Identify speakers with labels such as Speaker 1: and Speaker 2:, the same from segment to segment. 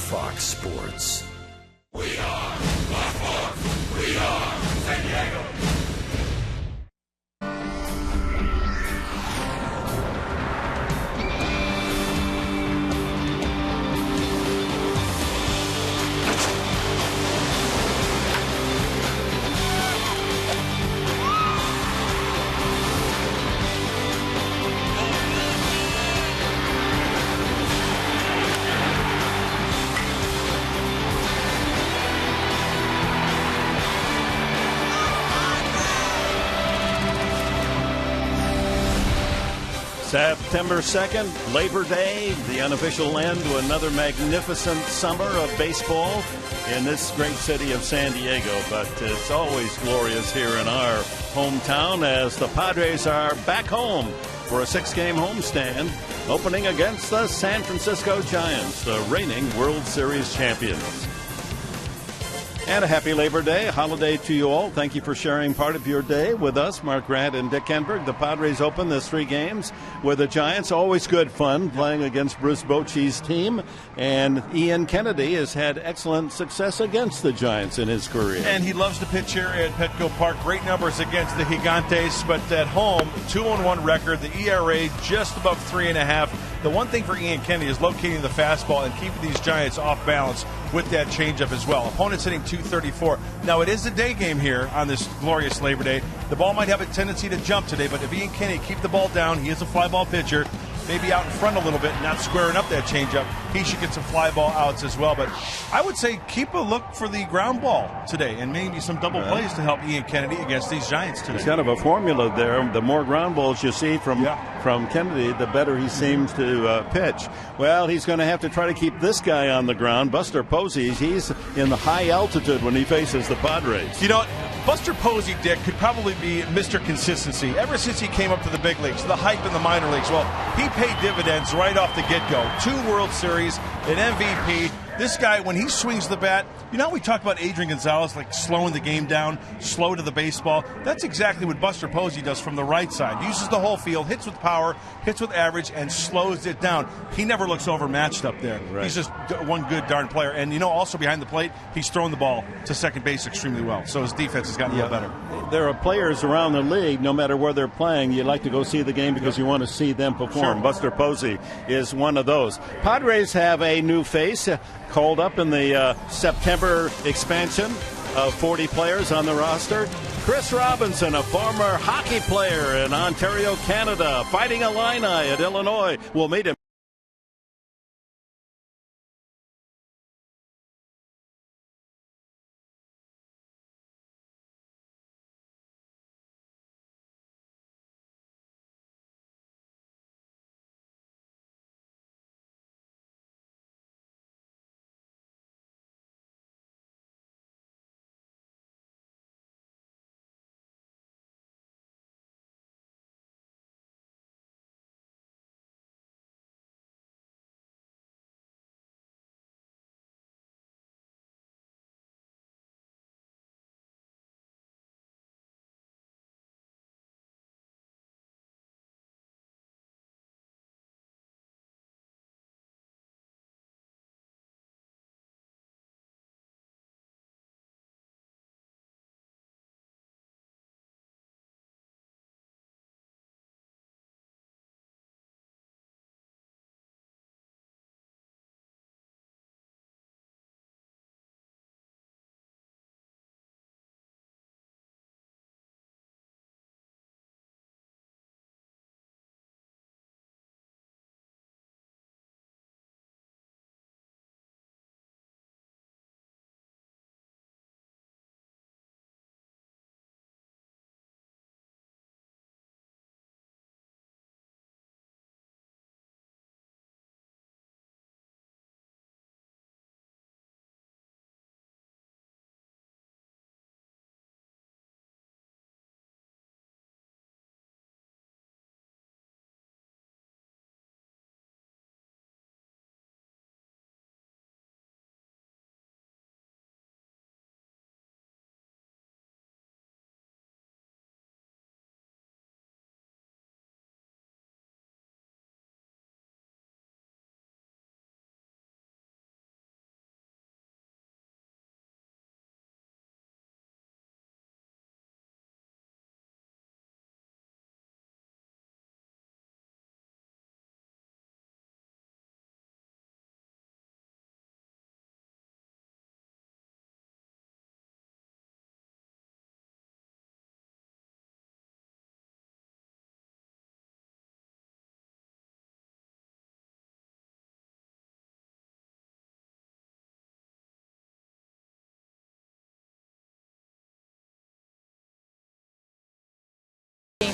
Speaker 1: Fox Sports.
Speaker 2: We are Fox Sports. We are San Diego.
Speaker 3: September 2nd, Labor Day, the unofficial end to another magnificent summer of baseball in this great city of San Diego. But it's always glorious here in our hometown as the Padres are back home for a 6-game homestand, opening against the San Francisco Giants, the reigning World Series champions. And a happy Labor Day, holiday to you all. Thank you for sharing part of your day with us, Mark Grant and Dick Enberg. The Padres open the 3 games with the Giants. Always good fun playing against Bruce Bochy's team. And Ian Kennedy has had excellent success against the Giants in his career.
Speaker 4: And he loves to pitch here at Petco Park. Great numbers against the Gigantes, but at home, 2-1 record. The ERA just above 3.5. The one thing for Ian Kennedy is locating the fastball and keeping these Giants off balance with that changeup as well. Opponent's hitting 234. Now, it is a day game here on this glorious Labor Day. The ball might have a tendency to jump today, but if Ian Kennedy keep the ball down, he is a fly ball pitcher, maybe out in front a little bit, not squaring up that changeup, he should get some fly ball outs as well. But I would say keep a look for the ground ball today and maybe some double plays to help Ian Kennedy against these Giants today.
Speaker 3: It's kind of a formula there. The more ground balls you see from Kennedy, the better he seems to pitch. Well, he's going to have to try to keep this guy on the ground. Buster Posey, he's in the high altitude when he faces the Padres.
Speaker 4: You know, Buster Posey, Dick, could probably be Mr. Consistency. Ever since he came up to the big leagues, the hype in the minor leagues, well, he paid dividends right off the get-go. 2 World Series, an MVP. This guy, when he swings the bat, you know how we talk about Adrian Gonzalez, like slowing the game down, slow to the baseball? That's exactly what Buster Posey does from the right side. Uses the whole field, hits with power, hits with average, and slows it down. He never looks overmatched up there. Right. He's just one good darn player. And, you know, also behind the plate, he's throwing the ball to second base extremely well. So his defense has gotten a little better.
Speaker 3: There are players around the league, no matter where they're playing, you like to go see the game because you want to see them perform.
Speaker 4: Sure.
Speaker 3: Buster Posey is one of those. Padres have a new face called up in the September expansion of 40 players on the roster. Chris Robinson, a former hockey player in Ontario, Canada, Fighting Illini at Illinois. We'll meet him.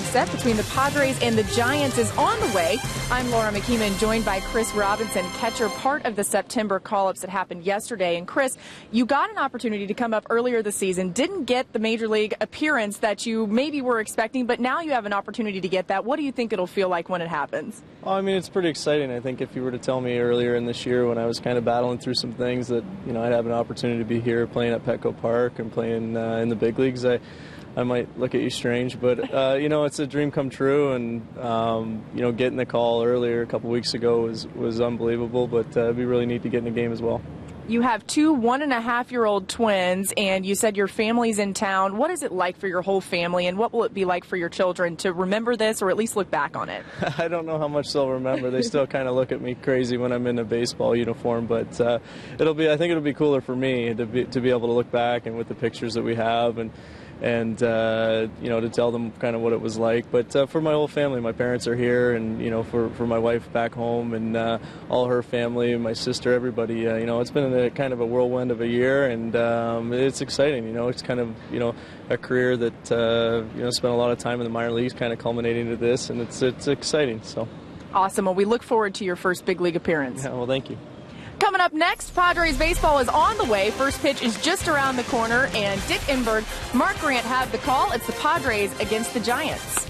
Speaker 1: set between the Padres and the Giants is on the way. I'm Laura McKeeman, joined by Chris Robinson, catcher, part of the September call-ups that happened yesterday. And Chris, you got an opportunity to come up earlier this season, didn't get the Major League appearance that you maybe were expecting, but now you have an opportunity to get that. What do you think it'll feel like when it happens?
Speaker 5: Well, I mean, it's pretty exciting. I think if you were to tell me earlier in this year when I was kind of battling through some things that, I'd have an opportunity to be here playing at Petco Park and playing in the big leagues, I might look at you strange, but it's a dream come true, and getting the call earlier a couple weeks ago was unbelievable. But it'd be really neat to get in the game as well.
Speaker 1: You have two 1.5-year-old twins, and you said your family's in town. What is it like for your whole family, and what will it be like for your children to remember this or at least look back on it?
Speaker 5: I don't know how much they'll remember. They still kind of look at me crazy when I'm in a baseball uniform, but I think it'll be cooler for me to be able to look back and with the pictures that we have and to tell them kind of what it was like. But for my whole family, my parents are here, and for my wife back home and all her family, my sister, everybody, it's been a kind of a whirlwind of a year, and it's exciting. It's kind of a career that spent a lot of time in the minor leagues, kind of culminating to this, and it's exciting. So
Speaker 1: awesome. Well, we look forward to your first big league appearance.
Speaker 5: Yeah, well, thank you.
Speaker 1: Coming up next, Padres baseball is on the way. First pitch is just around the corner, and Dick Enberg, Mark Grant have the call. It's the Padres against the Giants.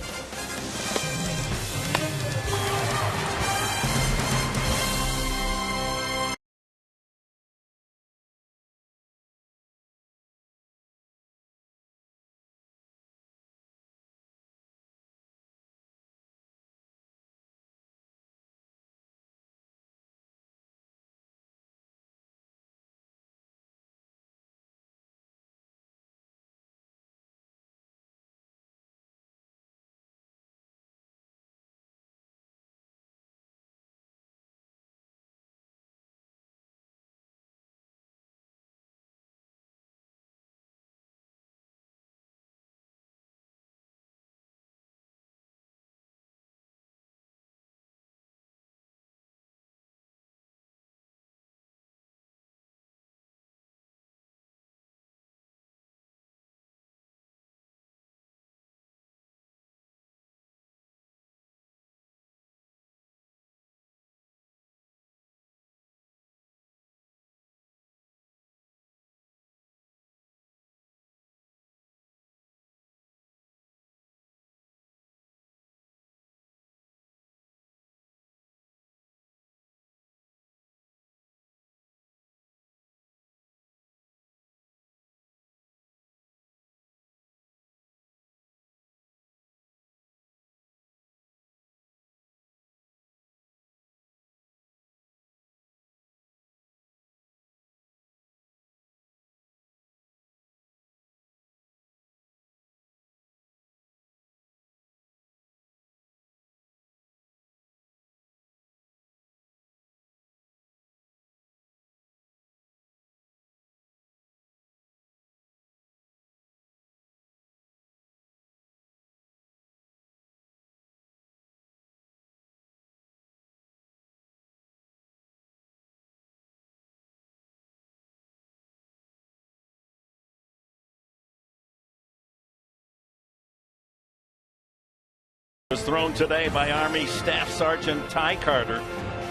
Speaker 3: Was thrown today by Army Staff Sergeant Ty Carter,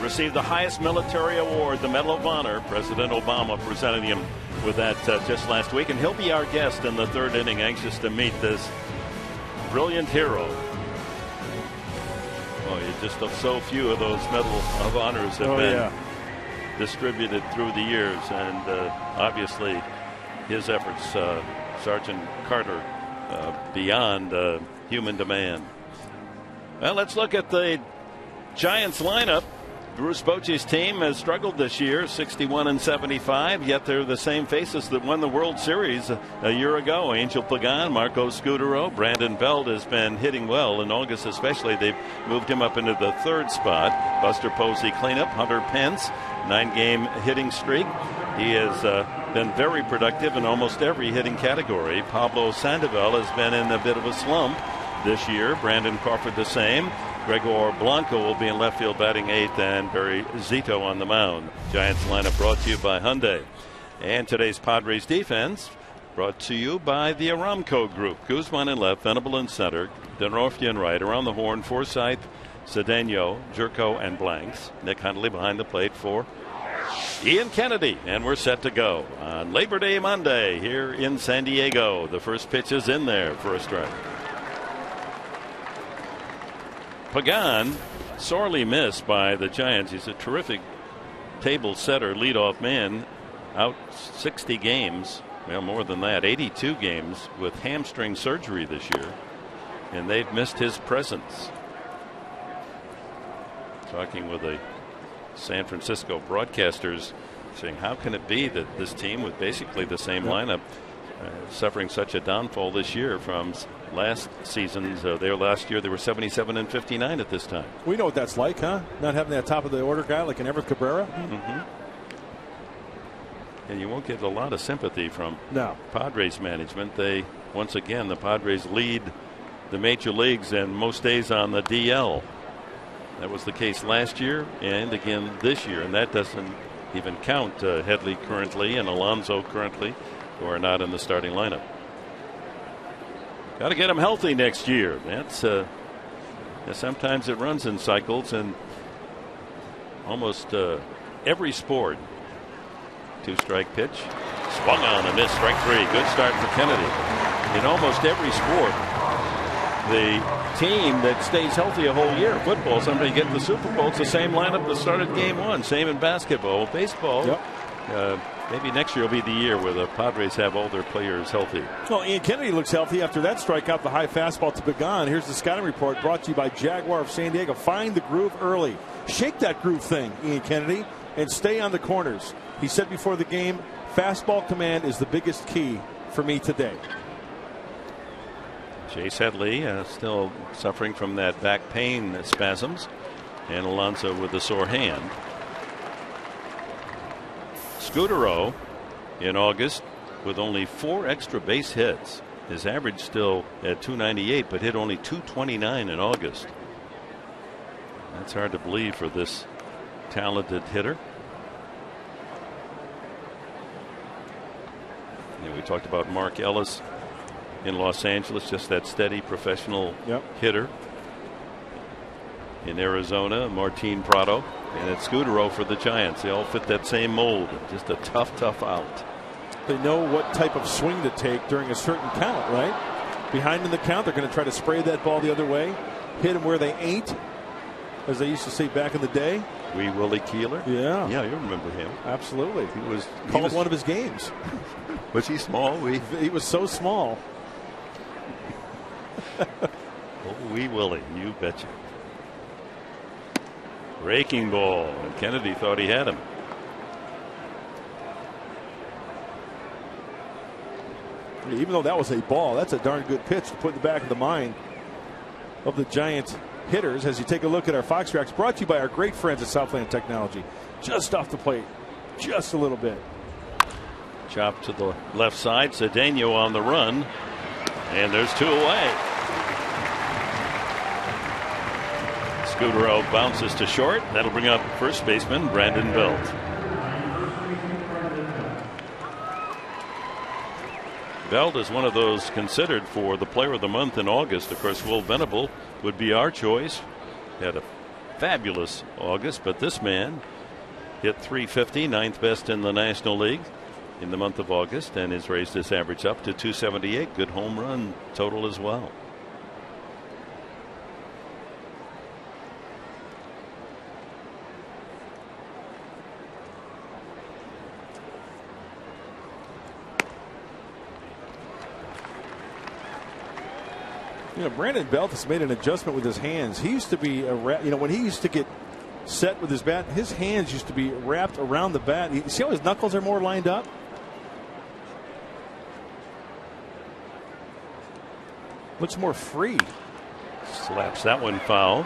Speaker 3: received the highest military award, the Medal of Honor. President Obama presented him with that just last week, and he'll be our guest in the third inning, anxious to meet this brilliant hero. Oh, just so few of those Medal of Honors have been distributed through the years, and obviously his efforts, Sergeant Carter, beyond human demand. Well, let's look at the Giants lineup. Bruce Bochy's team has struggled this year, 61-75, yet they're the same faces that won the World Series a year ago. Angel Pagan, Marco Scutaro, Brandon Belt has been hitting well. In August especially, they've moved him up into the third spot. Buster Posey cleanup, Hunter Pence, 9-game hitting streak. He has been very productive in almost every hitting category. Pablo Sandoval has been in a bit of a slump this year. Brandon Crawford the same. Gregor Blanco will be in left field batting eighth, and Barry Zito on the mound. Giants lineup brought to you by Hyundai. And today's Padres defense Brought to you by the Aramco Group. Guzman in left, Venable in center, Denrofia in right. Around the horn, Forsythe, Cedeno, Jerko, and Blanks. Nick Huntley behind the plate for Ian Kennedy. And we're set to go on Labor Day Monday here in San Diego. The first pitch is in there for a strike. Pagan, sorely missed by the Giants. He's a terrific table setter, leadoff man. Out 60 games. Well, more than that, 82 games with hamstring surgery this year, and they've missed his presence. Talking with the San Francisco broadcasters, saying how can it be that this team with basically the same lineup suffering such a downfall this year from last season's their last year they were 77 and 59 at this time.
Speaker 4: We know what that's like, huh? Not having that top of the order guy like an Everett Cabrera.
Speaker 3: Mm-hmm. And you won't get a lot of sympathy from Padres management. They, once again, the Padres lead the major leagues and most days on the DL. That was the case last year and again this year. And that doesn't even count Headley currently and Alonso currently, who are not in the starting lineup. Got to get them healthy next year. That's sometimes it runs in cycles, and almost every sport. 2-strike pitch. Swung on and missed. Strike 3. Good start for Kennedy. In almost every sport, the team that stays healthy a whole year. Football, somebody get the Super Bowl. It's the same lineup that started game 1. Same in basketball. Baseball. Yep. Maybe next year will be the year where the Padres have all their players healthy.
Speaker 4: Well, Ian Kennedy looks healthy after that strikeout, the high fastball to Pagan. Here's the scouting report brought to you by Jaguar of San Diego. Find the groove early. Shake that groove thing, Ian Kennedy, and stay on the corners. He said before the game, fastball command is the biggest key for me today.
Speaker 3: Chase Headley still suffering from that back pain spasms, and Alonso with the sore hand. Scudero in August with only 4 extra base hits. His average still at 298, but hit only 229 in August. That's hard to believe for this talented hitter. We talked about Mark Ellis in Los Angeles, just that steady professional hitter. In Arizona, Martin Prado, and it's Scudero for the Giants. They all fit that same mold. Just a tough out.
Speaker 4: They know what type of swing to take during a certain count, right? Behind in the count, they're going to try to spray that ball the other way, hit them where they ain't, as they used to say back in the day.
Speaker 3: Wee Willie Keeler.
Speaker 4: Yeah,
Speaker 3: you remember him.
Speaker 4: Absolutely.
Speaker 3: He was
Speaker 4: one of his games.
Speaker 3: Was he small?
Speaker 4: He was so small.
Speaker 3: Oh, Wee Willie, you betcha. Breaking ball, and Kennedy thought he had him.
Speaker 4: Even though that was a ball, that's a darn good pitch to put in the back of the mind of the Giants hitters. As you take a look at our Fox Tracks, brought to you by our great friends at Southland Technology. Just off the plate, just a little bit.
Speaker 3: Chop to the left side. Cedeno on the run, and there's 2 away. Scudero bounces to short. That'll bring up first baseman Brandon Belt. Belt is one of those considered for the player of the month in August. Of course, Will Venable would be our choice. Had a fabulous August, but this man hit .350, 9th best in the National League in the month of August, and has raised his average up to .278. Good home run total as well.
Speaker 4: Brandon Belt has made an adjustment with his hands. He used to be when he used to get set with his bat, his hands used to be wrapped around the bat. You see how his knuckles are more lined up? Looks more free.
Speaker 3: Slaps that one foul.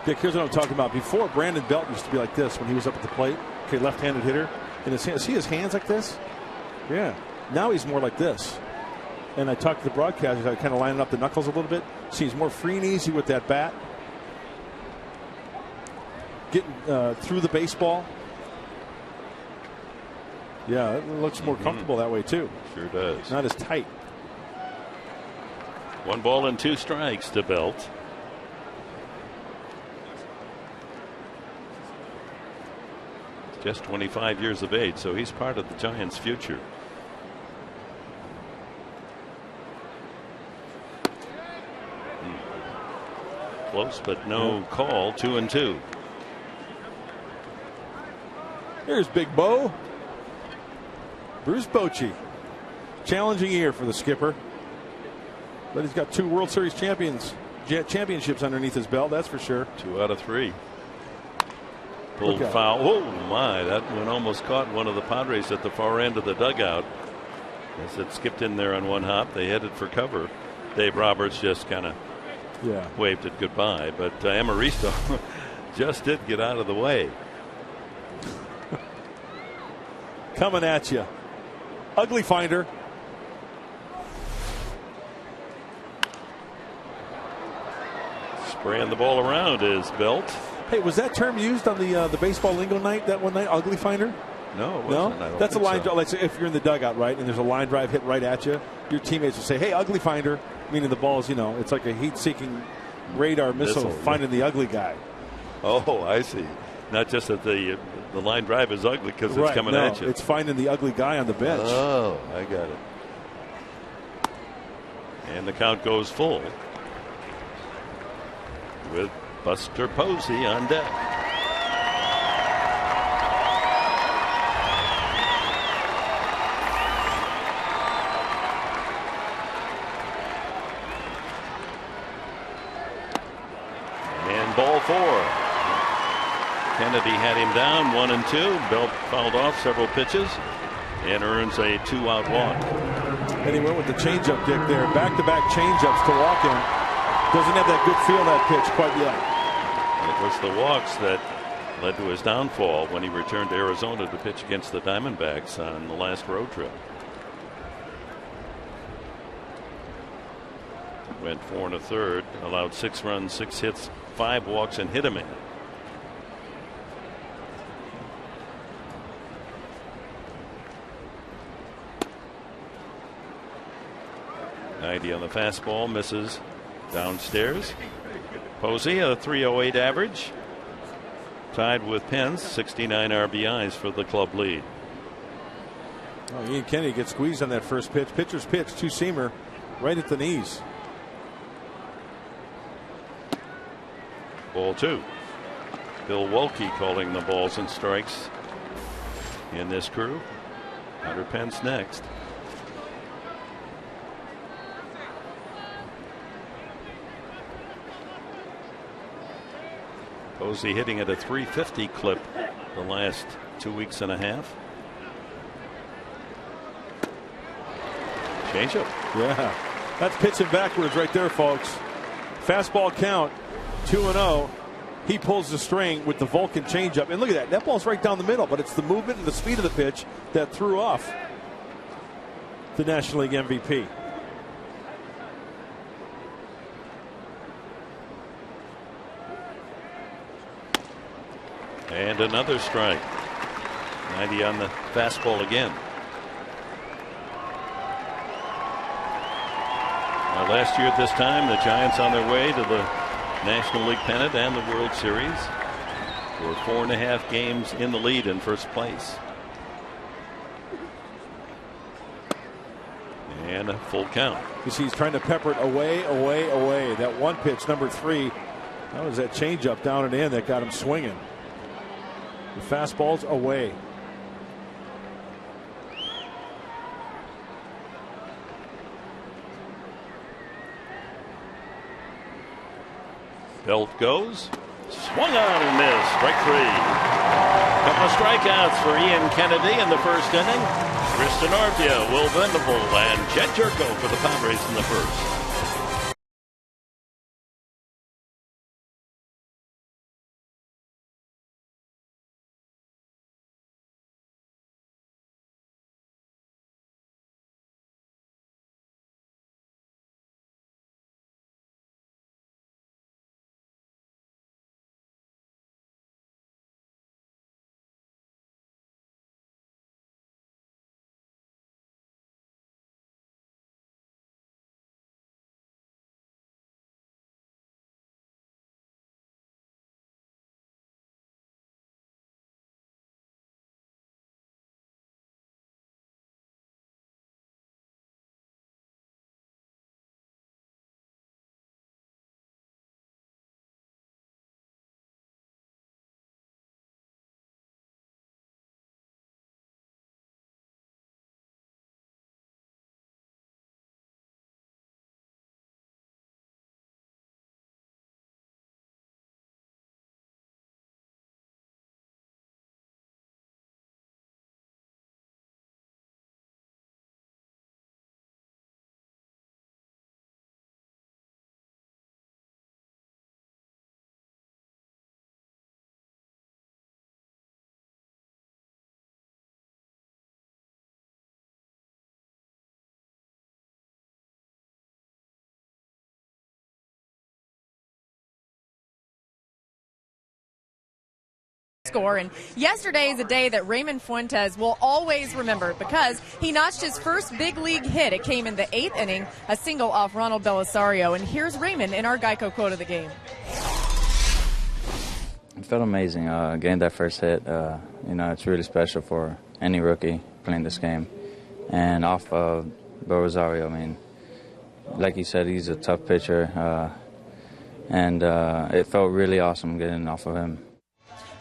Speaker 4: Dick, here's what I'm talking about. Before, Brandon Belt used to be like this when he was up at the plate. Okay, left-handed hitter. And his hands, see his hands like this? Yeah. Now he's more like this. And I talked to the broadcasters. I kind of lining up the knuckles a little bit. See, he's more free and easy with that bat. Getting through the baseball. Yeah, it looks more comfortable that way too.
Speaker 3: Sure does.
Speaker 4: Not as tight.
Speaker 3: 1 ball and 2 strikes to Belt. Just 25 years of age, so he's part of the Giants' future. Close, but no call. 2-2.
Speaker 4: Here's Big Bo. Bruce Bochy. Challenging year for the skipper. But he's got 2 World Series championships underneath his belt, that's for sure.
Speaker 3: 2 out of 3. Pulled foul. Oh my, that one almost caught one of the Padres at the far end of the dugout. As it skipped in there on one hop, they headed for cover. Dave Roberts just kind of waved it goodbye, but Amaristo just did get out of the way.
Speaker 4: Coming at you. Ugly finder.
Speaker 3: Spraying the ball around is Belt.
Speaker 4: Hey, was that term used on the baseball lingo night that one night? Ugly finder?
Speaker 3: No, it wasn't.
Speaker 4: No, that's a line drive. Like if you're in the dugout, right, and there's a line drive hit right at you, your teammates will say, "Hey, ugly finder," meaning the ball's, it's like a heat-seeking radar missile finding the ugly guy.
Speaker 3: Oh, I see. Not just that the line drive is ugly because it's coming at you.
Speaker 4: It's finding the ugly guy on the bench.
Speaker 3: Oh, I got it. And the count goes full with Buster Posey on deck. And ball 4. Kennedy had him down 1-2. Belt fouled off several pitches and earns a 2-out walk.
Speaker 4: And he went with the changeup, Dick, there. Back-to-back changeups to walk him. Doesn't have that good feel, that pitch, quite yet.
Speaker 3: It was the walks that led to his downfall when he returned to Arizona to pitch against the Diamondbacks on the last road trip. Went 4 1/3, allowed 6 runs, 6 hits, 5 walks, and hit him in. .90 on the fastball, misses downstairs. Posey a 308 average, tied with Pence, 69 RBIs for the club lead.
Speaker 4: Oh, Ian Kennedy gets squeezed on that first pitch. Pitcher's pitch, 2-seamer, right at the knees.
Speaker 3: Ball 2. Bill Welke calling the balls and strikes in this crew. Hunter Pence next. Posey hitting at a 350 clip the last 2 weeks and a half. Changeup.
Speaker 4: Yeah, that's pitching backwards right there, folks. Fastball count, 2-0. He pulls the string with the Vulcan changeup, and look at that. That ball's right down the middle, but it's the movement and the speed of the pitch that threw off the National League MVP.
Speaker 3: And another strike. 90 on the fastball again. Last year at this time, the Giants on their way to the National League pennant and the World Series. Were 4.5 games in the lead in first place. And a full count.
Speaker 4: You see, he's trying to pepper it away, away, away. That one pitch, number 3, that was that changeup down and in that got him swinging. The fastball's away.
Speaker 3: Belt goes. Swung on and missed. Strike 3. Couple of strikeouts for Ian Kennedy in the first inning. Chris Denorpia, Will Venable, and Chet Jerko for the Padres in the first.
Speaker 1: score. And yesterday is a day that Raymond Fuentes will always remember because he notched his first big league hit. It came in the 8th inning, a single off Ronald Belisario. And here's Raymond in our Geico quote of the game.
Speaker 6: It felt amazing getting that first hit. It's really special for any rookie playing this game. And off of Belisario, I mean, like you said, he's a tough pitcher. And it felt really awesome getting off of him.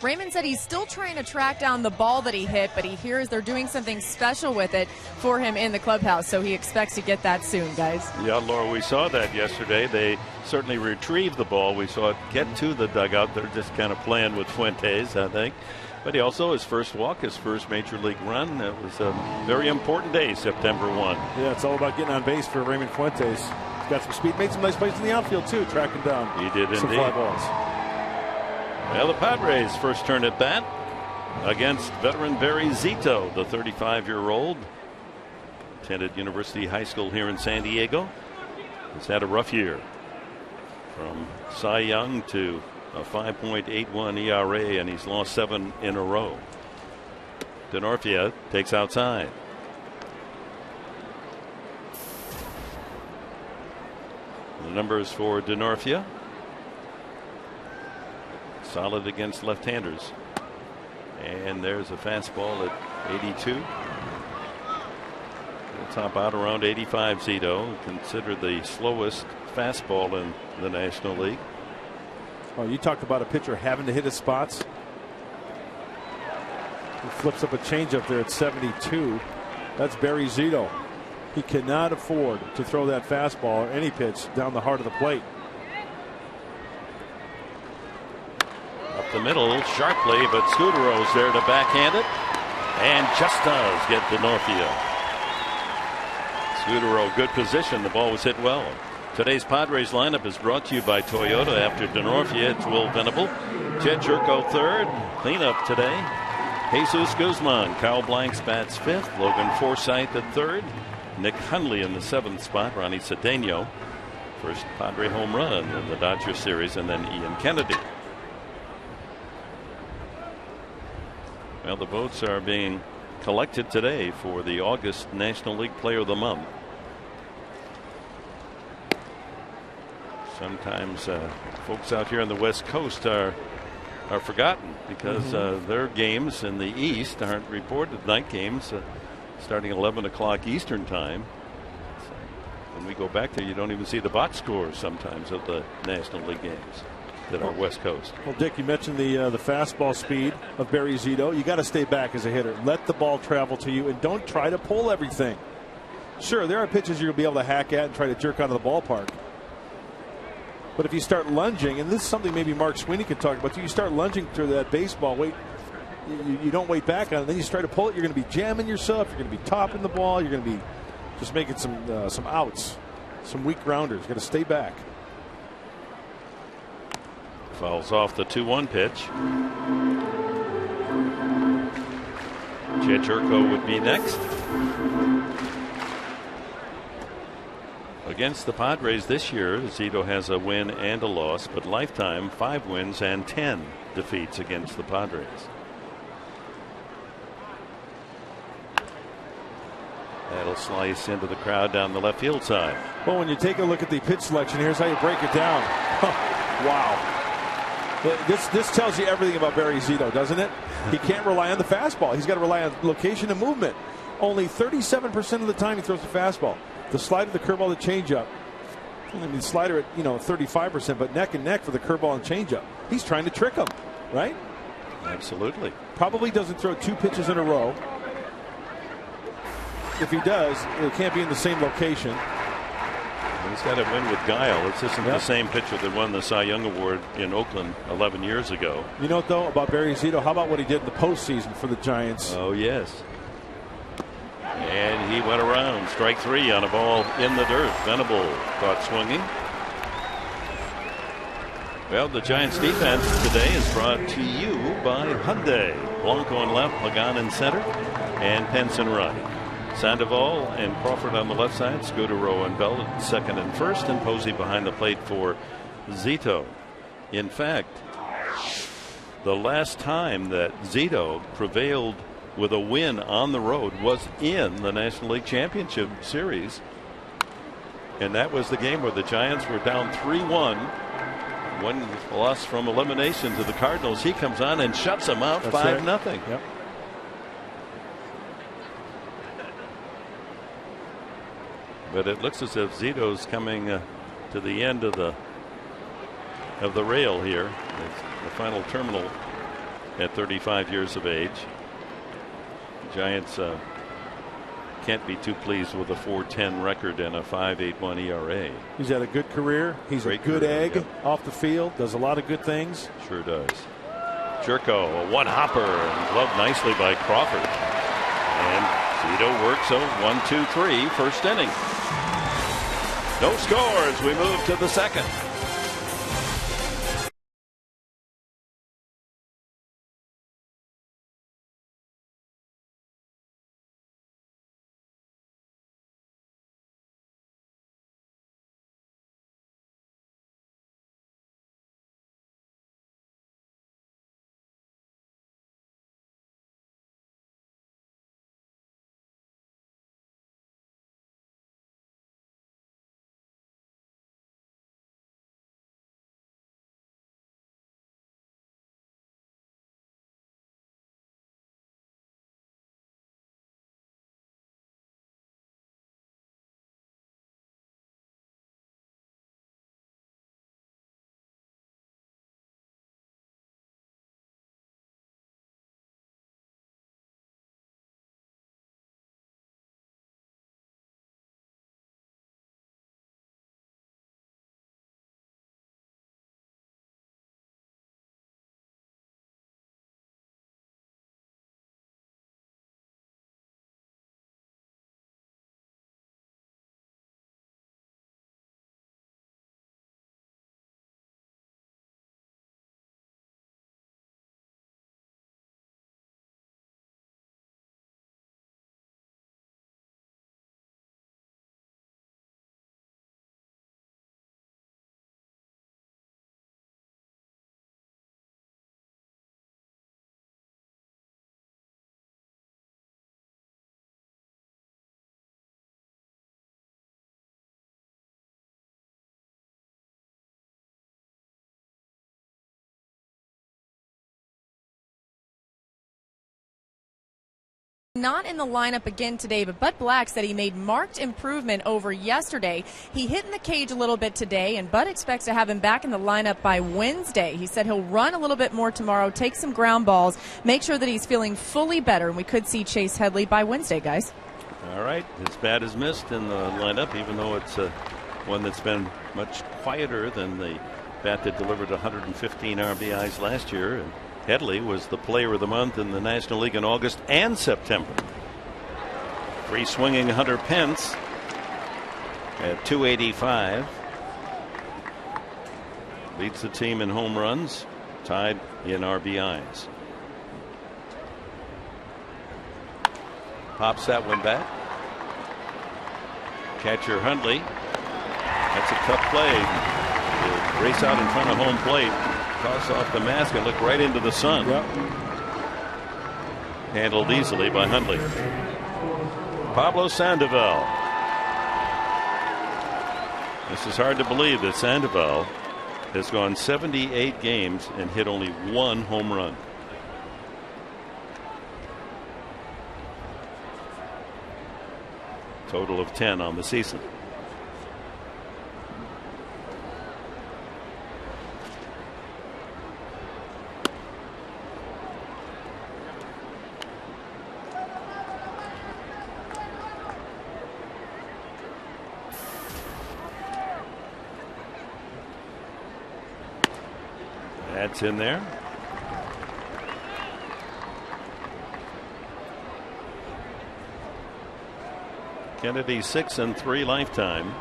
Speaker 1: Raymond said he's still trying to track down the ball that he hit, but he hears they're doing something special with it for him in the clubhouse, so he expects to get that soon, guys.
Speaker 3: Yeah, Laura, we saw that yesterday. They certainly retrieved the ball. We saw it get to the dugout. They're just kind of playing with Fuentes, I think. But he also, his first walk, his first major league run. It was a very important day, September 1.
Speaker 4: Yeah, it's all about getting on base for Raymond Fuentes. He's got some speed, made some nice plays in the outfield, too, tracking down
Speaker 3: He did
Speaker 4: some
Speaker 3: indeed.
Speaker 4: fly balls.
Speaker 3: Well, the Padres' first turn at bat against veteran Barry Zito, the 35-year-old. Attended University High School here in San Diego. He's had a rough year. From Cy Young to a 5.81 ERA, and he's lost 7 in a row. Denorfia takes outside. The numbers for Denorfia. Solid against left-handers. And there's a fastball at 82. He'll top out around 85, Zito. Considered the slowest fastball in the National League.
Speaker 4: Oh, you talked about a pitcher having to hit his spots. He flips up a changeup there at 72. That's Barry Zito. He cannot afford to throw that fastball or any pitch down the heart of the plate.
Speaker 3: Up the middle sharply, but Scudero's there to backhand it, and just does get Denorfia. Scudero, good position. The ball was hit well. Today's Padres lineup is brought to you by Toyota. After Denorfia, it's Will Venable, Jed Jerko third. Cleanup today. Jesus Guzman, Kyle Blanks bats 5th. Logan Forsythe at 3rd. Nick Hundley in the 7th spot. Ronnie Cedeno, first Padre home run in the Dodger series, and then Ian Kennedy. Well, the votes are being collected today for the August National League Player of the Month. Sometimes folks out here on the West Coast are forgotten because their games in the East aren't reported. Night games starting 11 o'clock Eastern time. So when we go back there, you don't even see the box scores sometimes of the National League games that are West Coast.
Speaker 4: Well, Dick, you mentioned the fastball speed of Barry Zito. You got to stay back as a hitter. Let the ball travel to you and don't try to pull everything. Sure, there are pitches you'll be able to hack at and try to jerk out of the ballpark. But if you start lunging, and this is something maybe Mark Sweeney could talk about, you start lunging through that baseball, you don't wait back on it, then you try to pull it, you're going to be jamming yourself, you're going to be topping the ball, you're going to be just making some outs, some weak grounders. You've got to stay back.
Speaker 3: Fouls off the 2-1 pitch. Jed Jerko would be next. Against the Padres this year, Zito has a win and a loss, but lifetime 5 wins and 10 defeats against the Padres. That'll slice into the crowd down the left field side.
Speaker 4: Well, when you take a look at the pitch selection, here's how you break it down. Wow. This tells you everything about Barry Zito, doesn't it? He can't rely on the fastball. He's got to rely on location and movement. Only 37% of the time he throws the fastball. The slider, the curveball, the changeup. I mean, slider at 35%, but neck and neck for the curveball and changeup. He's trying to trick him, right?
Speaker 3: Absolutely.
Speaker 4: Probably doesn't throw 2 pitches in a row. If he does, it can't be in the same location.
Speaker 3: He's got to win with guile. This isn't the same pitcher that won the Cy Young Award in Oakland 11 years ago.
Speaker 4: You know what, though, about Barry Zito? How about what he did in the postseason for the Giants?
Speaker 3: Oh, yes. And he went around. Strike 3 on a ball in the dirt. Venable caught swinging. Well, the Giants defense today is brought to you by Hyundai. Blanco in left, Pagan in center, and Penson right. Sandoval and Crawford on the left side, Scudero and Bell at second and first, and Posey behind the plate for Zito. In fact, The last time that Zito prevailed with a win on the road was in the National League Championship Series. And that was the game where the Giants were down 3-1. One loss from elimination to the Cardinals. He comes on and shuts them out 5-0.
Speaker 4: Yep.
Speaker 3: But it looks as if Zito's coming to the end of the rail here. It's the final terminal at 35 years of age. Giants can't be too pleased with a 4.10 record and a 5.81 ERA.
Speaker 4: He's had a good career. He's
Speaker 3: Great
Speaker 4: a good
Speaker 3: career,
Speaker 4: egg off the field. Does a lot of good things.
Speaker 3: Sure does. Jerko, a one hopper, and gloved nicely by Crawford. And Zito works a 1-2-3 first inning. No scores. We move to the second.
Speaker 1: Not in the lineup again today, but Bud Black said he made marked improvement over yesterday. He hit in the cage a little bit today, and Bud expects to have him back in the lineup by Wednesday. He said he'll run a little bit more tomorrow, take some ground balls, make sure that he's feeling fully better, and we could see Chase Headley by Wednesday, guys.
Speaker 3: All right. His bat is missed in the lineup, even though it's one that's been much quieter than the bat that delivered 115 RBIs last year. And Headley was the player of the month in the National League in August and September. Free swinging Hunter Pence at 285. Leads the team in home runs, tied in RBIs. Pops that one back. Catcher Hundley. That's a tough play. To race out in front of home plate. Toss off the mask and look right into the sun.
Speaker 4: Yep.
Speaker 3: Handled easily by Hundley. Pablo Sandoval. This is hard to believe that Sandoval has gone 78 games and hit only one home run. Total of 10 on the season. That's in there. Kennedy 6-3 lifetime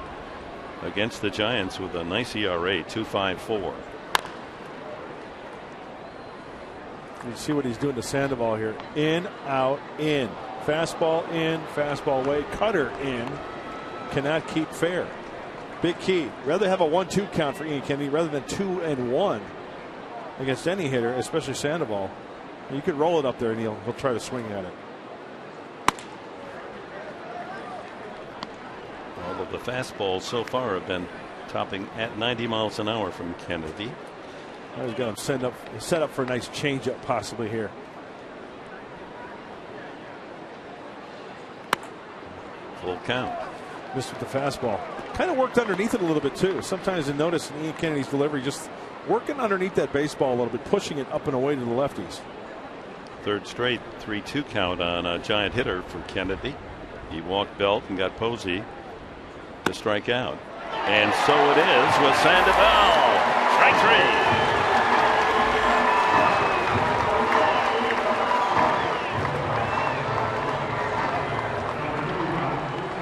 Speaker 3: against the Giants with a nice ERA 2.54.
Speaker 4: You see what he's doing to Sandoval here. In, out, in. Fastball in, fastball away. Cutter in. Cannot keep fair. Big key. Rather have a 1-2 count for Ian Kennedy rather than 2-1. against any hitter, especially Sandoval. You could roll it up there and he'll try to swing at it.
Speaker 3: All of the fastballs so far have been topping at 90 miles an hour from Kennedy.
Speaker 4: Now he's got him set up for a nice changeup possibly here.
Speaker 3: Full count.
Speaker 4: Missed with the fastball. Kind of worked underneath it a little bit too. Sometimes you notice in Ian Kennedy's delivery just working underneath that baseball a little bit, pushing it up and away to the lefties.
Speaker 3: Third straight 3-2 count on a giant hitter for Kennedy. He walked Belt and got Posey to strike out. And so it is with Sandoval. Strike three.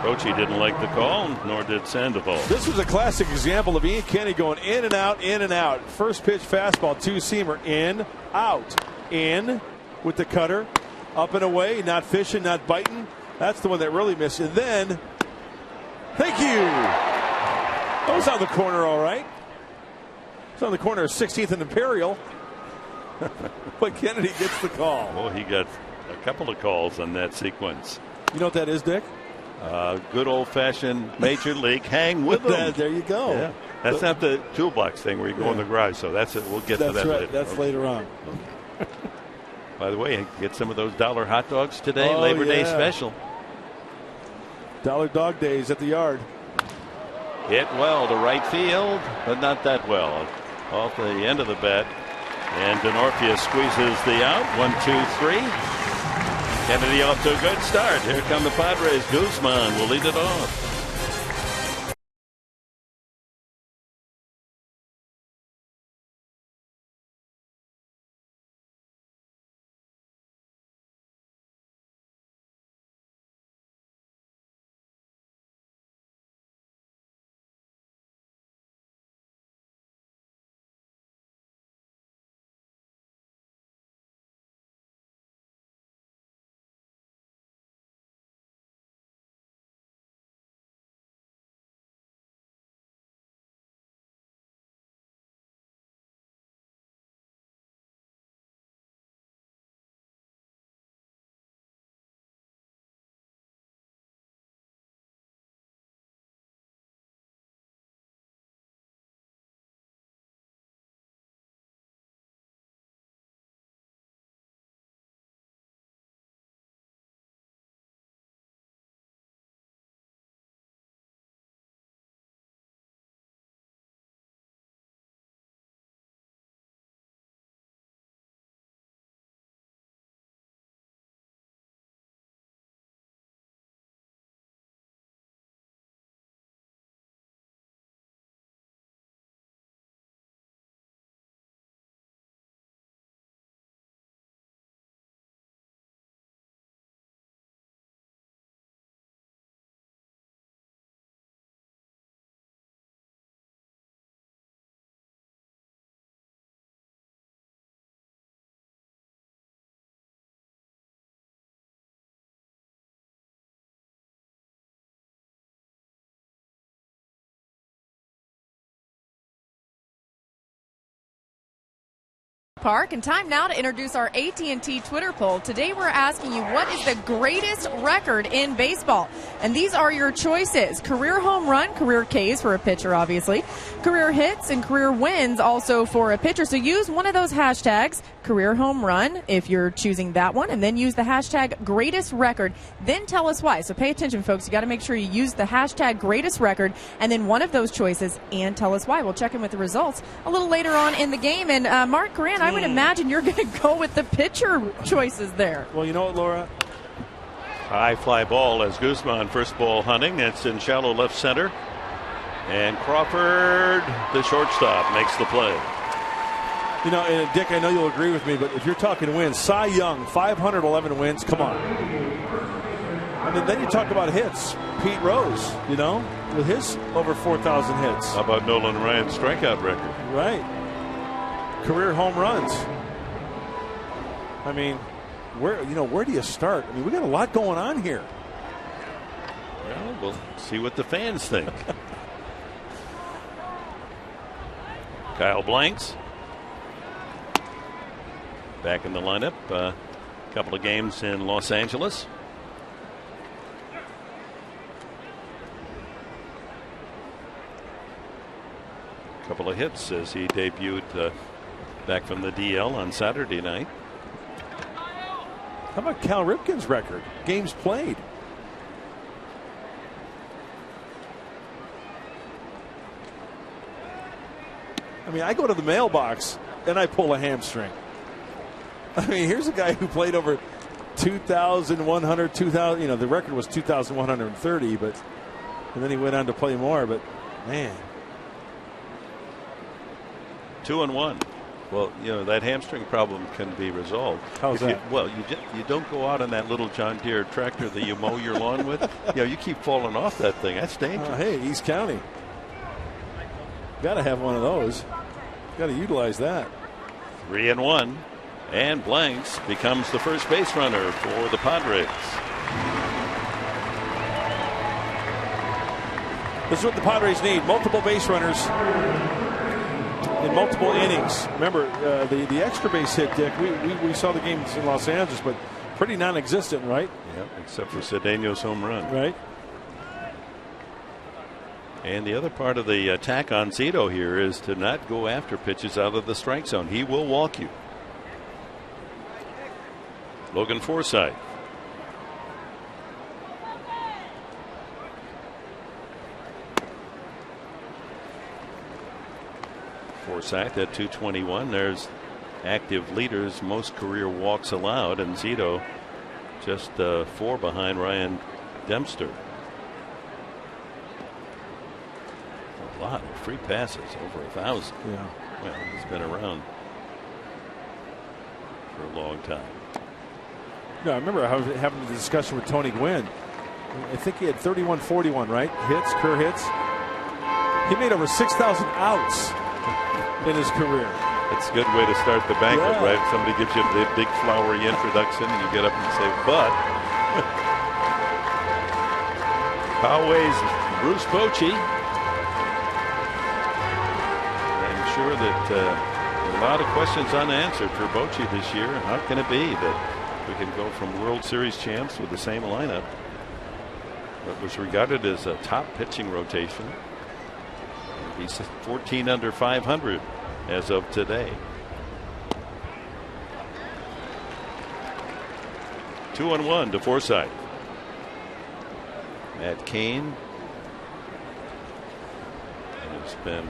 Speaker 3: Bochy didn't like the call, nor did Sandoval.
Speaker 4: This was a classic example of Ian Kennedy going in and out, in and out. First pitch fastball, two-seamer, in, out, in with the cutter, up and away, not fishing, not biting. That's the one that really missed. And then, thank you. That was on the corner, all right. It's on the corner of 16th and Imperial. But Kennedy gets the call.
Speaker 3: Well, he got a couple of calls on that sequence.
Speaker 4: You know what that is, Dick?
Speaker 3: Good old-fashioned major league hang with them.
Speaker 4: There you go.
Speaker 3: Yeah. That's not the toolbox thing where you go in the garage. So that's it. We'll get to that later.
Speaker 4: That's later on.
Speaker 3: By the way, get some of those dollar hot dogs today. Labor Day special.
Speaker 4: Dollar dog days at the yard.
Speaker 3: Hit well to right field, but not that well. Off the end of the bat. And Denorfia squeezes the out. 1-2-3. Kennedy off to a good start. Here come the Padres. Guzman will lead it off.
Speaker 1: Park, and time now to introduce our AT&T Twitter poll. Today we're asking you, what is the greatest record in baseball? And these are your choices: career home run, career Ks for a pitcher, obviously, career hits, and career wins also for a pitcher. So use one of those hashtags, career home run, if you're choosing that one, and then use the hashtag greatest record. Then tell us why. So pay attention, folks. You got to make sure you use the hashtag greatest record and then one of those choices and tell us why. We'll check in with the results a little later on in the game. And Mark Grant, I would imagine you're going to go with the pitcher choices there.
Speaker 4: Well, you know what, Laura?
Speaker 3: High fly ball as Guzman first ball hunting. It's in shallow left center. And Crawford, the shortstop, makes the play.
Speaker 4: You know, and Dick, I know you'll agree with me, but if you're talking wins, Cy Young, 511 wins, come on. And then you talk about hits. Pete Rose, you know, with his over 4,000 hits.
Speaker 3: How about Nolan Ryan's strikeout record?
Speaker 4: Right. Career home runs. I mean, where do you start? I mean, we got a lot going on here.
Speaker 3: Well, we'll see what the fans think. Kyle Blanks. back in the lineup. A couple of games in Los Angeles. A couple of hits as he debuted back from the DL on Saturday night.
Speaker 4: How about Cal Ripken's record? Games played. I mean, I go to the mailbox and I pull a hamstring. I mean, here's a guy who played over 2,100, 2,000. You know, the record was 2,130, and then he went on to play more. But man,
Speaker 3: 2-1. Well, you know, that hamstring problem can be resolved.
Speaker 4: How's that?
Speaker 3: You don't go out on that little John Deere tractor that you mow your lawn with. You know, you keep falling off that thing. That's dangerous.
Speaker 4: Hey, East County. Got to have one of those. Got to utilize that.
Speaker 3: 3-1. And Blanks becomes the first base runner for the Padres.
Speaker 4: This is what the Padres need. Multiple base runners in multiple innings. Remember, the extra base hit, Dick, we saw the games in Los Angeles, but pretty non-existent, right?
Speaker 3: Yep, except for Cedeno's home run.
Speaker 4: Right.
Speaker 3: And the other part of the attack on Zito here is to not go after pitches out of the strike zone. He will walk you. Logan Forsythe. Forsythe at 221. There's active leaders, most career walks allowed, and Zito just 4 behind Ryan Dempster. A lot of free passes, over 1,000.
Speaker 4: Yeah.
Speaker 3: Well, he's been around for a long time.
Speaker 4: Yeah, I remember I was having a discussion with Tony Gwynn. I think he had 31-41, right? Hits, career hits. He made over 6,000 outs in his career.
Speaker 3: It's a good way to start the banquet,
Speaker 4: Yeah.
Speaker 3: right? Somebody gives you the big flowery introduction, and you get up and say, but. Poway's Bruce Bochy. I'm sure that a lot of questions unanswered for Bochy this year. How can it be that we can go from World Series champs with the same lineup? What was regarded as a top pitching rotation. He's 14 under 500 as of today. 2-1 to Forsythe. Matt Cain has been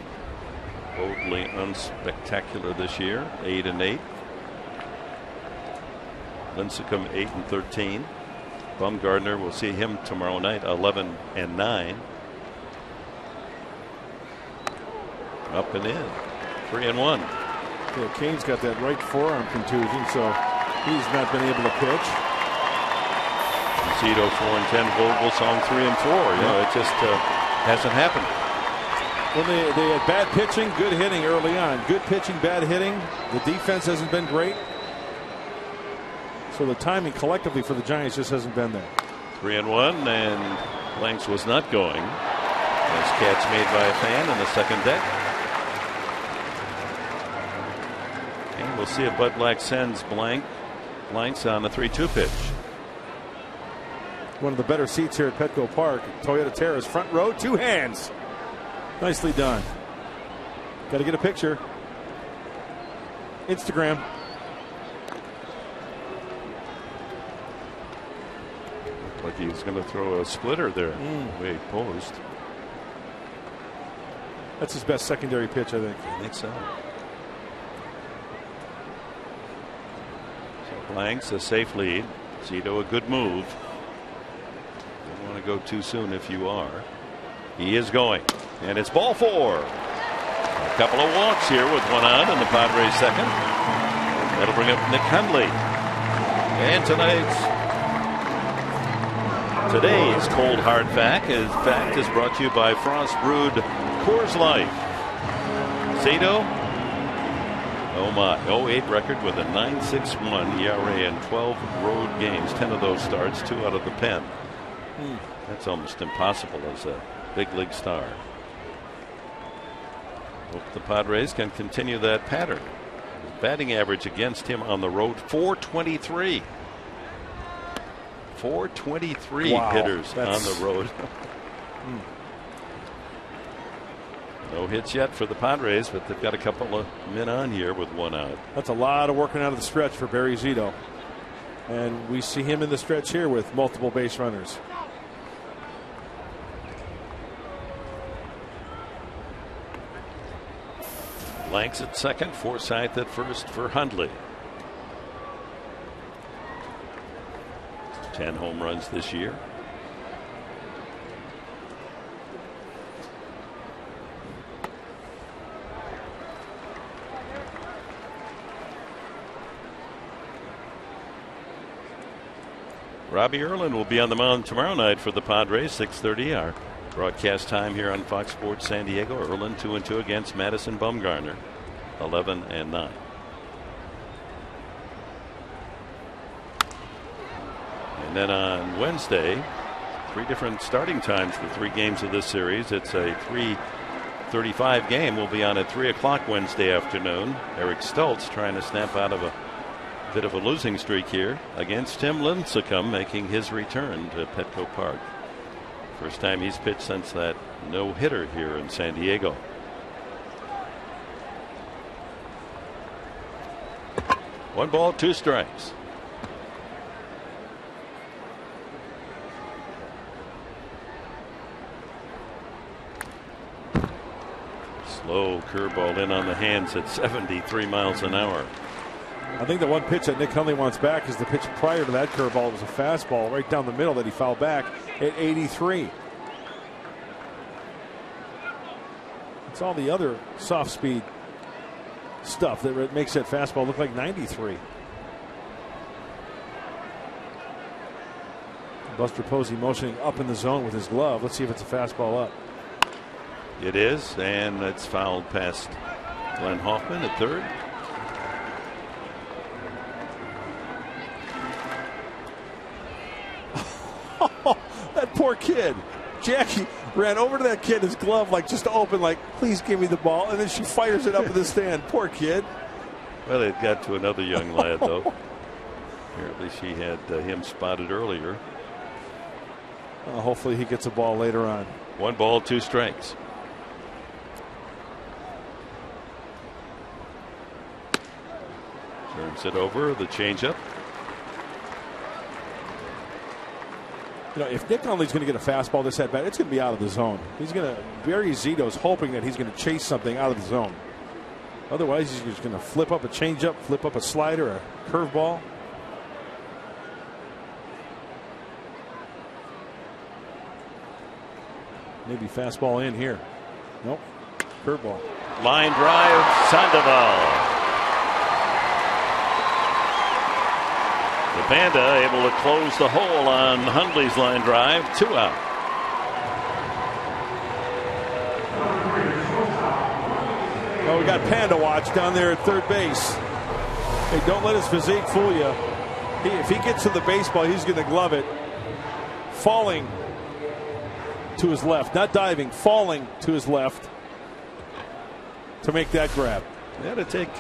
Speaker 3: boldly unspectacular this year. 8-8. Lincecum 8-13. Bumgardner, we'll see him tomorrow night, 11-9. Up and in. 3-1.
Speaker 4: Yeah, Cain's got that right forearm contusion, so he's not been able to pitch.
Speaker 3: Zito 4-10, Vogelsong 3-4. You know, it just hasn't happened.
Speaker 4: Well, they had bad pitching, good hitting early on. Good pitching, bad hitting. The defense hasn't been great. So the timing collectively for the Giants just hasn't been there.
Speaker 3: 3-1, and Blanks was not going. Nice catch made by a fan in the second deck. And we'll see if Bud Black sends Blanks on a 3-2 pitch.
Speaker 4: One of the better seats here at Petco Park. Toyota Terrace, front row, 2 hands. Nicely done. Got to get a picture. Instagram.
Speaker 3: Looked like he was going to throw a splitter there. The way he posed.
Speaker 4: That's his best secondary pitch, I think.
Speaker 3: I think so. So Blanks a safe lead. Zito a good move. Don't want to go too soon if you are. He is going. And it's ball 4. A couple of walks here with one out in the Padres second. That'll bring up Nick Hundley. And today's cold hard fact is brought to you by Frost Brewed Coors Light. Zito, oh my, 0-8 record with a 9.61 ERA in 12 road games. 10 of those starts, 2 out of the pen. That's almost impossible as a big league star. Hope the Padres can continue that pattern. batting average against him on the road, 423. 423
Speaker 4: Wow,
Speaker 3: hitters on the road. No hits yet for the Padres, but they've got a couple of men on here with one out.
Speaker 4: That's a lot of working out of the stretch for Barry Zito. And we see him in the stretch here with multiple base runners.
Speaker 3: Blanks at second, Forsythe at first for Hundley. 10 home runs this year. Robbie Erlin will be on the mound tomorrow night for the Padres, 6:30. Our broadcast time here on Fox Sports San Diego. Erlin 2-2 against Madison Bumgarner, 11-9. And then on Wednesday, 3 different starting times for 3 games of this series. It's a 3:35 game. We'll be on at 3 o'clock Wednesday afternoon. Eric Stoltz trying to snap out of a bit of a losing streak here against Tim Lincecum, making his return to Petco Park. First time he's pitched since that no-hitter here in San Diego. One ball, 2 strikes. Slow curveball in on the hands at 73 miles an hour.
Speaker 4: I think the one pitch that Nick Hundley wants back is the pitch prior to that curveball. It was a fastball right down the middle that he fouled back at 83. It's all the other soft speed stuff that makes that fastball look like 93. Buster Posey motioning up in the zone with his glove. Let's see if it's a fastball up.
Speaker 3: It is, and it's fouled past Glenn Hoffman at third.
Speaker 4: That poor kid. Jackie ran over to that kid, his glove like just open, like, please give me the ball. And then she fires it up in the stand. Poor kid.
Speaker 3: Well, it got to another young lad, though. Apparently she had him spotted earlier.
Speaker 4: Hopefully he gets a ball later on.
Speaker 3: 1 ball, 2 strikes. Turns it over, the changeup.
Speaker 4: You know, if Nick Hundley's going to get a fastball this at bat, it's going to be out of the zone. He's going to. Barry Zito's hoping that he's going to chase something out of the zone. Otherwise, he's just going to flip up a changeup, flip up a slider, a curveball. Maybe fastball in here. Nope. Curveball.
Speaker 3: Line drive, Sandoval. The Panda able to close the hole on Hundley's line drive. 2 out.
Speaker 4: Oh, we got Panda watch down there at third base. Hey, don't let his physique fool you. If he gets to the baseball, he's going to glove it. Falling to his left, not diving, falling to his left to make that grab.
Speaker 3: They had to take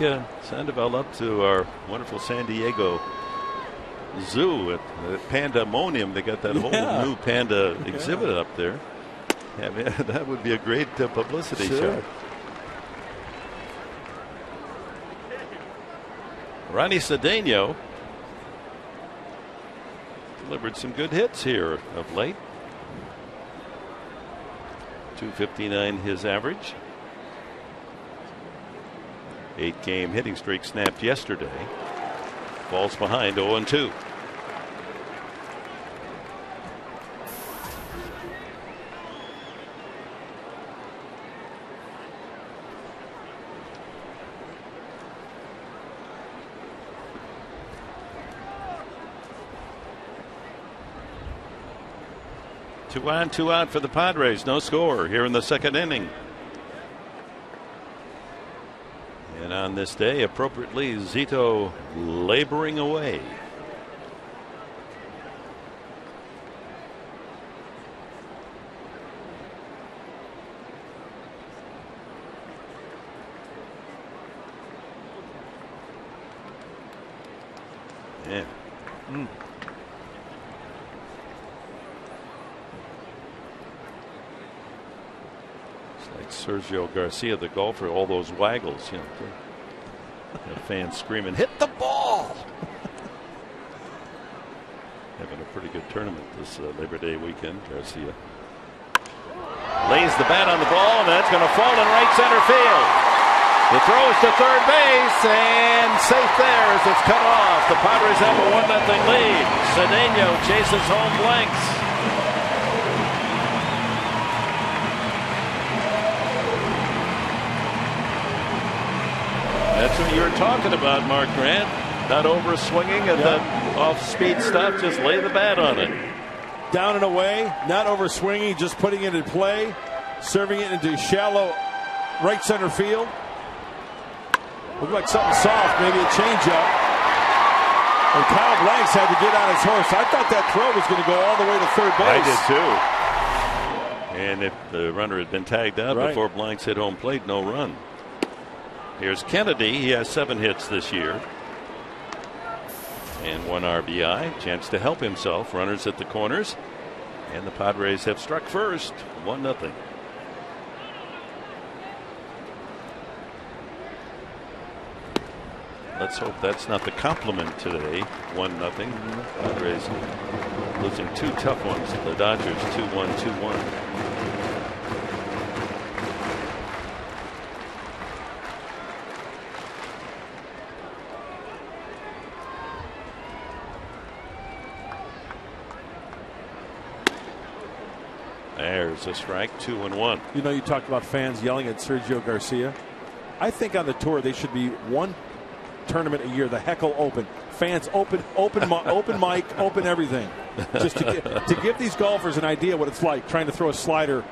Speaker 3: Sandoval up to our wonderful San Diego Zoo at Pandemonium. They got that whole new panda exhibit up there. Yeah, man, that would be a great publicity shot. Ronnie Cedeno delivered some good hits here of late. 259 his average. 8-game hitting streak snapped yesterday. Falls behind 0-2. Two on, 2 out for the Padres. No score here in the 2nd inning. And on this day, appropriately, Zito laboring away. Yeah. It's like Sergio Garcia, the golfer, all those waggles. You know, the fans screaming, "Hit the ball!" Having a pretty good tournament this Labor Day weekend. Garcia lays the bat on the ball, and that's going to fall in right center field. The throw is to third base, and safe there as it's cut off. The Padres have a 1-0 lead. Cedeno chases home Blanks. That's what you were talking about, Mark Grant. Not over swinging and the off-speed stuff. Just lay the bat on it.
Speaker 4: Down and away, not over swinging, just putting it in play, serving it into shallow right center field. Looked like something soft, maybe a changeup. And Kyle Blanks had to get on his horse. I thought that throw was going to go all the way to third base.
Speaker 3: I did too. And if the runner had been tagged out before Blanks hit home plate, no run. Here's Kennedy. He has 7 hits this year. And 1 RBI. Chance to help himself. Runners at the corners. And the Padres have struck first. 1-0. Let's hope that's not the compliment today. 1-0. Padres losing 2 tough ones to the Dodgers. 2-1, 2-1. There's a strike. 2-1.
Speaker 4: You know, you talked about fans yelling at Sergio Garcia. I think on the tour they should be one tournament a year, the Heckle Open. Fans open mic, open everything. Just to give these golfers an idea what it's like trying to throw a slider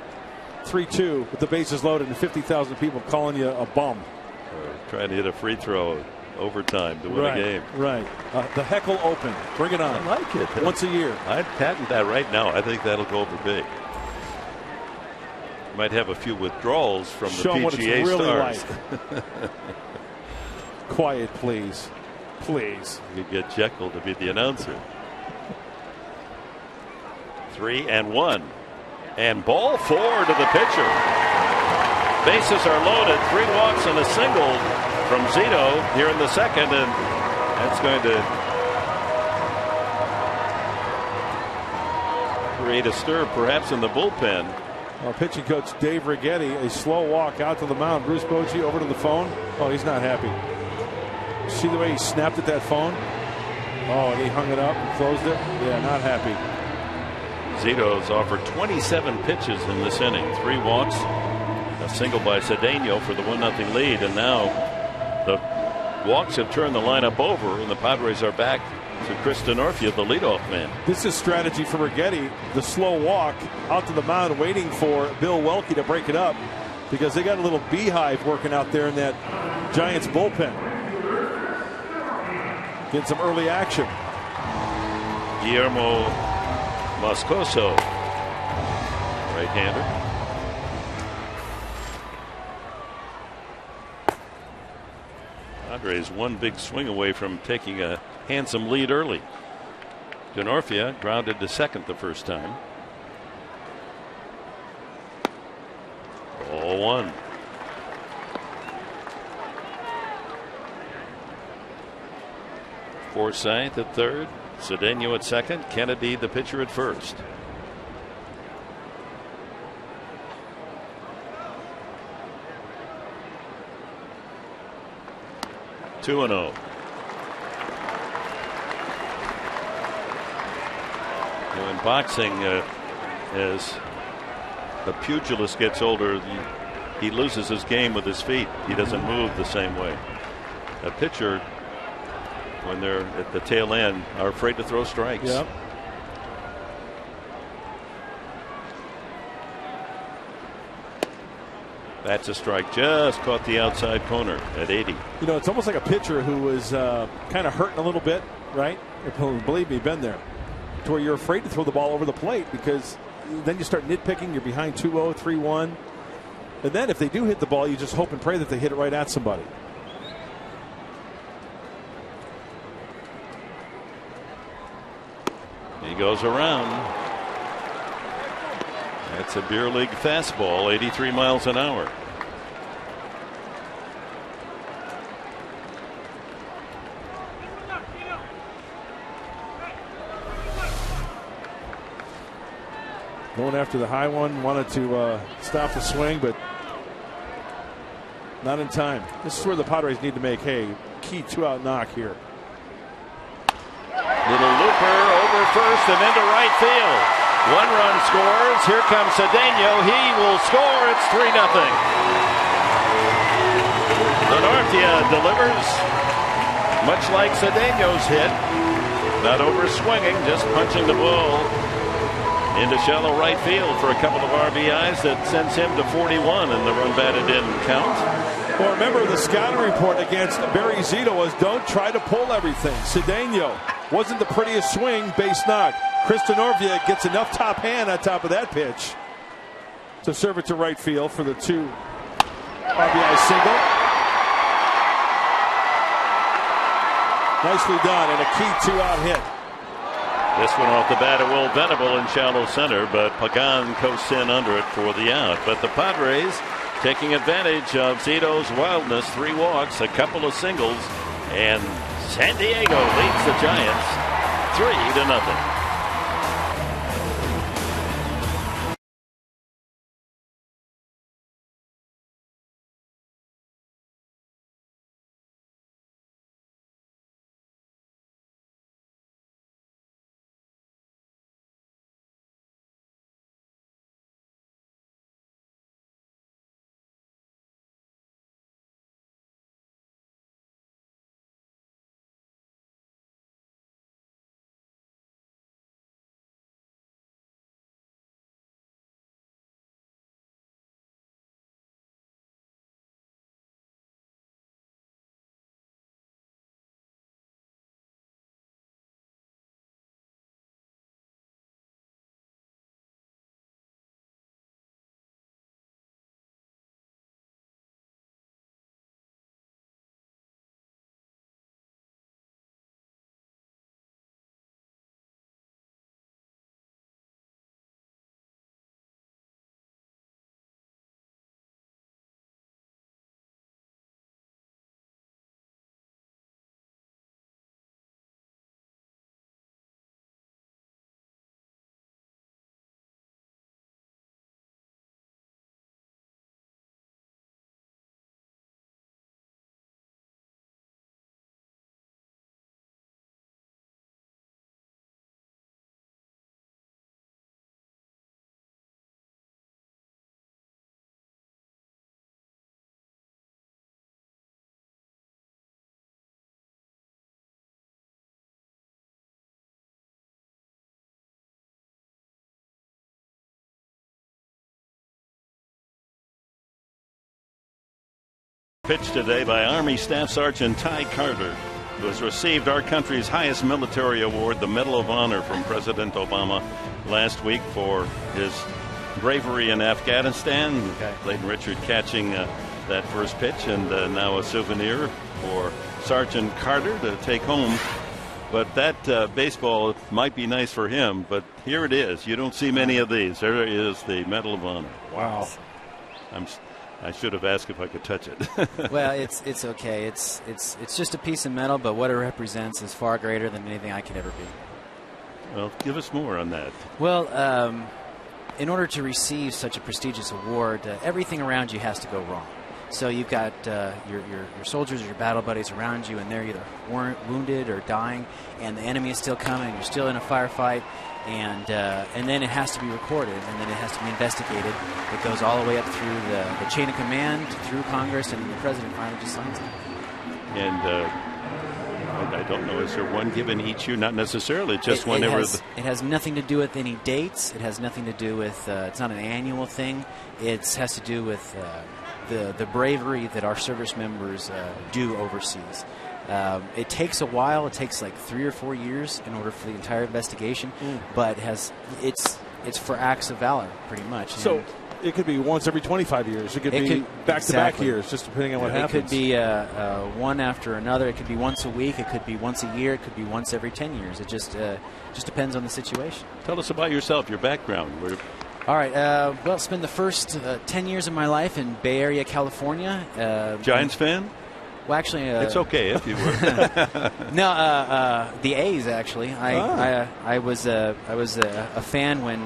Speaker 4: 3-2 with the bases loaded and 50,000 people calling you a bum.
Speaker 3: Or trying to hit a free throw overtime to win a game.
Speaker 4: Right. The Heckle Open. Bring it on.
Speaker 3: I like it.
Speaker 4: Once a year.
Speaker 3: I'd patent that right now. I think that'll go over big. Might have a few withdrawals from the
Speaker 4: Show
Speaker 3: PGA
Speaker 4: what it's really
Speaker 3: stars.
Speaker 4: Like. Quiet, please. Please.
Speaker 3: You could get Jekyll to be the announcer. 3-1. And ball 4 to the pitcher. Bases are loaded. 3 walks and a single from Zito here in the second. And that's going to create a stir perhaps in the bullpen.
Speaker 4: Well, pitching coach Dave Righetti, a slow walk out to the mound. Bruce Bochy over to the phone. Oh, he's not happy. See the way he snapped at that phone? Oh, and he hung it up and closed it. Yeah, not happy.
Speaker 3: Zito's offered 27 pitches in this inning. 3 walks, a single by Cedeno for the 1-0 lead. And now the walks have turned the lineup over, and the Padres are back to Chris Denorfia, the leadoff man.
Speaker 4: This is strategy for Righetti. The slow walk out to the mound, waiting for Bill Welke to break it up, because they got a little beehive working out there in that Giants bullpen. Get some early action.
Speaker 3: Guillermo Moscoso, right-hander. Padres one big swing away from taking a handsome lead early. Denorfia grounded to second the first time. 0-1. Forsythe at third, Cedeno at second, Kennedy the pitcher at first. Two and 0. In boxing, as the pugilist gets older, he loses his game with his feet. He doesn't move the same way. A pitcher, when they're at the tail end, are afraid to throw strikes.
Speaker 4: Yep.
Speaker 3: That's a strike. Just caught the outside corner at 80.
Speaker 4: You know, it's almost like a pitcher who was kind of hurting a little bit, right? Believe me, been there. To where you're afraid to throw the ball over the plate, because then you start nitpicking. You're behind 2-0, 3-1. And then if they do hit the ball, you just hope and pray that they hit it right at somebody.
Speaker 3: He goes around. That's a beer league fastball, 83 miles an hour.
Speaker 4: Going after the high one, wanted to stop the swing, but not in time. This is where the Padres need to make hay. Key 2-out knock here.
Speaker 3: Little looper over first and into right field. 1 run scores. Here comes Cedeno. He will score. It's 3-0. Lenortia delivers, much like Cedeno's hit. Not over swinging, just punching the ball into shallow right field for a couple of RBIs that sends him to 41, and the run batted in count.
Speaker 4: Well, remember the scouting report against Barry Zito was don't try to pull everything. Cedeno wasn't the prettiest swing, base knock. Chris Denorvia gets enough top hand on top of that pitch to serve it to right field for the 2 RBI single. Nicely done, and a key 2-out hit.
Speaker 3: This one off the bat of Will Venable in shallow center, but Pagan coasts in under it for the out. But the Padres taking advantage of Zito's wildness. 3 walks, a couple of singles, and San Diego leads the Giants 3-0. Pitched today by Army Staff Sergeant Ty Carter, who has received our country's highest military award, the Medal of Honor from President Obama last week for his bravery in Afghanistan. Clayton Richard catching that first pitch, and now a souvenir for Sergeant Carter to take home. But that baseball might be nice for him, but here it is. You don't see many of these. There is the Medal of Honor.
Speaker 4: Wow.
Speaker 3: I should have asked if I could touch it.
Speaker 7: Well, it's okay. It's just a piece of metal, but what it represents is far greater than anything I could ever be.
Speaker 3: Well, give us more on that.
Speaker 7: Well, in order to receive such a prestigious award, everything around you has to go wrong. So you've got your soldiers or your battle buddies around you, and they're either wounded or dying, and the enemy is still coming. You're still in a firefight, and then it has to be recorded, and then it has to be investigated. It goes all the way up through the chain of command, through Congress, and the president finally just signs it.
Speaker 3: And I don't know, is there one given each year? Not necessarily, just whenever.
Speaker 7: It has nothing to do with any dates. It has nothing to do with, it's not an annual thing. It has to do with the bravery that our service members do overseas. It takes a while. It takes like 3 or 4 years in order for the entire investigation, but it's for acts of valor, pretty much.
Speaker 4: So it could be once every 25 years. It could be back-to-back years, just depending on what happens.
Speaker 7: It could be one after another. It could be once a week. It could be once a year. It could be once every 10 years. It just depends on the situation.
Speaker 3: Tell us about yourself, your background.
Speaker 7: All right. Well, spent the first 10 years of my life in Bay Area, California.
Speaker 3: Giants fan?
Speaker 7: Well, actually,
Speaker 3: it's okay if you were.
Speaker 7: No, the A's actually. I was a fan when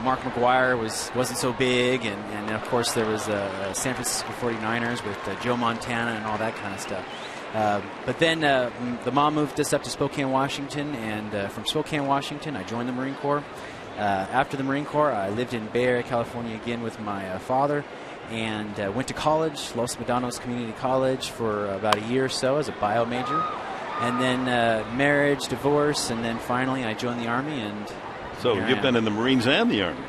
Speaker 7: Mark McGwire wasn't so big, and of course there was San Francisco 49ers with Joe Montana and all that kind of stuff. But then the mom moved us up to Spokane, Washington, and from Spokane, Washington, I joined the Marine Corps. After the Marine Corps, I lived in Bay Area, California again with my father, and went to college, Los Medanos Community College, for about a year or so as a bio major. And then marriage, divorce, and then finally I joined the Army. And
Speaker 3: so you've been in the Marines and the Army?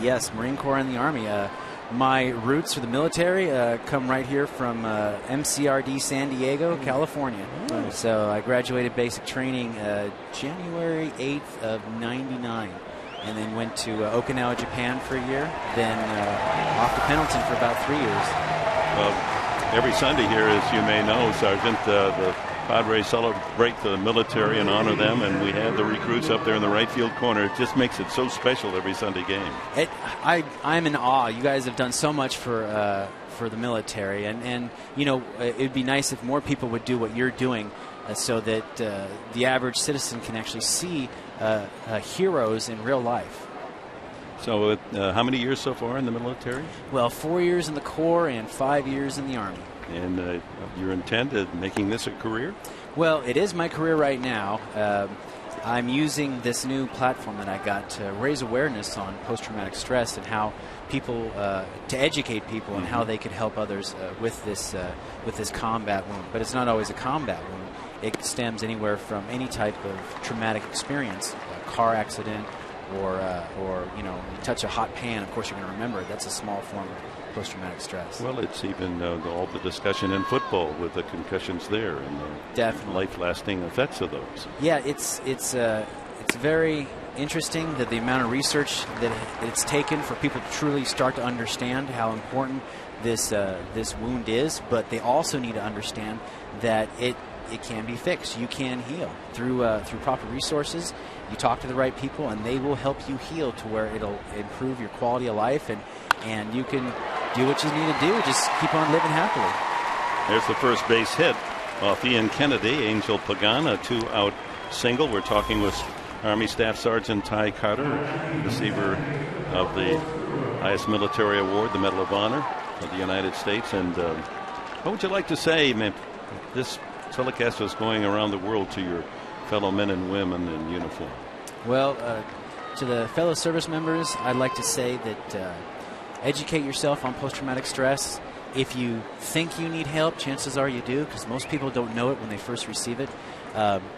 Speaker 7: Yes, Marine Corps and the Army. My roots for the military come right here from MCRD San Diego, California. Nice. So I graduated basic training January 8th of '99. And then went to Okinawa, Japan for a year. Then off to Pendleton for about 3 years.
Speaker 3: Well, every Sunday here, as you may know, Sergeant, the Padres celebrate the military and honor them, and we have the recruits up there in the right field corner. It just makes it so special every Sunday game.
Speaker 7: I'm in awe. You guys have done so much for the military, and it would be nice if more people would do what you're doing, so that the average citizen can actually see heroes in real life.
Speaker 3: So how many years so far in the military?
Speaker 7: Well, 4 years in the Corps and 5 years in the Army.
Speaker 3: And your intent of making this a career?
Speaker 7: Well, it is my career right now. I'm using this new platform that I got to raise awareness on post-traumatic stress and how people, to educate people on how they could help others with this combat wound. But it's not always a combat wound. It stems anywhere from any type of traumatic experience, a car accident, or you touch a hot pan. Of course, you're going to remember it. That's a small form of post-traumatic stress.
Speaker 3: Well, it's even all the discussion in football with the concussions there and the life-lasting effects of those.
Speaker 7: Yeah, it's very interesting that the amount of research that it's taken for people to truly start to understand how important this wound is, but they also need to understand that it can be fixed. You can heal through proper resources. You talk to the right people, and they will help you heal to where it'll improve your quality of life, and you can do what you need to do. Just keep on living happily.
Speaker 3: There's the first base hit off Ian Kennedy. Angel Pagan, a 2-out single. We're talking with Army Staff Sergeant Ty Carter, receiver of the highest military award, the Medal of Honor of the United States. And what would you like to say, man? This telecast is going around the world to your fellow men and women in uniform.
Speaker 7: Well, to the fellow service members, I'd like to say that educate yourself on post-traumatic stress. If you think you need help, chances are you do, because most people don't know it when they first receive it.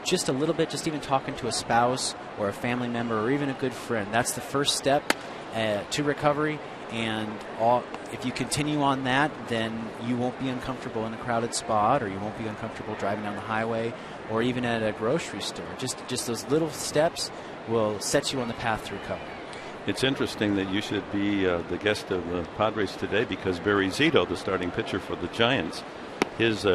Speaker 7: Just a little bit, just even talking to a spouse or a family member or even a good friend. That's the first step to recovery. And if you continue on that, then you won't be uncomfortable in a crowded spot, or you won't be uncomfortable driving down the highway, or even at a grocery store. Just those little steps will set you on the path to recovery.
Speaker 3: It's interesting that you should be the guest of the Padres today, because Barry Zito, the starting pitcher for the Giants, his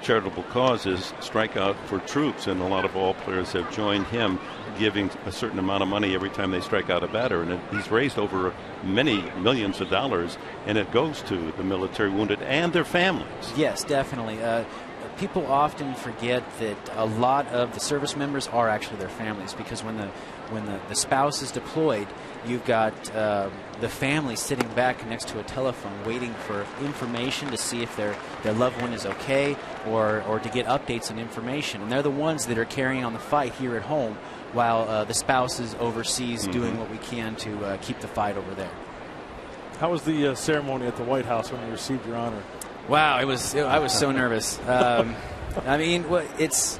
Speaker 3: charitable cause is Strike Out for Troops, and a lot of ball players have joined him, giving a certain amount of money every time they strike out a batter, and he's raised over many millions of dollars, and it goes to the military wounded and their families.
Speaker 7: Yes, definitely. People often forget that a lot of the service members are actually their families, because when the spouse is deployed, you've got the family sitting back next to a telephone waiting for information to see if their loved one is okay, or to get updates on information. And they're the ones that are carrying on the fight here at home, while the spouse is overseas doing what we can to keep the fight over there.
Speaker 4: How was the ceremony at the White House when you received your honor?
Speaker 7: Wow, I was so nervous. I mean,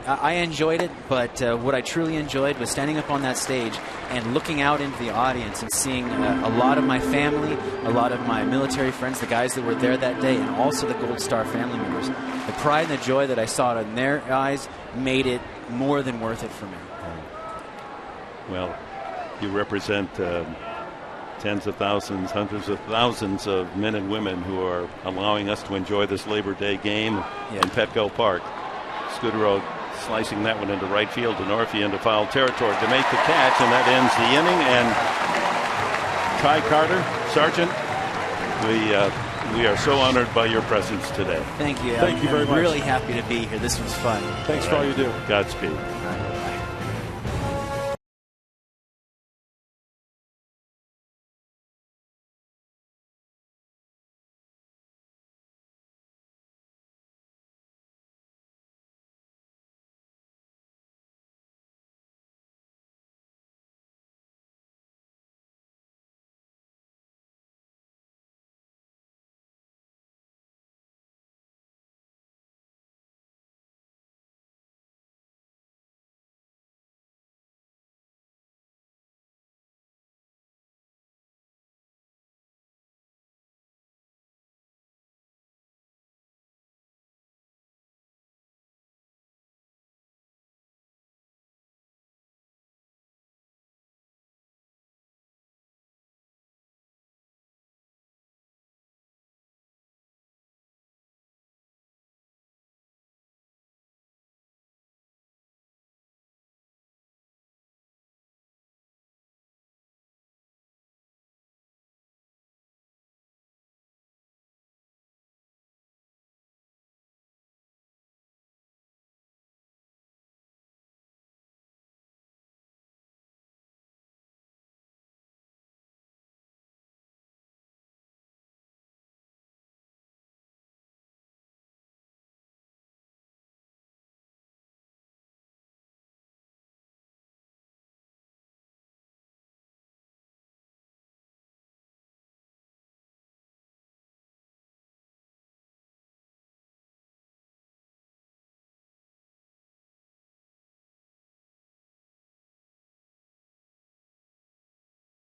Speaker 7: I enjoyed it, but what I truly enjoyed was standing up on that stage and looking out into the audience and seeing a lot of my family, a lot of my military friends, the guys that were there that day, and also the Gold Star family members. The pride and the joy that I saw in their eyes made it more than worth it for me.
Speaker 3: Well, you represent tens of thousands, hundreds of thousands of men and women who are allowing us to enjoy this Labor Day game in Petco Park. Scudero slicing that one into right field, and Orphy into foul territory to make the catch, and that ends the inning. And Ty Carter, Sergeant, we are so honored by your presence today.
Speaker 7: Thank you.
Speaker 4: Thank you very much.
Speaker 7: I'm really happy to be here. This was fun.
Speaker 4: Thanks for all you do.
Speaker 3: Godspeed.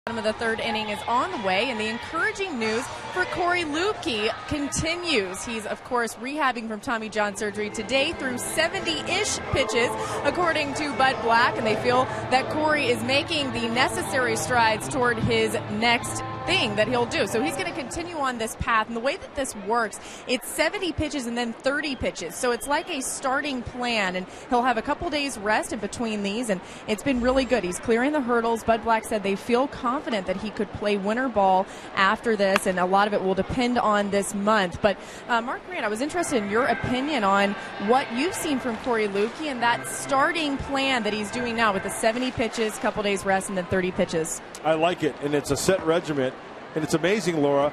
Speaker 1: Bottom of the third inning is on the way, and the encouraging news for Corey Lukey continues. He's, of course, rehabbing from Tommy John surgery today through 70-ish pitches, according to Bud Black, and they feel that Corey is making the necessary strides toward his next thing that he'll do. So he's going to continue on this path, and the way that this works, it's 70 pitches and then 30 pitches. So it's like a starting plan, and he'll have a couple days rest in between these, and it's been really good. He's clearing the hurdles. Bud Black said they feel confident that he could play winter ball after this, and a lot of it will depend on this month. But Mark Grant, I was interested in your opinion on what you've seen from Corey Lukey and that starting plan that he's doing now with the 70 pitches, couple days rest, and then 30 pitches.
Speaker 4: I like it, and it's a set regiment. And it's amazing, Laura,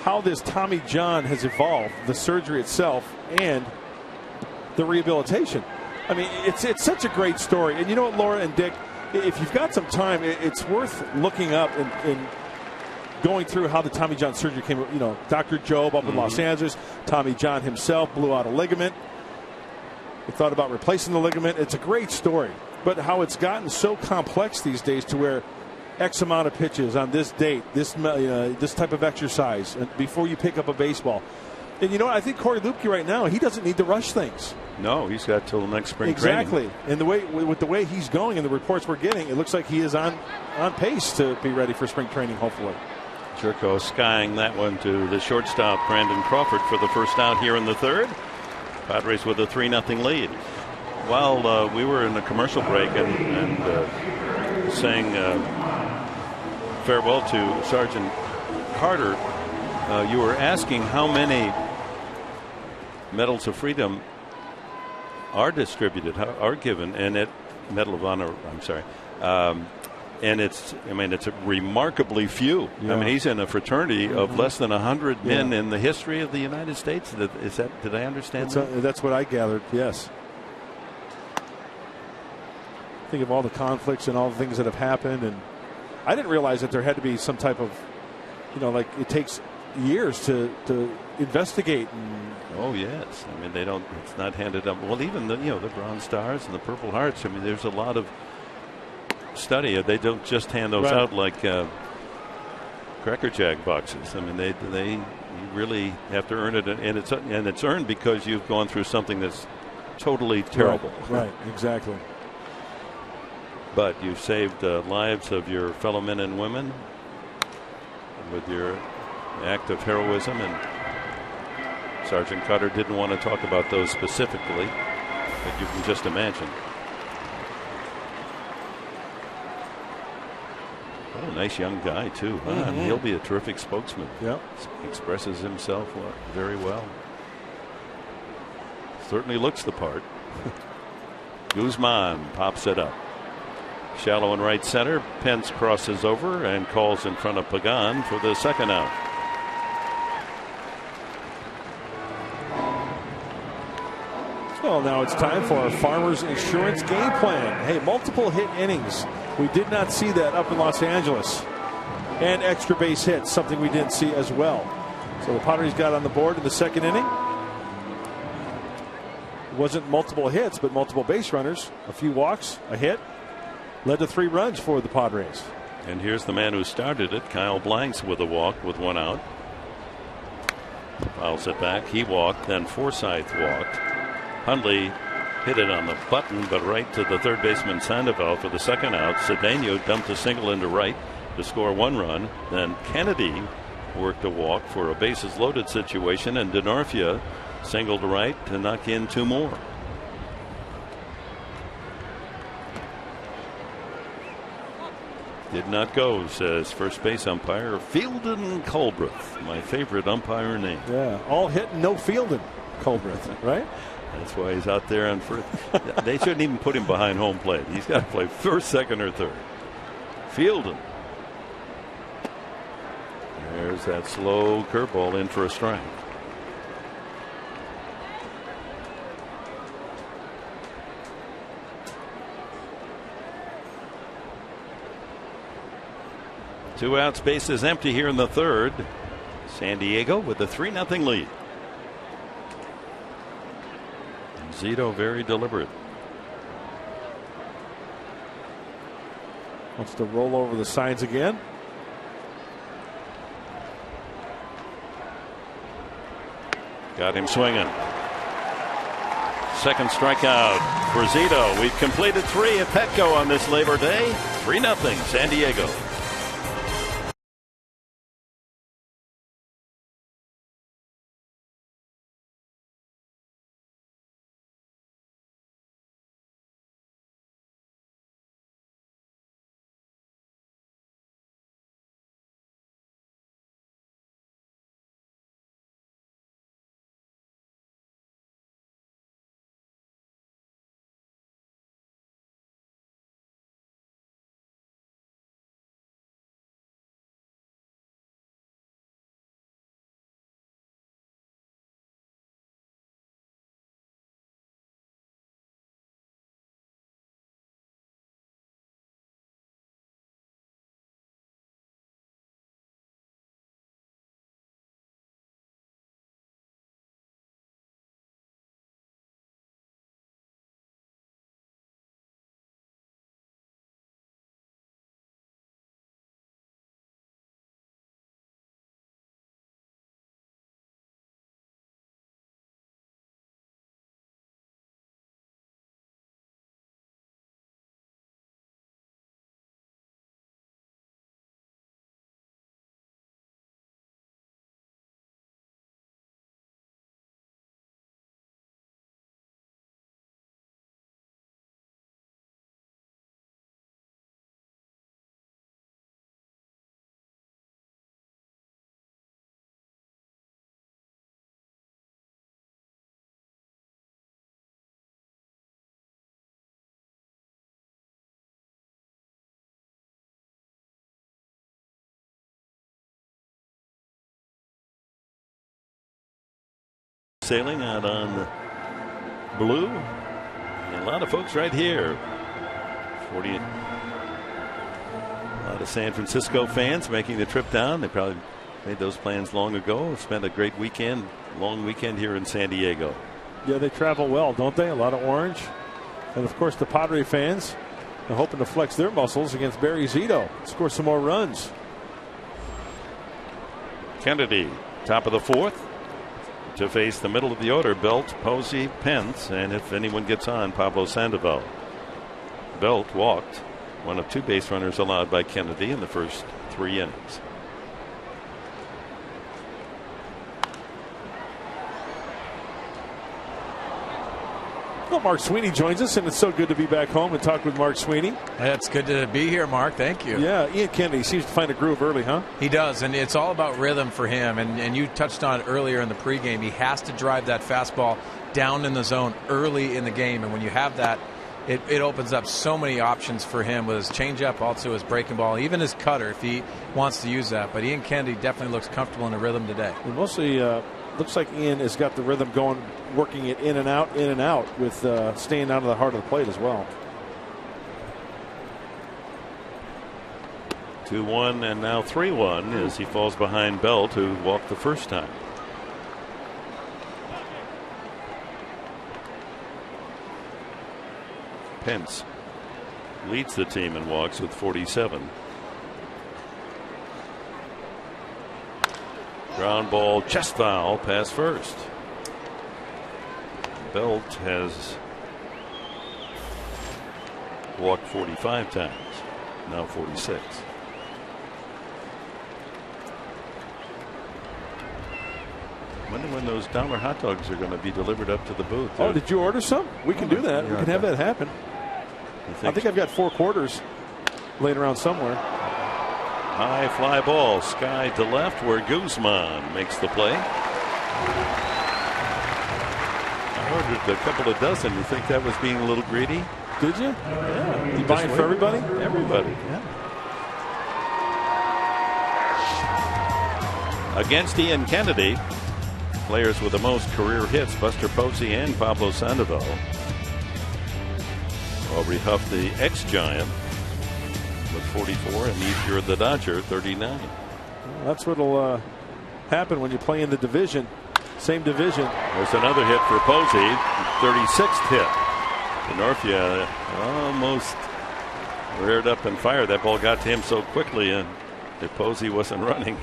Speaker 4: how this Tommy John has evolved, the surgery itself and the rehabilitation. I mean, it's such a great story. And you know what, Laura and Dick, if you've got some time, it's worth looking up and going through how the Tommy John surgery came. You know, Dr. Job up in Los Angeles, Tommy John himself blew out a ligament. He thought about replacing the ligament. It's a great story. But how it's gotten so complex these days to where X amount of pitches on this date, this type of exercise before you pick up a baseball. And you know what? I think Corey Lukey right now, he doesn't need to rush things.
Speaker 3: No, he's got till next spring
Speaker 4: exactly.
Speaker 3: training.
Speaker 4: And with the way he's going and the reports we're getting, it looks like he is on pace to be ready for spring training, hopefully.
Speaker 3: Jerko skying that one to the shortstop, Brandon Crawford, for the first out here in the third. Padres with a 3-0 lead. While we were in the commercial break and saying farewell to Sergeant Carter, you were asking how many Medals of Freedom are distributed, are given, and Medal of Honor, I'm sorry, and it's a remarkably few.
Speaker 4: Yeah.
Speaker 3: I mean, he's in a fraternity of less than 100 men in the history of the United States. Did I understand that?
Speaker 4: That's what I gathered, yes. Think of all the conflicts and all the things that have happened, and I didn't realize that there had to be some type of, like it takes years to investigate.
Speaker 3: Oh yes, I mean it's not handed up. Well, even the Bronze Stars and the Purple Hearts. I mean, there's a lot of study. They don't just hand those out like Cracker Jack boxes. I mean, they you really have to earn it, and it's earned because you've gone through something that's totally terrible.
Speaker 4: Right, exactly.
Speaker 3: But you've saved lives of your fellow men and women. with your act of heroism, and Sergeant Cutter didn't want to talk about those specifically, but you can just imagine. What a nice young guy, too. Huh? He'll be a terrific spokesman.
Speaker 4: Yep.
Speaker 3: Expresses himself very well. Certainly looks the part. Guzman pops it up. Shallow in right center. Pence crosses over and calls in front of Pagan for the second out.
Speaker 4: Well, now it's time for our Farmers Insurance game plan. Hey, multiple hit innings. We did not see that up in Los Angeles. And extra base hits, something we didn't see as well. So the Padres got on the board in the second inning. It wasn't multiple hits, but multiple base runners. A few walks, a hit. Led to 3 runs for the Padres.
Speaker 3: And here's the man who started it, Kyle Blanks, with a walk with 1 out. Fouls it back. He walked, then Forsythe walked. Hundley hit it on the button, but right to the third baseman Sandoval for the second out. Cedeno dumped a single into right to score 1 run. Then Kennedy worked a walk for a bases loaded situation, and DeNorfia singled to right to knock in 2 more. Did not go, says first base umpire Fielden Culbreth, my favorite umpire name.
Speaker 4: Yeah, all hit and no fielding, Culbreth, right?
Speaker 3: That's why he's out there on first. They shouldn't even put him behind home plate. He's got to play first, second, or third. Fielden. There's that slow curveball in for a strike. Two outs, bases empty here in the third. San Diego with a 3-0 lead. Zito very deliberate.
Speaker 4: Wants to roll over the signs again.
Speaker 3: Got him swinging. Second strikeout for Zito. We've completed 3 at Petco on this Labor Day. 3-0 San Diego. Sailing out on blue. And a lot of folks right here. 40. A lot of San Francisco fans making the trip down. They probably made those plans long ago. Spent a great weekend, long weekend here in San Diego.
Speaker 4: Yeah, they travel well, don't they? A lot of orange. And of course, the Padre fans are hoping to flex their muscles against Barry Zito. Score some more runs.
Speaker 3: Kennedy, top of the 4th. To face the middle of the order, Belt, Posey, Pence, and if anyone gets on, Pablo Sandoval. Belt walked, one of 2 base runners allowed by Kennedy in the first 3 innings.
Speaker 4: Well, Mark Sweeney joins us, and it's so good to be back home and talk with Mark Sweeney.
Speaker 8: It's good to be here, Mark. Thank you.
Speaker 4: Yeah, Ian Kennedy seems to find a groove early, huh?
Speaker 8: He does, and it's all about rhythm for him. And you touched on it earlier in the pregame. He has to drive that fastball down in the zone early in the game, and when you have that, it opens up so many options for him with his changeup, also his breaking ball, even his cutter if he wants to use that. But Ian Kennedy definitely looks comfortable in the rhythm today.
Speaker 4: It mostly looks like Ian has got the rhythm going, working it in and out, with staying out of the heart of the plate as well.
Speaker 3: 2-1 and now 3-1 as he falls behind Belt, who walked the first time. Pence leads the team in walks with 47. Ground ball, chest foul, pass first. Belt has walked 45 times, now 46. I wonder when those dollar hot dogs are going to be delivered up to the booth.
Speaker 4: Oh, did you order some? We can do that. We can have that happen. I think I've got 4 quarters laying around somewhere.
Speaker 3: High fly ball, sky to left, where Guzman makes the play. I ordered a couple of dozen. You think that was being a little greedy?
Speaker 4: Did you?
Speaker 3: Yeah.
Speaker 4: You buying for everybody?
Speaker 3: Everybody. Yeah. Against Ian Kennedy, players with the most career hits, Buster Posey and Pablo Sandoval. Aubrey Huff, the ex-Giant, with 44, and Ethier, the Dodger, 39.
Speaker 4: Well, that's what'll happen when you play in the division. Same division.
Speaker 3: There's another hit for Posey, 36th hit. Denorfia almost reared up and fired. That ball got to him so quickly, and if Posey wasn't running,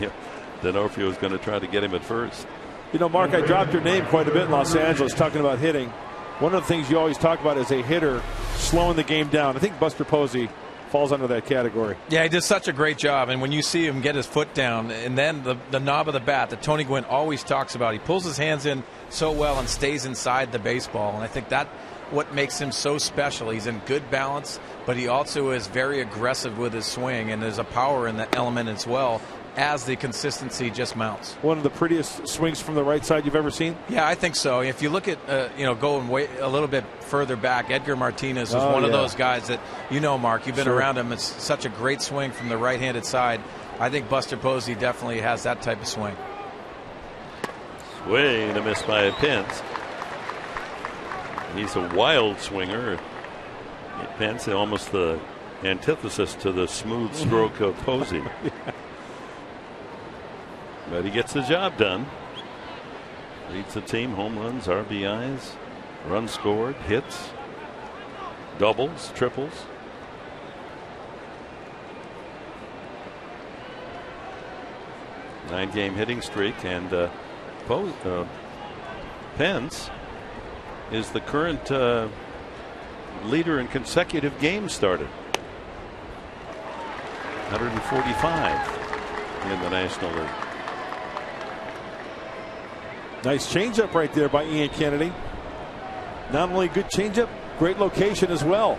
Speaker 3: Denorfia was going to try to get him at first.
Speaker 4: You know, Mark, I dropped your name quite a bit in Los Angeles talking about hitting. One of the things you always talk about is a hitter slowing the game down. I think Buster Posey falls under that category.
Speaker 8: Yeah, he does such a great job. And when you see him get his foot down and then the knob of the bat that Tony Gwynn always talks about, he pulls his hands in so well and stays inside the baseball. And I think that what makes him so special. He's in good balance, but he also is very aggressive with his swing, and there's a power in that element as well as the consistency just mounts.
Speaker 4: One of the prettiest swings from the right side you've ever seen?
Speaker 8: Yeah, I think so. If you look at, going way a little bit further back, Edgar Martinez was one of those guys that, Mark, you've been around him. It's such a great swing from the right-handed side. I think Buster Posey definitely has that type of swing.
Speaker 3: Swing and a miss by Pence. He's a wild swinger. Pence, almost the antithesis to the smooth stroke of Posey.
Speaker 4: Yeah.
Speaker 3: But he gets the job done. Leads the team, home runs, RBIs, runs scored, hits, doubles, triples. Nine-game hitting streak, and Pence is the current leader in consecutive games started. 145 in the National League.
Speaker 4: Nice changeup right there by Ian Kennedy. Not only good changeup, great location as well.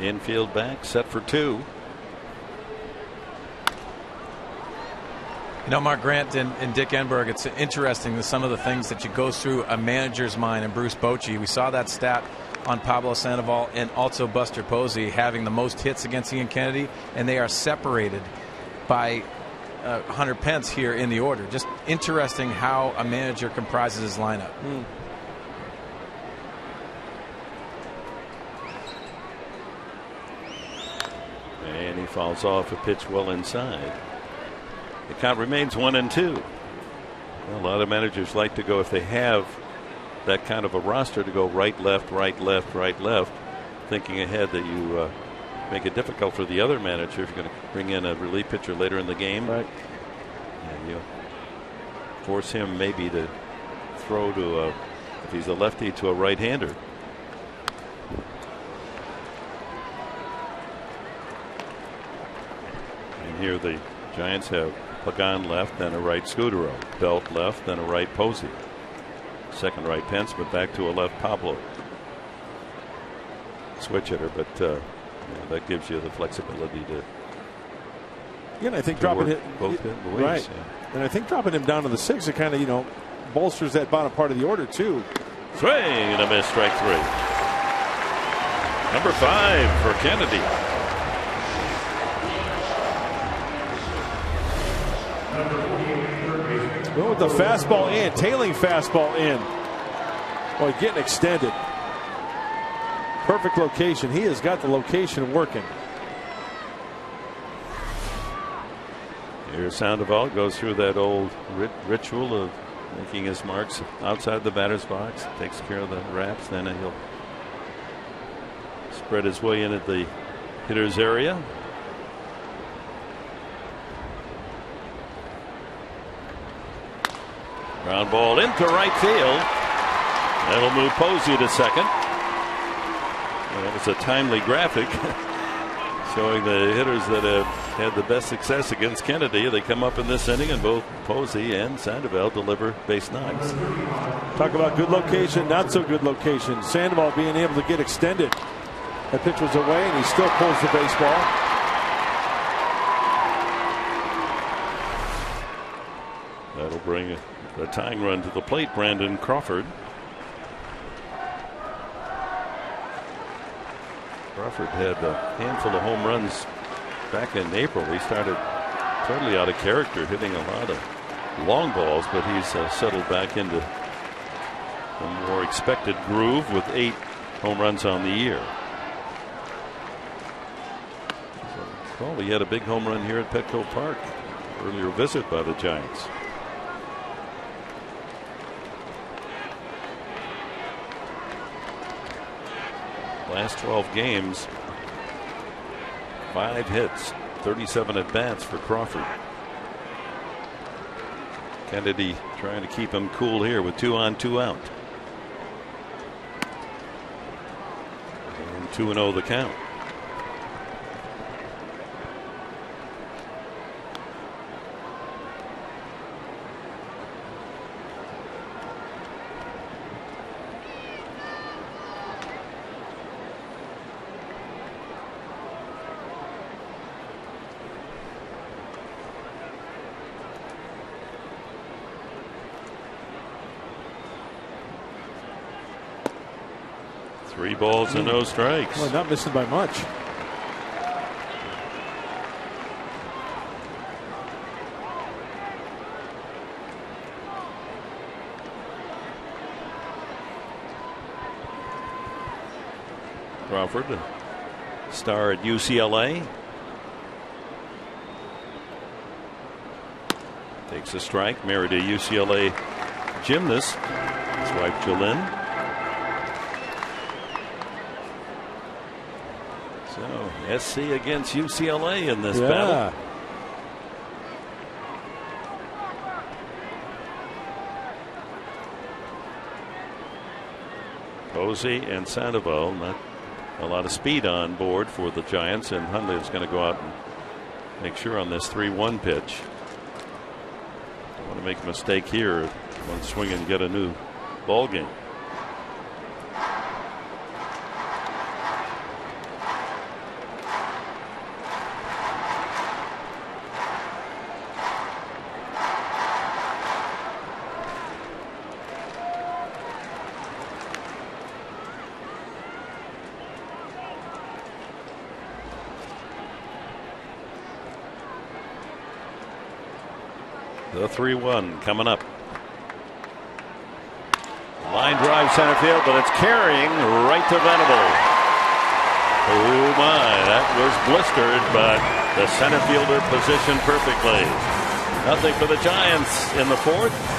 Speaker 3: Infield back, set for 2.
Speaker 8: Mark Grant and Dick Enberg, it's interesting that some of the things that you go through a manager's mind, and Bruce Bochy. We saw that stat on Pablo Sandoval and also Buster Posey having the most hits against Ian Kennedy, and they are separated by Hunter Pence here in the order. Just interesting how a manager comprises his lineup.
Speaker 3: And he fouls off a pitch well inside. The count remains 1-2. A lot of managers like to go, if they have that kind of a roster, to go right, left, right, left, right, left, thinking ahead that you make it difficult for the other manager if you're going to bring in a relief pitcher later in the game.
Speaker 4: Right.
Speaker 3: And you force him maybe to throw to if he's a lefty, to a right-hander. And here the Giants have Pagan left, then a right Scudero. Belt left, then a right Posey. Second right Pence, but back to a left Pablo. Switch hitter, but that gives you the flexibility to.
Speaker 4: Yeah, and I think dropping him
Speaker 3: both ways.
Speaker 4: Right.
Speaker 3: Yeah.
Speaker 4: And I think dropping him down to the 6, it kind of bolsters that bottom part of the order too.
Speaker 3: Swing and a miss, strike 3. Number 5 for Kennedy.
Speaker 4: Going with the fastball in, tailing fastball in. Boy, getting extended. Perfect location. He has got the location working.
Speaker 3: Here's Sandoval, goes through that old ritual of making his marks outside the batter's box, takes care of the wraps, then he'll spread his way in at the hitter's area. Ground ball into right field. That'll move Posey to second. Well, that was a timely graphic showing the hitters that have had the best success against Kennedy. They come up in this inning, and both Posey and Sandoval deliver base knocks.
Speaker 4: Talk about good location, not so good location. Sandoval being able to get extended. That pitch was away, and he still pulls the baseball.
Speaker 3: That'll bring a tying run to the plate. Brandon Crawford. Crawford had a handful of home runs back in April. He started totally out of character, hitting a lot of long balls, but he's settled back into a more expected groove with 8 home runs on the year. Well, he had a big home run here at Petco Park. Earlier visit by the Giants. Last 12 games, 5 hits, 37 at bats for Crawford. Kennedy trying to keep him cool here with 2 on, 2 out. And 2-0 the count. Three balls and no strikes.
Speaker 4: Well, not missing by much.
Speaker 3: Crawford, a star at UCLA. Takes a strike. Married a UCLA gymnast. His wife Jolynn. So SC against UCLA in this battle. Posey and Sandoval, not a lot of speed on board for the Giants, and Hundley is going to go out and make sure on this 3-1 pitch. Don't want to make a mistake here. One swing and get a new ball game. The 3-1 coming up. Line drive center field, but it's carrying right to Venable. Oh my, that was blistered, but the center fielder positioned perfectly. Nothing for the Giants in the 4th.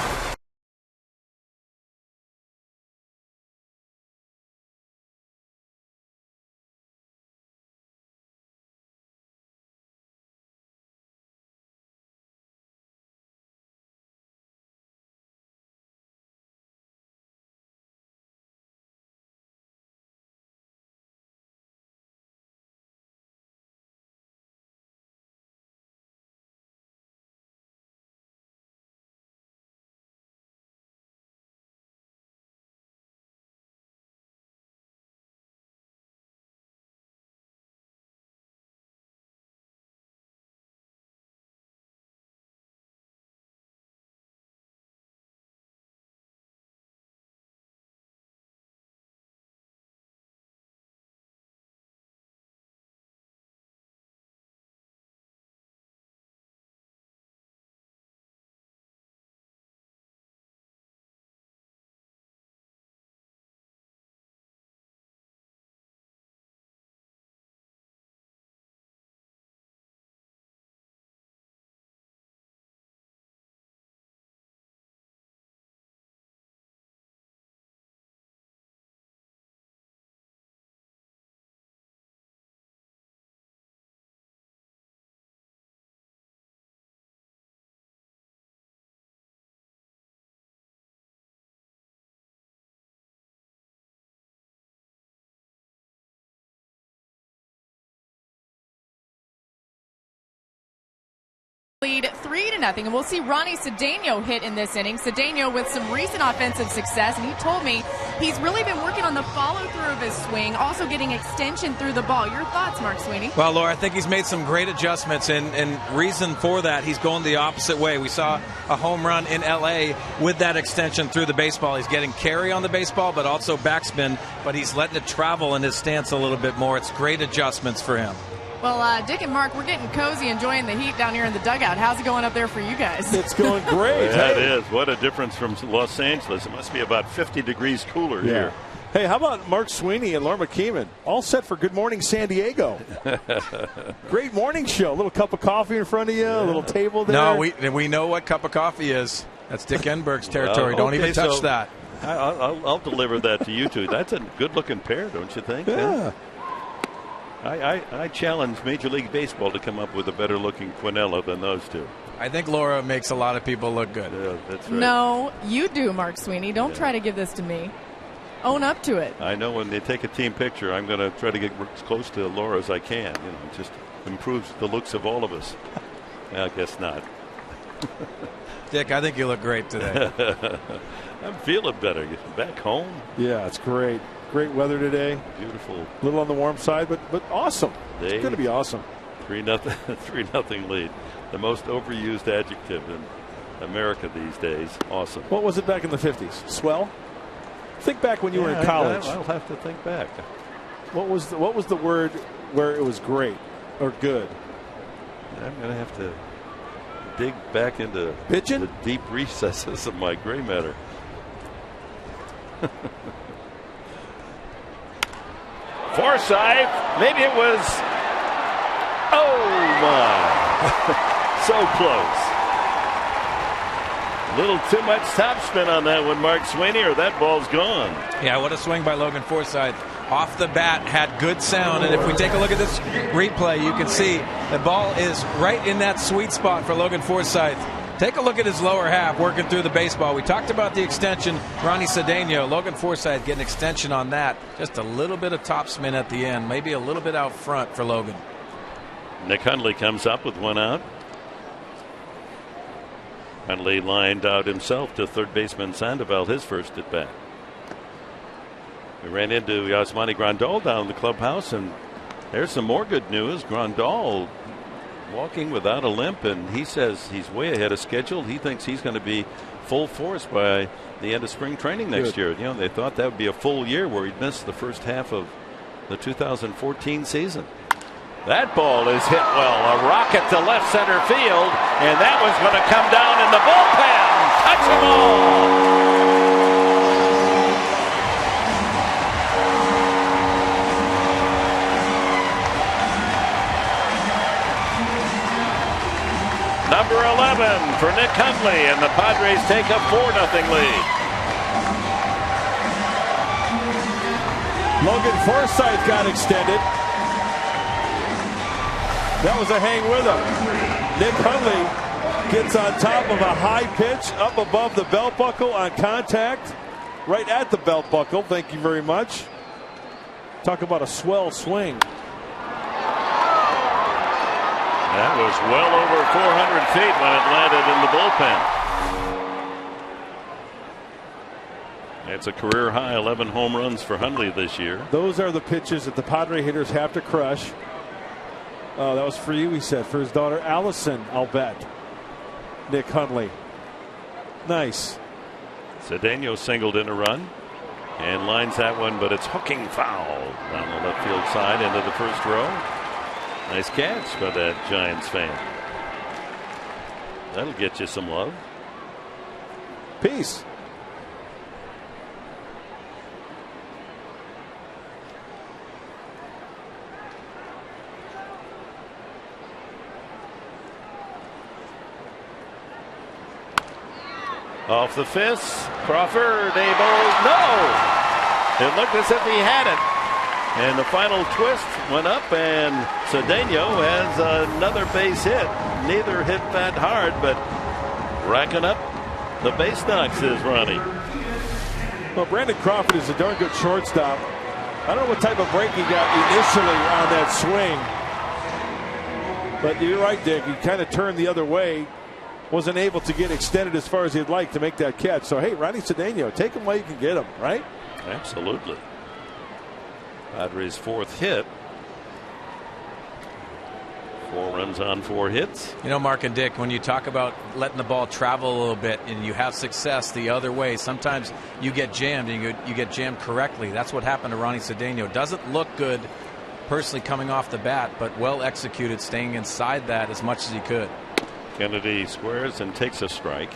Speaker 1: Lead 3-0, and we'll see Ronnie Cedeno hit in this inning. Cedeno with some recent offensive success, and he told me he's really been working on the follow-through of his swing, also getting extension through the ball. Your thoughts, Mark Sweeney?
Speaker 8: Well, Laura, I think he's made some great adjustments, and reason for that, he's going the opposite way. We saw a home run in L.A. with that extension through the baseball. He's getting carry on the baseball, but also backspin, but he's letting it travel in his stance a little bit more. It's great adjustments for him.
Speaker 1: Well, Dick and Mark, we're getting cozy, enjoying the heat down here in the dugout. How's it going up there for you guys?
Speaker 9: It's going great.
Speaker 3: Yeah, it is. What a difference from Los Angeles. It must be about 50 degrees cooler here.
Speaker 9: Hey, how about Mark Sweeney and Laura McKeeman? All set for Good Morning San Diego. Great morning show. A little cup of coffee in front of you, a little table there.
Speaker 8: No, we know what cup of coffee is. That's Dick Enberg's territory. Don't even touch that.
Speaker 3: I'll deliver that to you two. That's a good-looking pair, don't you think?
Speaker 9: Yeah.
Speaker 3: I challenge Major League Baseball to come up with a better-looking quinella than those two.
Speaker 8: I think Laura makes a lot of people look good.
Speaker 3: Yeah, that's right.
Speaker 1: No, you do, Mark Sweeney. Don't try to give this to me. Own up to it.
Speaker 3: I know when they take a team picture, I'm going to try to get as close to Laura as I can. You know, it just improves the looks of all of us. I guess not.
Speaker 8: Dick, I think you look great today.
Speaker 3: I'm feeling better. Back home.
Speaker 9: Yeah, it's great. Great weather today.
Speaker 3: Beautiful.
Speaker 9: A little on the warm side, but awesome. It's going to be awesome.
Speaker 3: 3-0 lead. The most overused adjective in America these days. Awesome.
Speaker 9: What was it back in the 50s? Swell? Think back when you were in college.
Speaker 3: I'll have to think back.
Speaker 9: What was the word where it was great or good?
Speaker 3: I'm going to have to dig back into
Speaker 9: pitching?
Speaker 3: The deep recesses of my gray matter. Forsythe, maybe it was, oh my, so close. A little too much topspin on that one, Mark Sweeney, or that ball's gone.
Speaker 8: Yeah, what a swing by Logan Forsythe. Off the bat, had good sound, and if we take a look at this replay, you can see the ball is right in that sweet spot for Logan Forsythe. Take a look at his lower half working through the baseball. We talked about the extension, Ronnie Cedeno. Logan Forsythe getting extension on that. Just a little bit of topspin at the end, maybe a little bit out front for Logan.
Speaker 3: Nick Hundley comes up with one out. Hundley lined out himself to third baseman Sandoval, his first at bat. We ran into Yasmani Grandal down in the clubhouse, and there's some more good news. Grandal walking without a limp, and he says he's way ahead of schedule. He thinks he's going to be full force by the end of spring training next year. You know, they thought that would be a full year where he'd miss the first half of the 2014 season. That ball is hit well. A rocket to left center field, and that was going to come down in the bullpen. Touch them all. Number 11 for Nick Hundley, and the Padres take a 4-0 lead.
Speaker 9: Logan Forsythe got extended. That was a hang with him. Nick Hundley gets on top of a high pitch up above the belt buckle on contact. Right at the belt buckle. Thank you very much. Talk about a swell swing.
Speaker 3: That was well over 400 feet when it landed in the bullpen. It's a career high 11 home runs for Hundley this year.
Speaker 9: Those are the pitches that the Padre hitters have to crush. Oh, that was for you, he said. For his daughter Allison, I'll bet. Nick Hundley. Nice.
Speaker 3: Cedeno singled in a run and lines that one, but it's hooking foul down the left field side into the first row. Nice catch by that Giants fan. That'll get you some love.
Speaker 9: Peace.
Speaker 3: Off the fist, Crawford able, no! It looked as if he had it. And the final twist went up, and Cedeno has another base hit. Neither hit that hard, but racking up the base knocks is Ronnie.
Speaker 9: Well, Brandon Crawford is a darn good shortstop. I don't know what type of break he got initially on that swing. But you're right, Dick. He kind of turned the other way. Wasn't able to get extended as far as he'd like to make that catch. So, hey, Ronnie Cedeno, take him while you can get him, right?
Speaker 3: Absolutely. Padres' 4th hit. 4 runs on 4 hits.
Speaker 8: You know, Mark and Dick, when you talk about letting the ball travel a little bit and you have success the other way, sometimes you get jammed and you get jammed correctly. That's what happened to Ronnie Cedeno. Doesn't look good personally coming off the bat, but well executed, staying inside that as much as he could.
Speaker 3: Kennedy squares and takes a strike.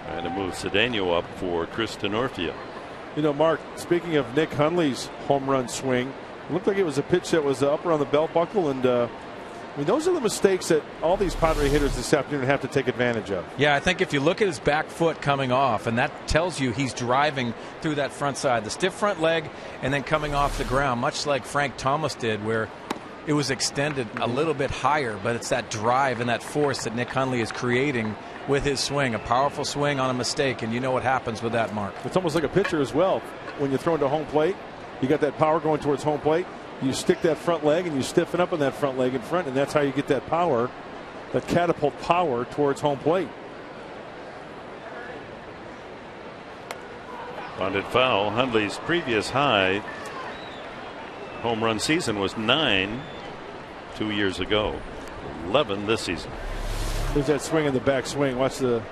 Speaker 3: Trying to move Cedeno up for Chris Denorfia.
Speaker 9: You know, Mark, speaking of Nick Hundley's home run swing, it looked like it was a pitch that was up around the belt buckle, and I mean, those are the mistakes that all these Padre hitters this afternoon have to take advantage of.
Speaker 8: Yeah, I think if you look at his back foot coming off, and that tells you he's driving through that front side, the stiff front leg, and then coming off the ground, much like Frank Thomas did, where it was extended a little bit higher, but it's that drive and that force that Nick Hundley is creating with his swing. A powerful swing on a mistake, and you know what happens with that, Mark.
Speaker 9: It's almost like a pitcher as well. When you're throwing to home plate, you got that power going towards home plate. You stick that front leg and you stiffen up on that front leg in front, and that's how you get that power, that catapult power towards home plate.
Speaker 3: Bunted foul. Hundley's previous high home run season was 9 2 years ago. 11 this season.
Speaker 9: There's that swing in the back swing. Watch the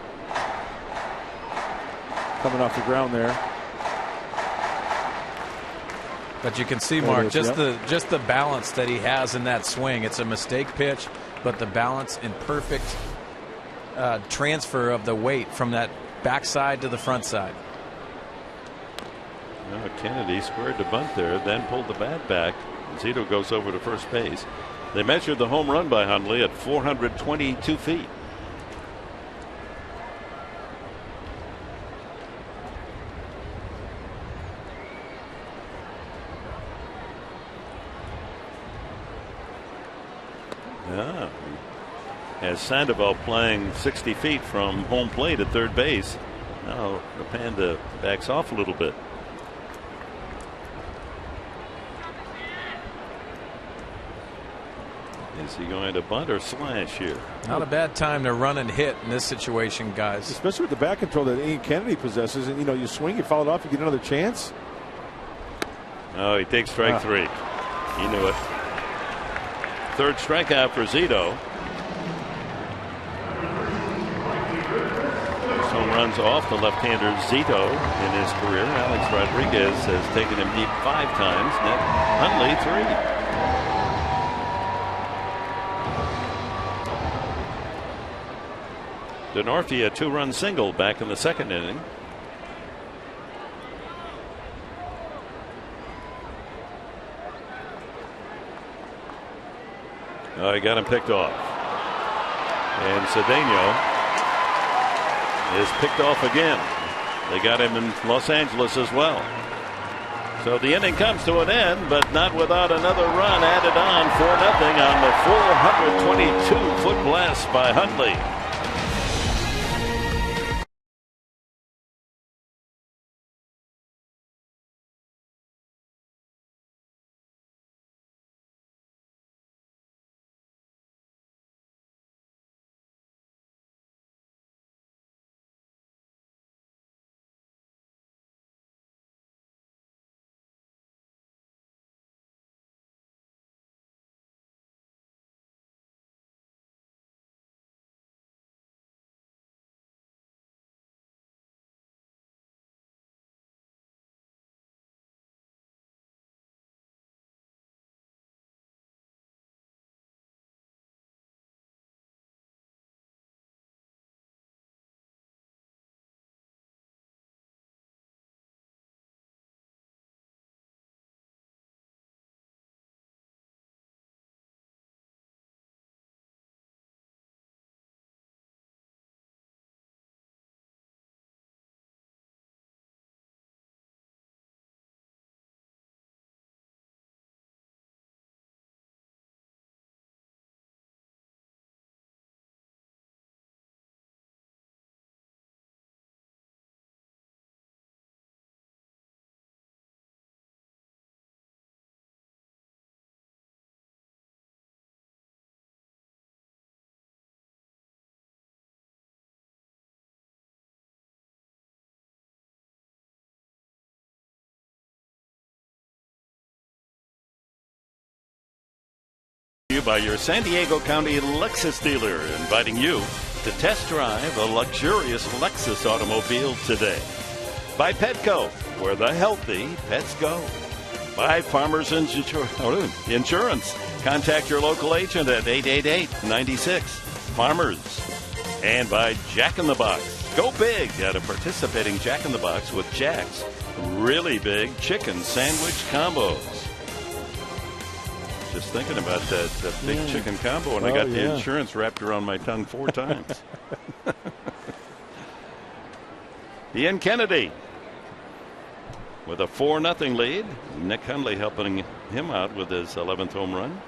Speaker 9: coming off the ground there.
Speaker 8: But you can see, Mark, just the balance that he has in that swing. It's a mistake pitch, but the balance and perfect transfer of the weight from that backside to the front side.
Speaker 3: Kennedy squared to bunt there, then pulled the bat back. Zito goes over to first base. They measured the home run by Hundley at 422 feet. Yeah. As Sandoval playing 60 feet from home plate at third base. Now the Panda backs off a little bit. Is he going to bunt or slash here?
Speaker 8: Not a bad time to run and hit in this situation, guys.
Speaker 9: Especially with the back control that Ian Kennedy possesses. And, you know, you swing, you foul it off, you get another chance.
Speaker 3: Oh, he takes strike 3. He knew it. Third strikeout for Zito. Home runs off the left-hander Zito in his career. Alex Rodriguez has taken him deep 5 times. Nick Hundley 3. Denorfia, a 2-run single back in the second inning. Oh, he got him picked off. And Cedeno is picked off again. They got him in Los Angeles as well. So the inning comes to an end, but not without another run added on 4-0 on the 422-foot blast by Hundley. you by your San Diego County Lexus dealer, inviting you to test drive a luxurious Lexus automobile today. By Petco, where the healthy pets go. By Farmers Insurance. Contact your local agent at 888-96 Farmers. And by Jack in the Box. Go big at a participating Jack in the Box with Jack's really big chicken sandwich combos. Just thinking about that big chicken combo, and I got the insurance wrapped around my tongue 4 times. Ian Kennedy with a 4-0 lead. Nick Hundley helping him out with his 11th home run.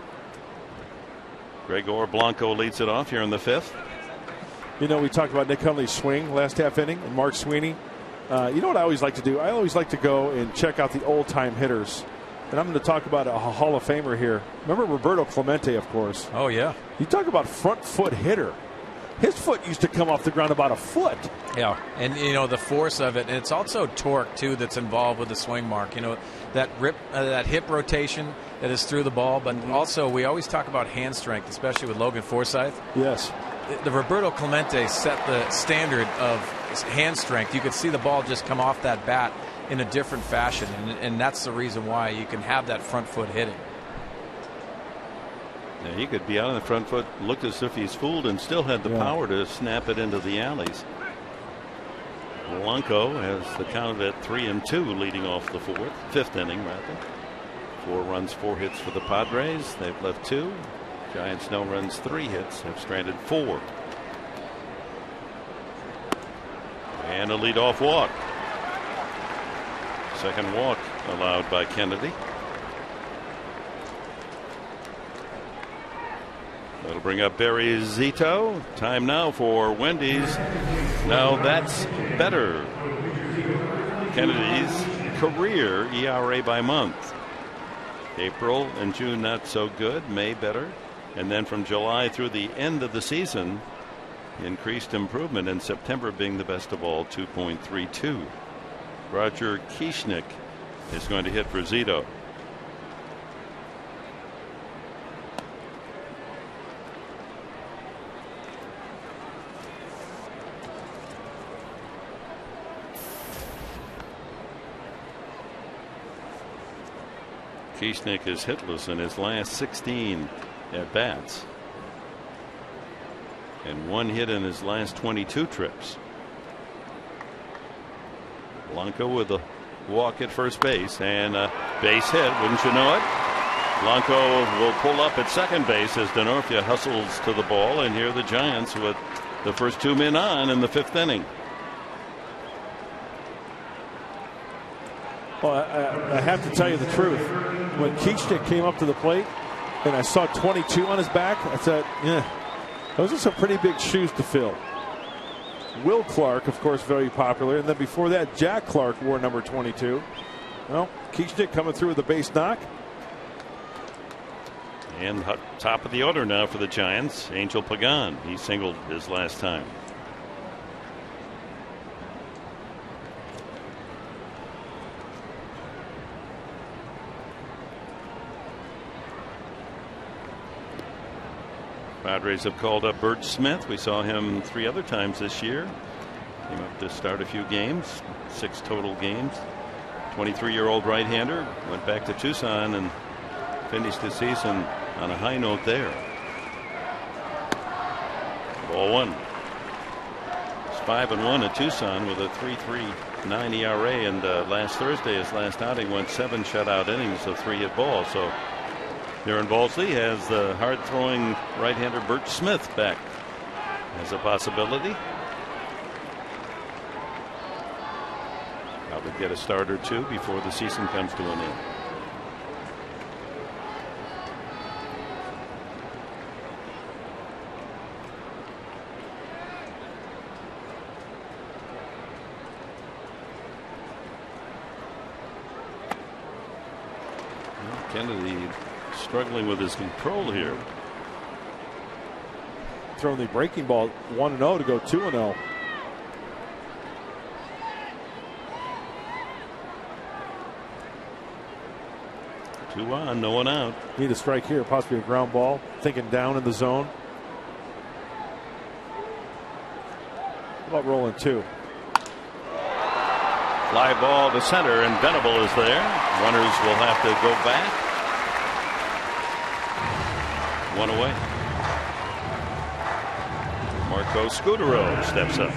Speaker 3: Gregor Blanco leads it off here in the 5th.
Speaker 9: You know, we talked about Nick Hundley's swing last half inning and Mark Sweeney. You know what I always like to do? I always like to go and check out the old-time hitters. And I'm going to talk about a Hall of Famer here. Remember Roberto Clemente, of course.
Speaker 8: Oh, yeah.
Speaker 9: You talk about front foot hitter. His foot used to come off the ground about a foot.
Speaker 8: Yeah, and you know the force of it, and it's also torque too that's involved with the swing, Mark. You know that that hip rotation that is through the ball, but also we always talk about hand strength, especially with Logan Forsythe.
Speaker 9: Yes,
Speaker 8: the Roberto Clemente set the standard of hand strength. You could see the ball just come off that bat in a different fashion, and that's the reason why you can have that front foot hitting.
Speaker 3: Yeah, he could be out on the front foot, looked as if he's fooled, and still had the power to snap it into the alleys. Blanco has the count at 3-2, leading off the 5th inning, rather. 4 runs, 4 hits for the Padres. They've left 2. Giants no runs, 3 hits, have stranded 4. And a leadoff walk. Second walk allowed by Kennedy. That'll bring up Barry Zito. Time now for Wendy's. Now that's better. Kennedy's career ERA by month. April and June not so good. May better. And then from July through the end of the season, increased improvement, in September being the best of all, 2.32. Roger Kieschnick is going to hit for Zito. Kieschnick is hitless in his last 16 at bats, and 1 hit in his last 22 trips. Blanco with a walk at first base and a base hit, wouldn't you know it? Blanco will pull up at second base as Denorfia hustles to the ball, and here are the Giants with the first 2 men on in the 5th inning.
Speaker 9: Well, I have to tell you the truth. When Kieschnick came up to the plate and I saw 22 on his back, I said, yeah, those are some pretty big shoes to fill. Will Clark, of course, very popular. And then before that, Jack Clark wore number 22. Well, Kieschnick coming through with a base knock.
Speaker 3: And top of the order now for the Giants, Angel Pagan. He singled his last time. Padres have called up Bert Smith. We saw him 3 other times this year. Came up to start a few games, 6 total games. 23-year-old right-hander went back to Tucson and finished the season on a high note there. Ball 1. It's 5-1 at Tucson with a 3.39 ERA, and last Thursday, his last outing, went 7 shutout innings of 3-hit balls. So Darren Balsley has the hard-throwing right-hander Bert Smith back as a possibility. Probably get a start or 2 before the season comes to an end. Kennedy struggling with his control here.
Speaker 9: Throwing the breaking ball 1-0 to go 2-0.
Speaker 3: 2 on, no one out.
Speaker 9: Need a strike here, possibly a ground ball. Thinking down in the zone. How about rolling 2?
Speaker 3: Fly ball to center, and Venable is there. Runners will have to go back. 1 away. Marco Scutaro steps up.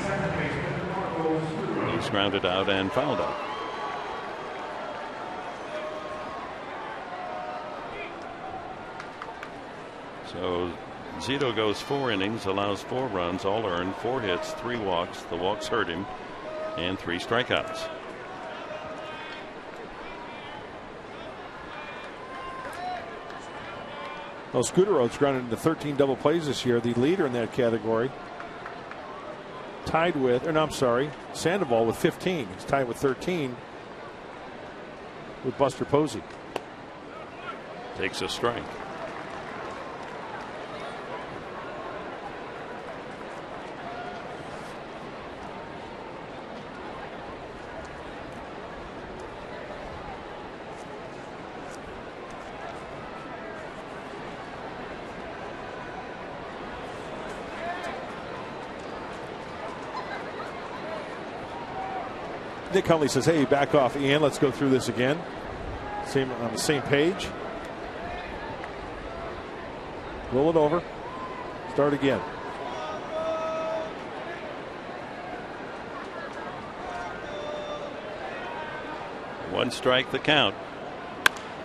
Speaker 3: He's grounded out and fouled out. So Zito goes 4 innings, allows 4 runs, all earned, 4 hits, 3 walks. The walks hurt him, and 3 strikeouts.
Speaker 9: Well, Scutaro's grounded into 13 double plays this year, the leader in that category. Tied with, or no, I'm sorry, Sandoval with 15. He's tied with 13 with Buster Posey.
Speaker 3: Takes a strike.
Speaker 9: Nick Hundley says, hey, back off, Ian. Let's go through this again. On the same page. Roll it over. Start again.
Speaker 3: One strike the count.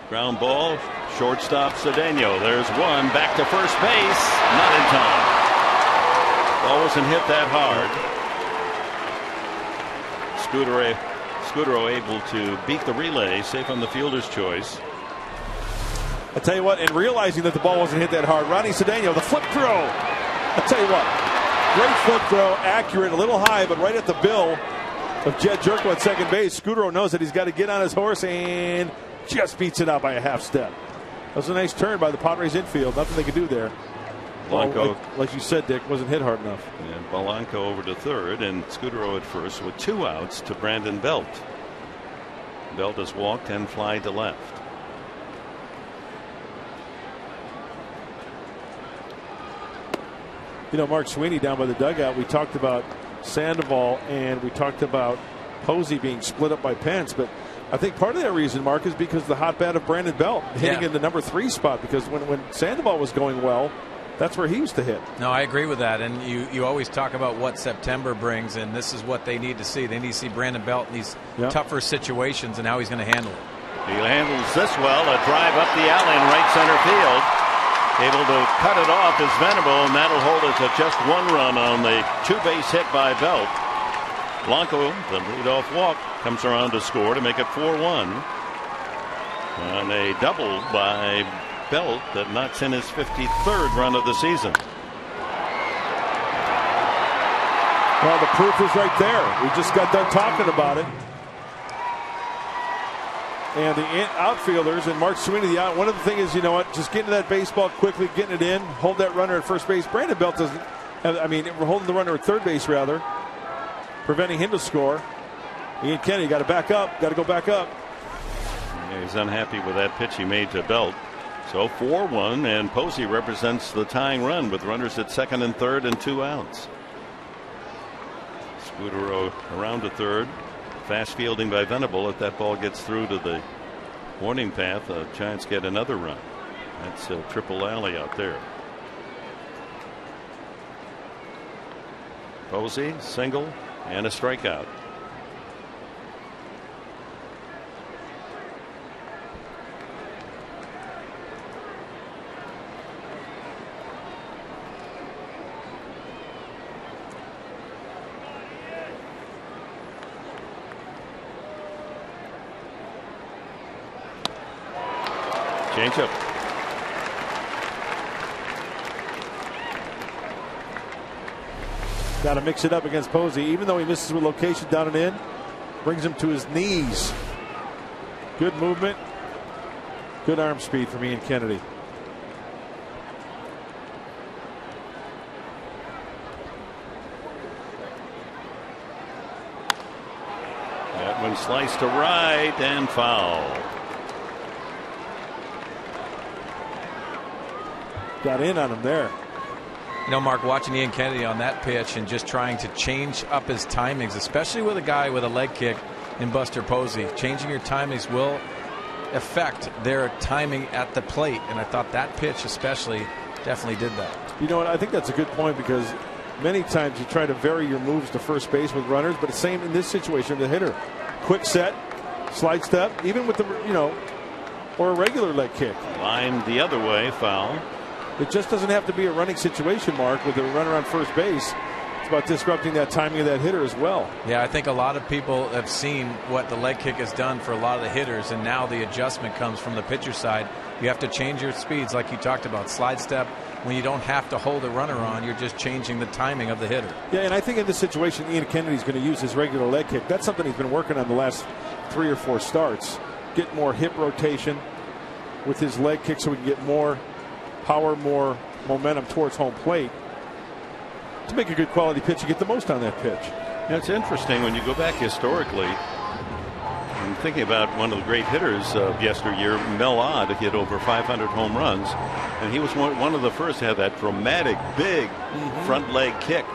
Speaker 3: Ground ball. Shortstop Cedeno. There's one. Back to first base. Not in time. Ball wasn't hit that hard. Scutaro able to beat the relay, safe on the fielder's choice.
Speaker 9: I tell you what, and realizing that the ball wasn't hit that hard, Ronnie Cedeno, the flip throw. I tell you what, great flip throw, accurate, a little high, but right at the bill of Jed Jerko at second base. Scutaro knows that he's got to get on his horse and just beats it out by a half step. That was a nice turn by the Padres infield. Nothing they could do there.
Speaker 3: Blanco,
Speaker 9: like you said, Dick, wasn't hit hard enough.
Speaker 3: And Blanco over to third, and Scutaro at first with 2 outs to Brandon Belt. Belt has walked and fly to left.
Speaker 9: You know, Mark Sweeney down by the dugout, we talked about Sandoval and we talked about Posey being split up by Pence, but I think part of that reason, Mark, is because the hot bat of Brandon Belt hitting in the number 3 spot, because when Sandoval was going well, that's where he used to hit.
Speaker 8: No, I agree with that. And you always talk about what September brings, and this is what they need to see. They need to see Brandon Belt in these tougher situations and how he's going to handle it.
Speaker 3: He handles this well. A drive up the alley in right center field. Able to cut it off is Venable, and that'll hold it to just 1 run on the 2-base hit by Belt. Blanco, the leadoff walk, comes around to score to make it 4-1. And a double by Belt that knocks in his 53rd run of the season.
Speaker 9: Well, the proof is right there. We just got done talking about it. And the outfielders and Mark Sweeney, one of the things is, you know what, just getting to that baseball quickly, getting it in, hold that runner at first base. Brandon Belt doesn't have, we're holding the runner at third base rather, preventing him to score. Ian Kennedy got to back up, got to go back up.
Speaker 3: Yeah, he's unhappy with that pitch he made to Belt. So 4-1, and Posey represents the tying run with runners at second and third and 2 outs. Scutaro around to third. Fast fielding by Venable. If that ball gets through to the warning path, the Giants get another run. That's a triple alley out there. Posey, single, and a strikeout. Changeup.
Speaker 9: Got to mix it up against Posey. Even though he misses with location down and in, brings him to his knees. Good movement. Good arm speed from Ian Kennedy.
Speaker 3: That one sliced to right and foul.
Speaker 9: got in on him there.
Speaker 8: You know, Mark, watching Ian Kennedy on that pitch and just trying to change up his timings, especially with a guy with a leg kick in Buster Posey, changing your timings will affect their timing at the plate. And I thought that pitch especially definitely did that.
Speaker 9: You know what? I think that's a good point, because many times you try to vary your moves to first base with runners, but the same in this situation, the hitter. Quick set, slide step, even with the, or a regular leg kick.
Speaker 3: Line the other way, foul.
Speaker 9: It just doesn't have to be a running situation, Mark, with a runner on first base. It's about disrupting that timing of that hitter as well.
Speaker 8: Yeah, I think a lot of people have seen what the leg kick has done for a lot of the hitters, and now the adjustment comes from the pitcher side. You have to change your speeds, like you talked about. Slide step, when you don't have to hold a runner on, you're just changing the timing of the hitter.
Speaker 9: Yeah, and I think in this situation, Ian Kennedy's going to use his regular leg kick. That's something he's been working on the last 3 or 4 starts. Get more hip rotation with his leg kick so we can get more power, more momentum towards home plate. To make a good quality pitch, you get the most on that pitch.
Speaker 3: Yeah, it's interesting when you go back historically. I'm thinking about one of the great hitters of yesteryear, Mel Ott, hit over 500 home runs, and he was one of the first to have that dramatic, big front leg kick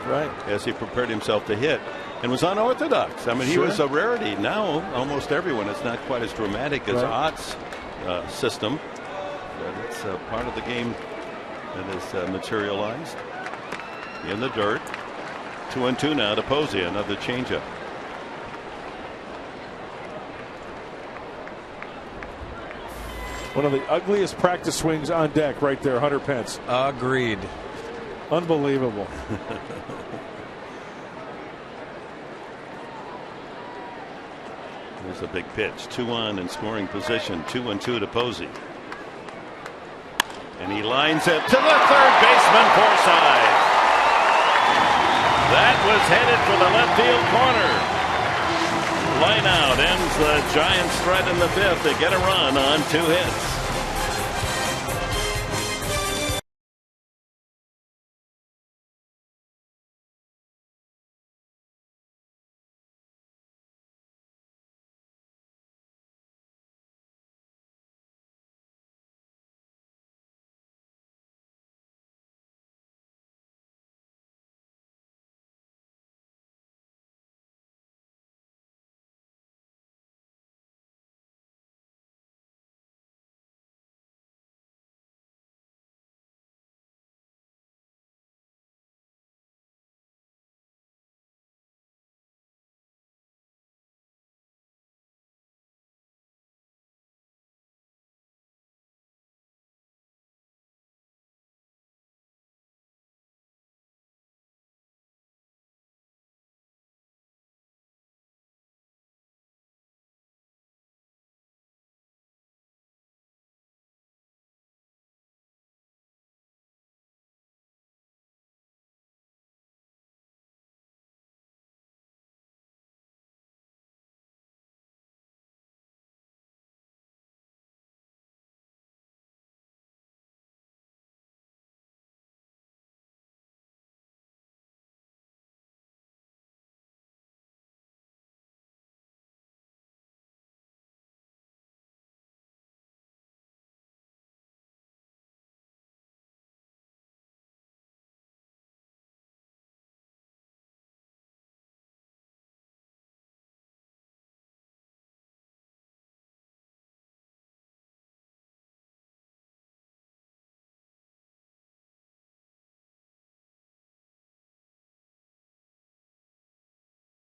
Speaker 3: as he prepared himself to hit, and was unorthodox. I mean, he was a rarity. Now, almost everyone. It's not quite as dramatic as Ott's system, but it's part of the game that is materialized in the dirt. 2-2 now to Posey, another changeup.
Speaker 9: One of the ugliest practice swings on deck right there, Hunter Pence.
Speaker 8: Agreed.
Speaker 9: Unbelievable.
Speaker 3: There's a big pitch. 2-on in scoring position. 2-2 to Posey. And he lines it to the third baseman, Forsythe. That was headed for the left field corner. Line out ends the Giants' threat in the 5th to get a run on 2 hits.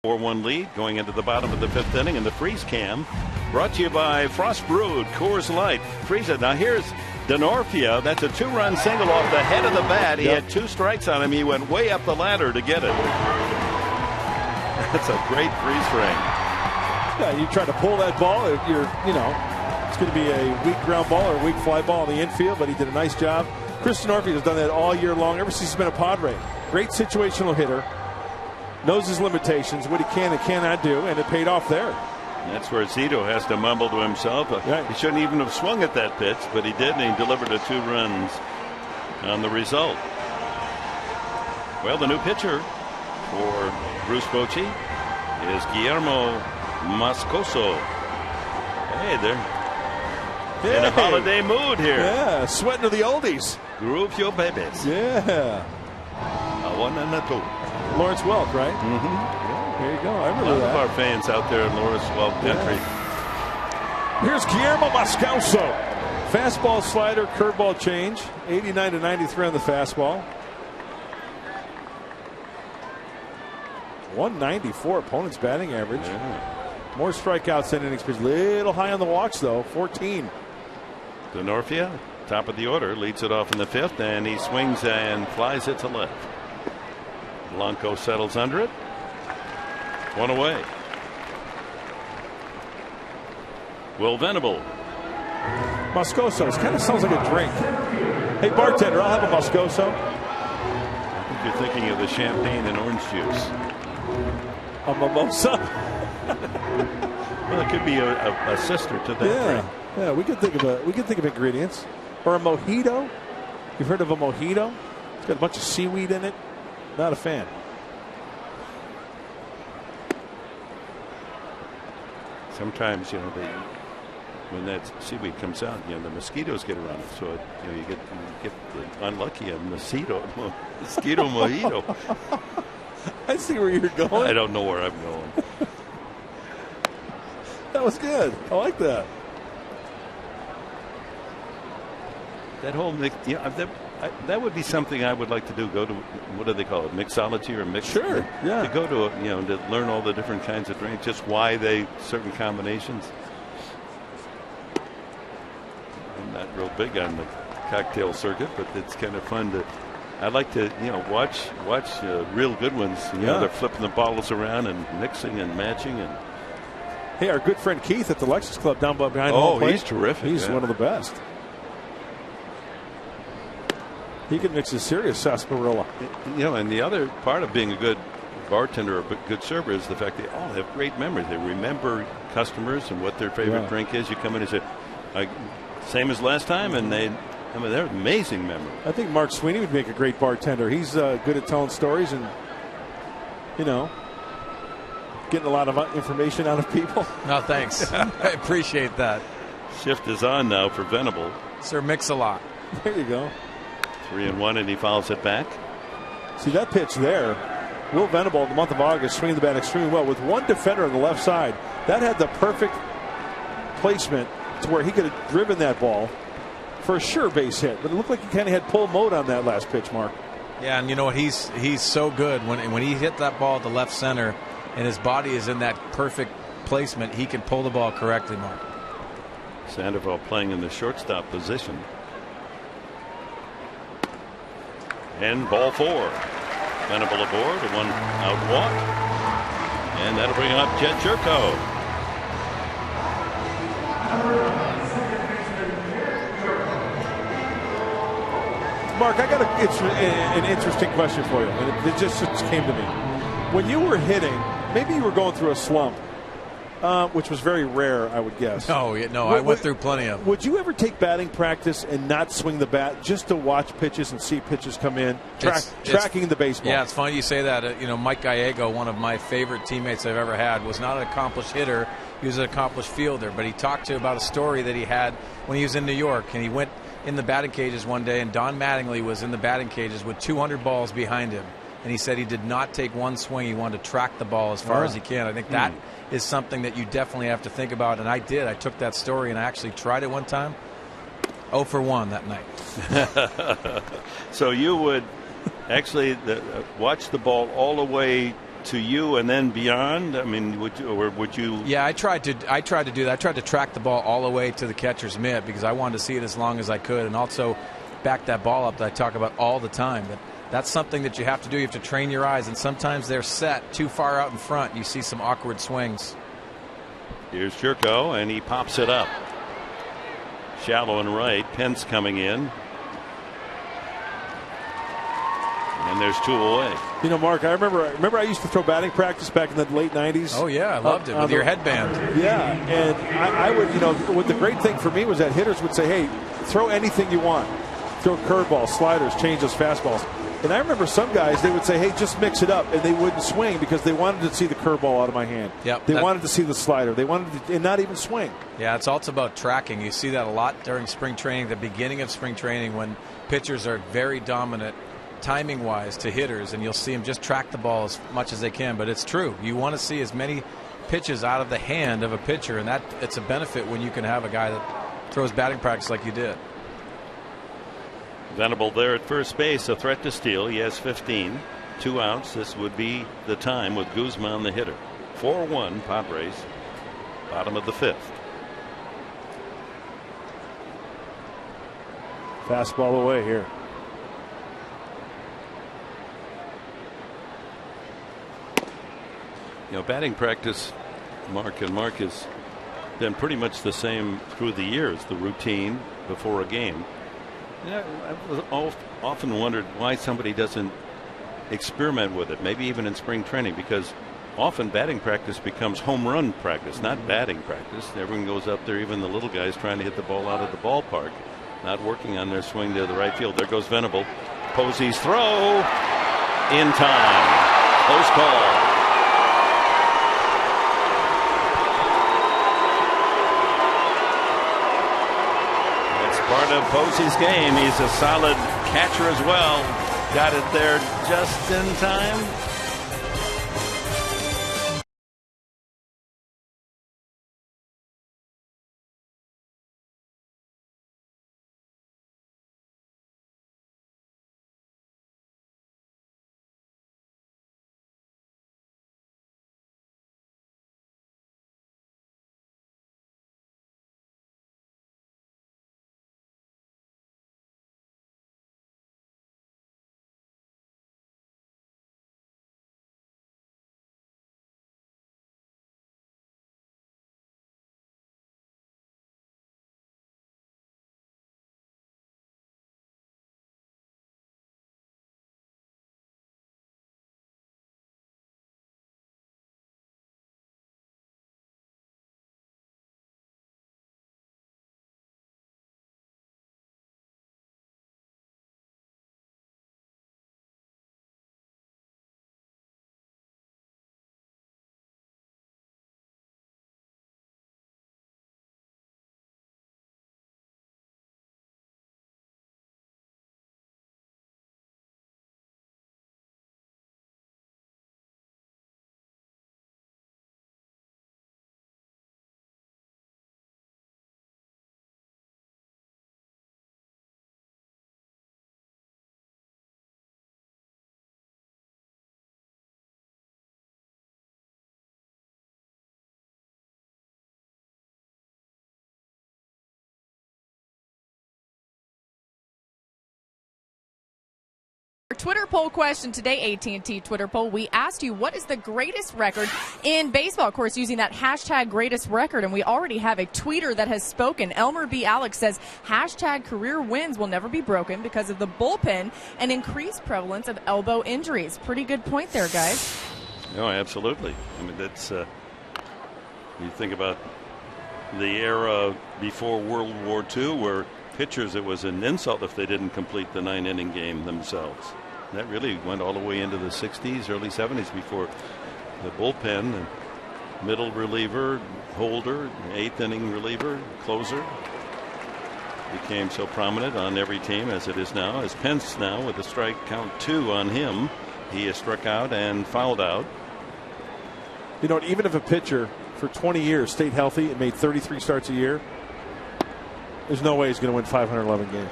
Speaker 3: A 4-1 lead going into the bottom of the 5th inning in the Freeze Cam. Brought to you by Frost Brewed Coors Light. Freeze it. Now here's Denorfia. That's a 2-run single off the head of the bat. He had 2 strikes on him. He went way up the ladder to get it. That's a great freeze frame.
Speaker 9: Yeah, you try to pull that ball. It's going to be a weak ground ball or a weak fly ball in the infield, but he did a nice job. Chris Denorfia has done that all year long, ever since he's been a Padre. Great situational hitter. Knows his limitations, what he can and cannot do, and it paid off there.
Speaker 3: That's where Zito has to mumble to himself. He shouldn't even have swung at that pitch, but he did, and he delivered 2 runs on the result. Well, the new pitcher for Bruce Bochy is Guillermo Moscoso. Hey, they're in a holiday mood here.
Speaker 9: Yeah, sweating to the oldies.
Speaker 3: Groove your babies.
Speaker 9: Yeah.
Speaker 3: A 1 and a 2.
Speaker 9: Lawrence Welk, right?
Speaker 3: Mm-hmm. Yeah.
Speaker 9: There you go. I
Speaker 3: A
Speaker 9: remember
Speaker 3: lot
Speaker 9: that.
Speaker 3: of our fans out there in Lawrence Welk country.
Speaker 9: Here's Guillermo Moscoso. Fastball, slider, curveball change. 89 to 93 on the fastball. 194 opponent's batting average.
Speaker 3: Yeah.
Speaker 9: More strikeouts than innings pitched. Little high on the walks, though. 14.
Speaker 3: Denorfia, top of the order, leads it off in the 5th, and he swings and flies it to left. Blanco settles under it. 1 away. Will Venable.
Speaker 9: Moscoso. It kind of sounds like a drink. Hey, bartender, I'll have a Moscoso.
Speaker 3: I think you're thinking of the champagne and orange juice.
Speaker 9: A mimosa.
Speaker 3: Well, it could be a sister to that drink.
Speaker 9: Yeah, we could think of ingredients. Or a mojito. You've heard of a mojito? It's got a bunch of seaweed in it. Not a fan.
Speaker 3: Sometimes, when that seaweed comes out, the mosquitoes get around it. So you get unlucky a mosquito mojito.
Speaker 9: I see where you're going.
Speaker 3: I don't know where I'm going.
Speaker 9: That was good. I like that.
Speaker 3: That whole mix, that would be something I would like to do. Go to, what do they call it, mixology or mix?
Speaker 9: Sure, yeah.
Speaker 3: To go to, to learn all the different kinds of drinks, just why they certain combinations. I'm not real big on the cocktail circuit, but it's kind of fun to. I like to, watch real good ones. They're flipping the bottles around and mixing and matching and.
Speaker 9: Hey, our good friend Keith at the Lexus Club down behind home plate.
Speaker 3: He's terrific.
Speaker 9: He's one of the best. He can mix a serious sarsaparilla.
Speaker 3: And the other part of being a good bartender or a good server is the fact they all have great memories. They remember customers and what their favorite drink is. You come in and say, same as last time, and they're amazing memory.
Speaker 9: I think Mark Sweeney would make a great bartender. He's good at telling stories and, getting a lot of information out of people.
Speaker 8: No, thanks. I appreciate that.
Speaker 3: Shift is on now for Venable.
Speaker 8: Sir Mix-a-Lot.
Speaker 9: There you go.
Speaker 3: 3-1, and he fouls it back.
Speaker 9: See that pitch there? Will Venable in the month of August swinging the bat extremely well with one defender on the left side. That had the perfect placement to where he could have driven that ball for a sure base hit. But it looked like he kind of had pull mode on that last pitch, Mark.
Speaker 8: Yeah, and you know what? He's so good when he hit that ball at the left center, and his body is in that perfect placement. He can pull the ball correctly, Mark.
Speaker 3: Sandoval playing in the shortstop position. And ball 4. Venable aboard, a 1-out walk. And that'll bring up Jed Jerko.
Speaker 9: Mark, I got an interesting question for you, and it just came to me. When you were hitting, maybe you were going through a slump, which was very rare, I would guess.
Speaker 8: Oh, yeah, no, I went through plenty of them.
Speaker 9: Would you ever take batting practice and not swing the bat just to watch pitches and see pitches come in, tracking the baseball?
Speaker 8: Yeah, it's funny you say that. Mike Gallego, one of my favorite teammates I've ever had, was not an accomplished hitter. He was an accomplished fielder, but he talked about a story that he had when he was in New York, and he went in the batting cages one day, and Don Mattingly was in the batting cages with 200 balls behind him, and he said he did not take one swing. He wanted to track the ball as far as he can. I think that is something that you definitely have to think about, and I did. I took that story and I actually tried it one time. 0 for 1 that night.
Speaker 3: So you would actually watch the ball all the way to you and then beyond? I mean, would you?
Speaker 8: Yeah, I tried to do that. I tried to track the ball all the way to the catcher's mitt because I wanted to see it as long as I could, and also back that ball up that I talk about all the time. But that's something that you have to do. You have to train your eyes, and sometimes they're set too far out in front. You see some awkward swings.
Speaker 3: Here's Jerko, and he pops it up. Shallow and right. Pence coming in. And there's 2 away.
Speaker 9: Mark, I remember I used to throw batting practice back in the late 90s.
Speaker 8: Oh, yeah, I loved it with your headband.
Speaker 9: Yeah, and I would, what the great thing for me was that hitters would say, hey, throw anything you want. Throw curveballs, sliders, changes, fastballs. And I remember some guys, they would say, hey, just mix it up, and they wouldn't swing because they wanted to see the curveball out of my hand.
Speaker 8: Yep,
Speaker 9: they wanted to see the slider. They wanted to, and not even swing.
Speaker 8: Yeah, it's also about tracking. You see that a lot during spring training, the beginning of spring training, when pitchers are very dominant timing-wise to hitters, and you'll see them just track the ball as much as they can. But it's true. You want to see as many pitches out of the hand of a pitcher, and that it's a benefit when you can have a guy that throws batting practice like you did.
Speaker 3: Venable there at first base, a threat to steal. He has 15, 2 outs. This would be the time with Guzman the hitter. 4-1 Padres, bottom of the 5th.
Speaker 9: Fastball away here.
Speaker 3: Batting practice, Mark has been pretty much the same through the years, the routine before a game. I've often wondered why somebody doesn't experiment with it, maybe even in spring training, because often batting practice becomes home run practice, not batting practice. Everyone goes up there, even the little guys trying to hit the ball out of the ballpark, not working on their swing to the right field. There goes Venable. Posey's throw in time. Close call. Part of Posey's game. He's a solid catcher as well. Got it there just in time.
Speaker 1: Twitter poll question today, AT&T Twitter poll. We asked you, what is the greatest record in baseball? Of course, using that hashtag greatest record. And we already have a tweeter that has spoken. Elmer B. Alex says, hashtag career wins will never be broken because of the bullpen and increased prevalence of elbow injuries. Pretty good point there, guys.
Speaker 3: No, absolutely. I mean, that's, you think about the era before World War II where pitchers, it was an insult if they didn't complete the 9-inning game themselves. That really went all the way into the 60s, early 70s before the bullpen and middle reliever, holder, 8th-inning reliever, closer became so prominent on every team as it is now. As Pence now with a strike count 2 on him, he is struck out and fouled out.
Speaker 9: Even if a pitcher for 20 years stayed healthy and made 33 starts a year, there's no way he's going to win 511 games.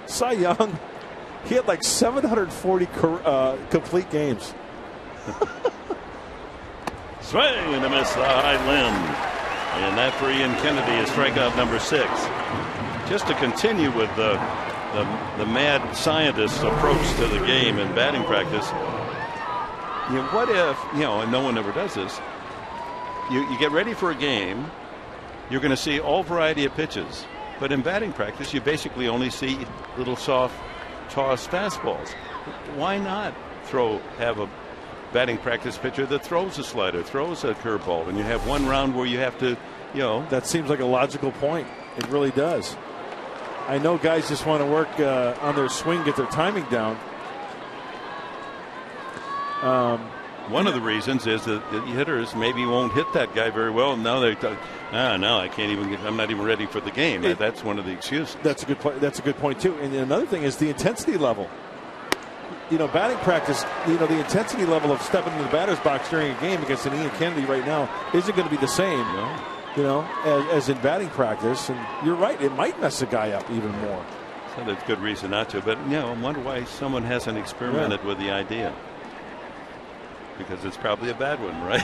Speaker 9: Cy Young, he had like 740 complete games.
Speaker 3: Swing and a miss, the high limb. And that for Ian Kennedy is strikeout number 6. Just to continue with the mad scientist approach to the game and batting practice. What if, and no one ever does this, you get ready for a game, you're going to see all variety of pitches. But in batting practice, you basically only see little soft toss fastballs. Why not have a batting practice pitcher that throws a slider, throws a curveball, and you have one round where you have to,
Speaker 9: That seems like a logical point. It really does. I know guys just want to work on their swing, get their timing down.
Speaker 3: One of the reasons is that the hitters maybe won't hit that guy very well. And now they're no, I can't even I'm not even ready for the game. That's one of the excuses.
Speaker 9: That's a good point. That's a good point too. And another thing is the intensity level. Batting practice, the intensity level of stepping into the batter's box during a game against an Ian Kennedy right now isn't going to be the same, as in batting practice. And you're right, it might mess a guy up even more.
Speaker 3: So there's good reason not to. But, I wonder why someone hasn't experimented with the idea. Because it's probably a bad one, right?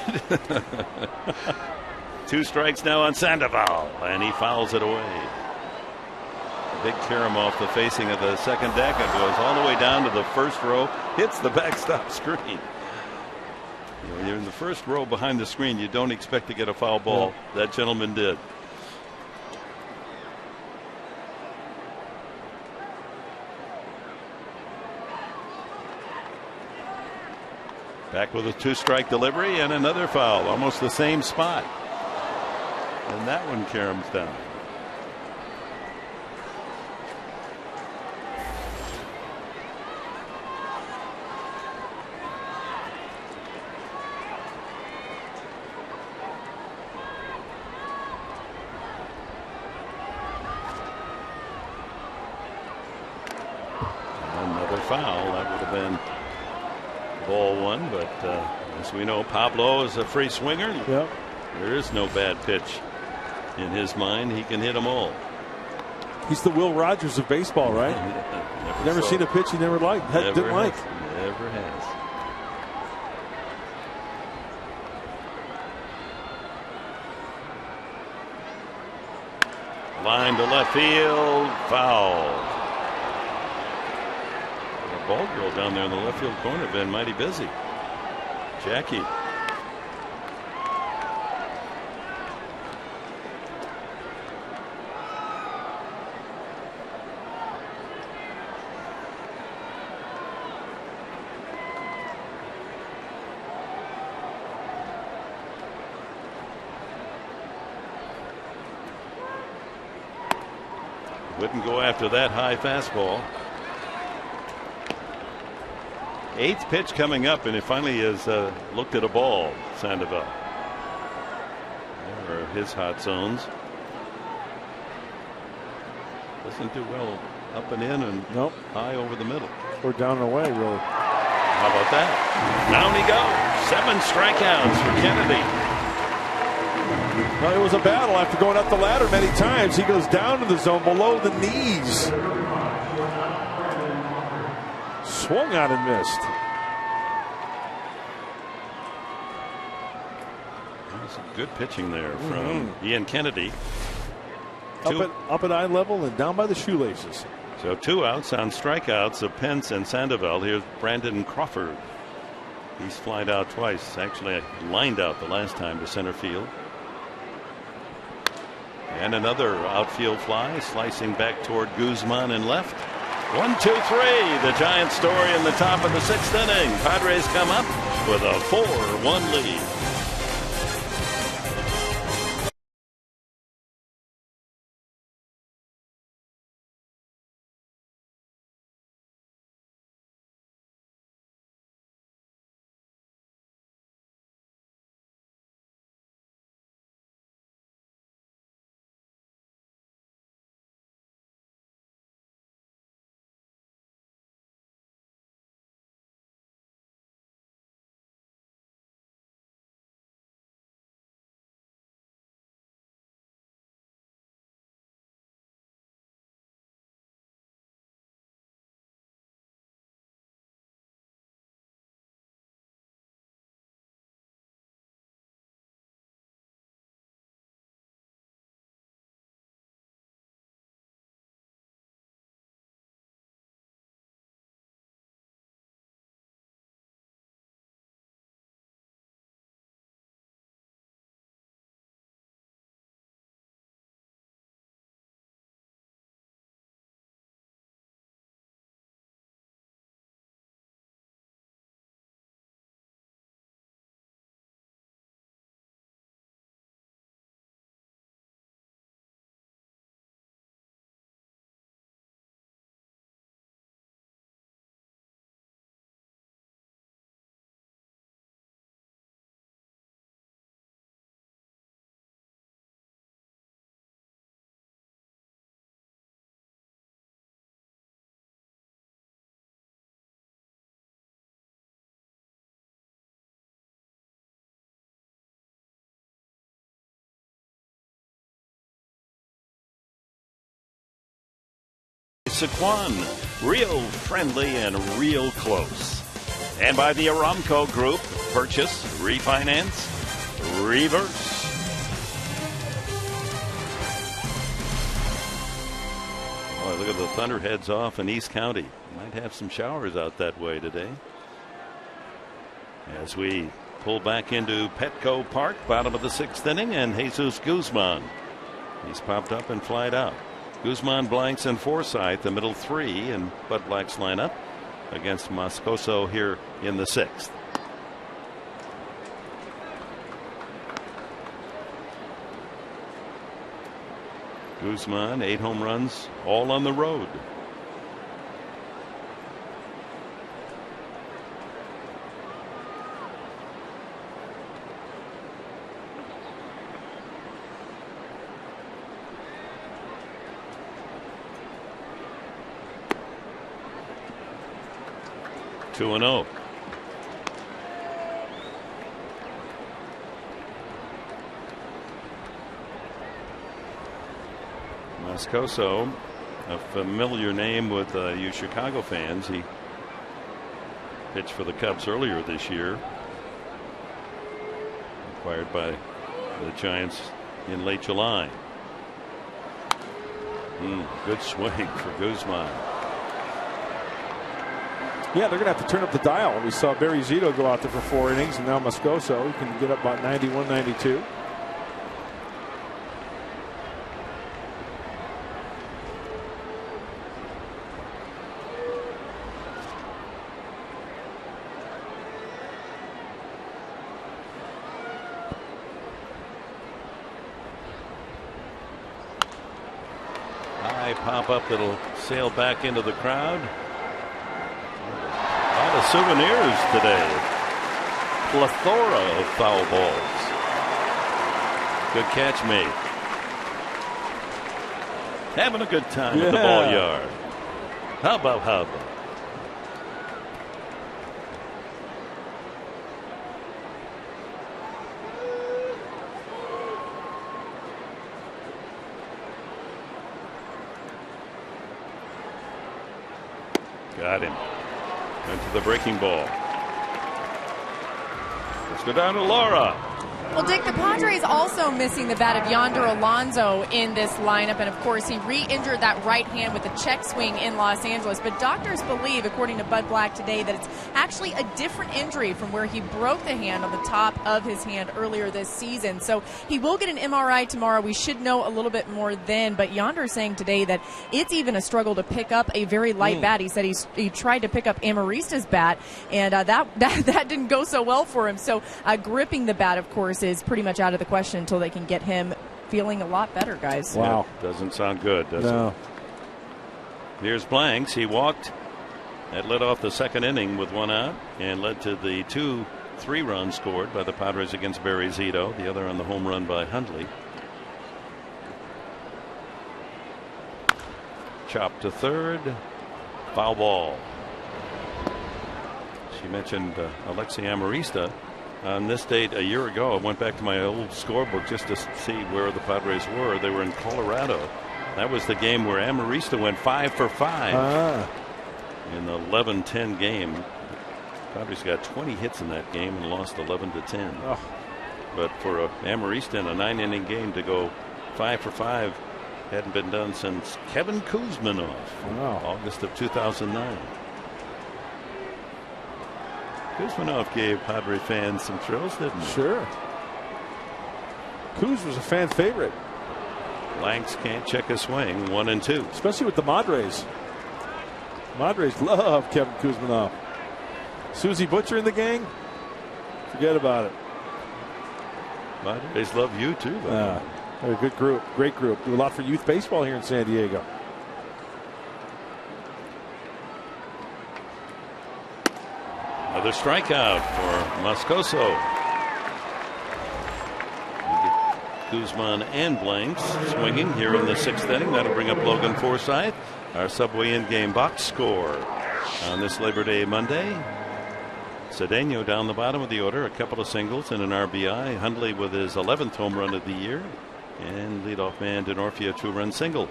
Speaker 3: 2 strikes now on Sandoval, and he fouls it away. Big carom off the facing of the second deck and goes all the way down to the first row, hits the backstop screen. When you're in the first row behind the screen, you don't expect to get a foul ball. That gentleman did. Back with a 2-strike delivery and another foul, almost the same spot. And that one caroms down. Another foul. That would have been ball 1, but as we know, Pablo is a free swinger.
Speaker 9: Yep.
Speaker 3: There is no bad pitch in his mind. He can hit them all.
Speaker 9: He's the Will Rogers of baseball, right? Never seen a pitch he never liked. Didn't like.
Speaker 3: Never has. Line to left field, foul. The ball girl down there in the left field corner been mighty busy. Jackie. Wouldn't go after that high fastball. 8th pitch coming up, and he finally has looked at a ball. Sandoval. There are his hot zones. Doesn't do well up and in and high over the middle.
Speaker 9: Or down and away, really.
Speaker 3: How about that? Down he goes. 7 strikeouts for Kennedy.
Speaker 9: Well, it was a battle after going up the ladder many times. He goes down to the zone below the knees. Swung out and missed.
Speaker 3: Some good pitching there from Ian Kennedy.
Speaker 9: Up at eye level and down by the shoelaces.
Speaker 3: So 2 outs on strikeouts of Pence and Sandoval. Here's Brandon Crawford. He's flied out twice. Actually lined out the last time to center field. And another outfield fly slicing back toward Guzman in left. 1, 2, 3. The Giants story in the top of the 6th inning. Padres come up with a 4-1 lead. Sequan, real friendly and real close. And by the Aramco Group, purchase, refinance, reverse. Boy, look at the Thunderheads off in East County. Might have some showers out that way today. As we pull back into Petco Park, bottom of the 6th inning, and Jesus Guzman. He's popped up and flied out. Guzman, Blanks, and Forsythe, the middle 3, and Bud Black's lineup against Moscoso here in the 6th. Guzman, 8 home runs, all on the road. Two and 0. Moscoso, a familiar name with you Chicago fans. He pitched for the Cubs earlier this year, acquired by the Giants in late July. Good swing for Guzman.
Speaker 9: Yeah, they're going to have to turn up the dial. We saw Barry Zito go out there for 4 innings, and now Moscoso, he can get up about 91, 92.
Speaker 3: High pop up that'll sail back into the crowd. A lot of souvenirs today. Plethora of foul balls. Good catch made. Having a good time at the ball yard. How about? Got him. Went to the breaking ball. Let's go down to Laura.
Speaker 1: Well, Dick, the Padres also missing the bat of Yonder Alonso in this lineup. And, of course, he re-injured that right hand with a check swing in Los Angeles. But doctors believe, according to Bud Black today, that it's actually a different injury from where he broke the hand on the top of his hand earlier this season. So he will get an MRI tomorrow. We should know a little bit more then. But Yonder saying today that it's even a struggle to pick up a very light bat. He said he tried to pick up Amarista's bat, and that didn't go so well for him. So gripping the bat, of course, is pretty much out of the question until they can get him feeling a lot better, guys.
Speaker 9: Wow.
Speaker 3: Yeah, doesn't sound good, does it? Here's Blanks. He walked and led off the 2nd inning with 1 out and led to the 2 3-run scored by the Padres against Barry Zito, the other on the home run by Hundley. Chop to third. Foul ball. She mentioned Alexi Amarista. On this date a year ago, I went back to my old scorebook just to see where the Padres were. They were in Colorado. That was the game where Amarista went 5 for 5 in the 11-10 game. Padres got 20 hits in that game and lost 11-10. But for Amarista in a 9-inning game to go 5 for 5 hadn't been done since Kevin Kuzminoff, August of 2009. Kuzminoff gave Padre fans some thrills, didn't he?
Speaker 9: Sure. Kuz was a fan favorite.
Speaker 3: Blanks can't check a swing. 1 and 2.
Speaker 9: Especially with the Madres. Madres love Kevin Kuzminoff. Susie Butcher in the gang? Forget about it.
Speaker 3: Madres love you too.
Speaker 9: A good group. Great group. Do a lot for youth baseball here in San Diego.
Speaker 3: Another strikeout for Moscoso. Guzman and Blanks swinging here in the 6th inning. That'll bring up Logan Forsythe. Our Subway in-game box score on this Labor Day Monday. Cedeno down the bottom of the order, a couple of singles and an RBI. Hundley with his 11th home run of the year, and leadoff man Denorfia 2-run single.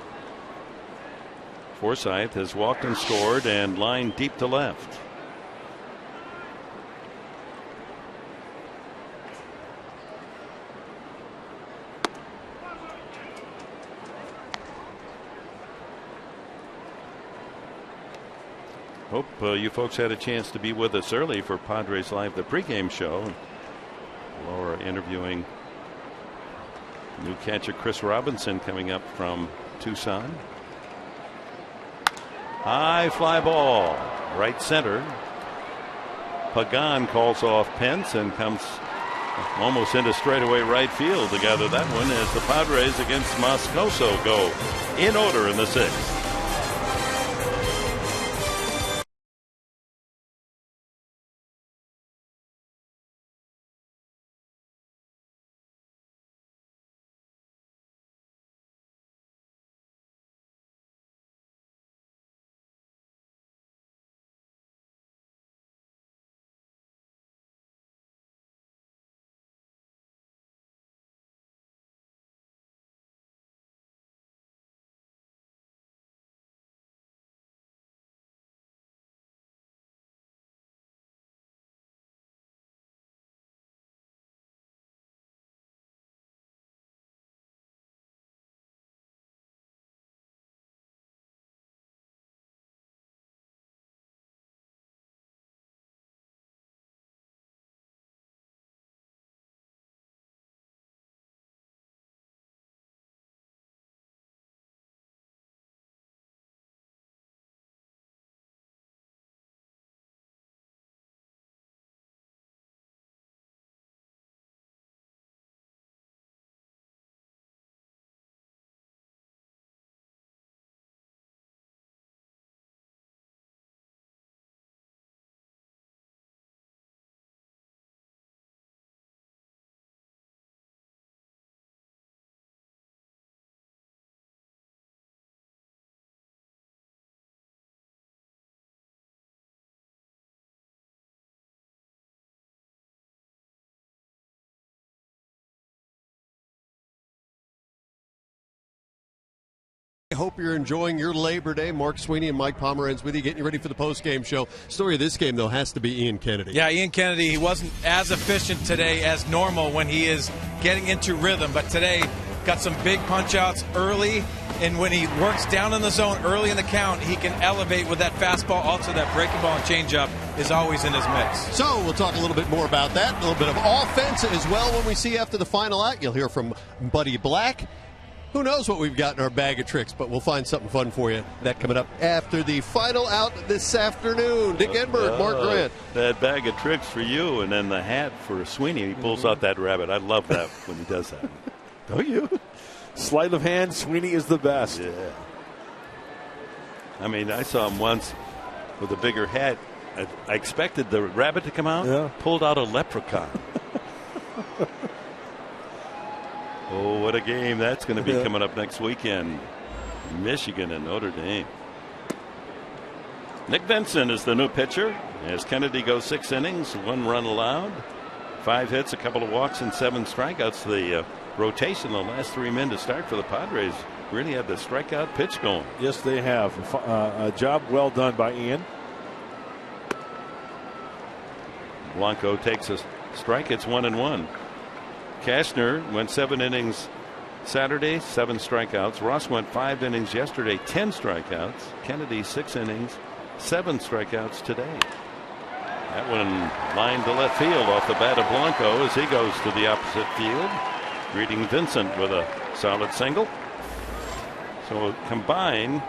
Speaker 3: Forsythe has walked and scored and lined deep to left. Hope you folks had a chance to be with us early for Padres Live, the pregame show. Laura interviewing new catcher Chris Robinson coming up from Tucson. High fly ball, right center. Pagan calls off Pence and comes almost into straightaway right field to gather that one as the Padres against Moscoso go in order in the sixth.
Speaker 10: I hope you're enjoying your Labor Day. Mark Sweeney and Mike Pomeranz with you, getting you ready for the post-game show. Story of this game, though, has to be Ian Kennedy.
Speaker 8: Yeah, Ian Kennedy, he wasn't as efficient today as normal when he is getting into rhythm, but today got some big punch-outs early, and when he works down in the zone early in the count, he can elevate with that fastball. Also, that breaking ball and changeup is always in his mix.
Speaker 10: So we'll talk a little bit more about that, a little bit of offense as well when we see after the final out. You'll hear from Buddy Black. Who knows what we've got in our bag of tricks, but we'll find something fun for you. That coming up after the final out this afternoon. Dick Enberg, Mark Grant.
Speaker 3: That bag of tricks for you, and then the hat for Sweeney. He pulls out that rabbit. I love that when he does that. Don't you?
Speaker 9: Sleight of hand, Sweeney is the best.
Speaker 3: Yeah. I mean, I saw him once with a bigger hat. I expected the rabbit to come out.
Speaker 9: Yeah.
Speaker 3: Pulled out a leprechaun. Oh, what a game that's going to be coming up next weekend. Michigan and Notre Dame. Nick Vincent is the new pitcher as Kennedy goes 6 innings, 1 run allowed, 5 hits, a couple of walks, and 7 strikeouts. The rotation, the last 3 men to start for the Padres, really had the strikeout pitch going.
Speaker 9: Yes, they have. A job well done by Ian.
Speaker 3: Blanco takes a strike. It's 1-1. Cashner went 7 innings Saturday, 7 strikeouts. Ross went 5 innings yesterday, 10 strikeouts. Kennedy 6 innings, 7 strikeouts today. That one lined to left field off the bat of Blanco as he goes to the opposite field, greeting Vincent with a solid single. So combined,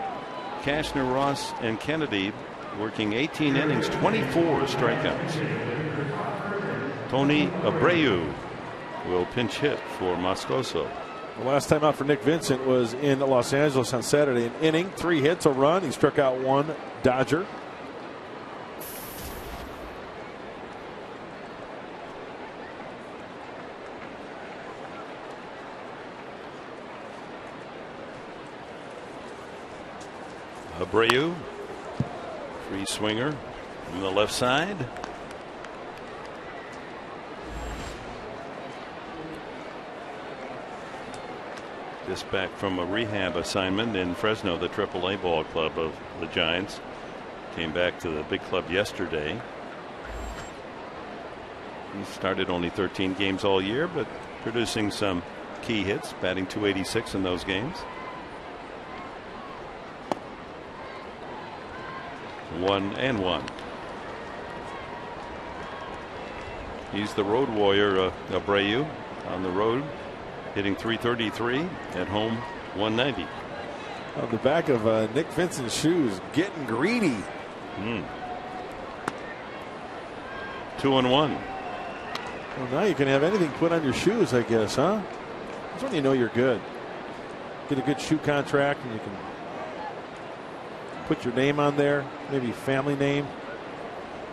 Speaker 3: Cashner, Ross, and Kennedy working 18 innings, 24 strikeouts. Tony Abreu will pinch hit for Moscoso.
Speaker 9: The last time out for Nick Vincent was in Los Angeles on Saturday. An inning, 3 hits, a run. He struck out 1 Dodger.
Speaker 3: Abreu, free swinger from the left side. Just back from a rehab assignment in Fresno, the AAA ball club of the Giants. Came back to the big club yesterday. He started only 13 games all year, but producing some key hits, batting .286 in those games. 1-1. He's the road warrior, Abreu, on the road, hitting .333, at home .190.
Speaker 9: On the back of Nick Vincent's shoes, getting greedy.
Speaker 3: 2-1.
Speaker 9: Well, now you can have anything put on your shoes, I guess, huh? That's when you know you're good. Get a good shoe contract, and you can put your name on there, maybe family name,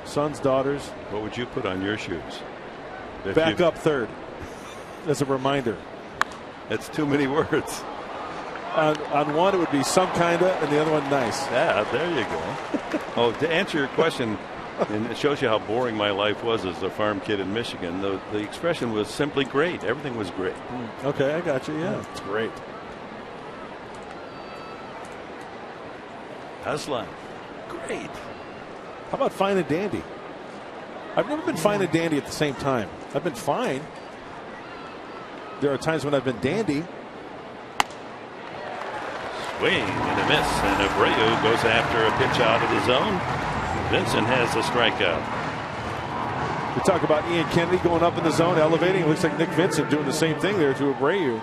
Speaker 9: sons, daughters.
Speaker 3: What would you put on your shoes?
Speaker 9: Back up third, as a reminder.
Speaker 3: That's too many words.
Speaker 9: On one, it would be some kinda, and the other one, nice.
Speaker 3: Yeah, there you go. Oh, to answer your question, and it shows you how boring my life was as a farm kid in Michigan. The expression was simply great. Everything was great.
Speaker 9: Okay, I got you. Yeah, it's great.
Speaker 3: How's life? Great.
Speaker 9: How about fine and dandy? I've never been fine and dandy at the same time. I've been fine. There are times when I've been dandy.
Speaker 3: Swing and a miss, and Abreu goes after a pitch out of the zone. Vincent has a strikeout.
Speaker 9: We talk about Ian Kennedy going up in the zone, elevating. It looks like Nick Vincent doing the same thing there to Abreu.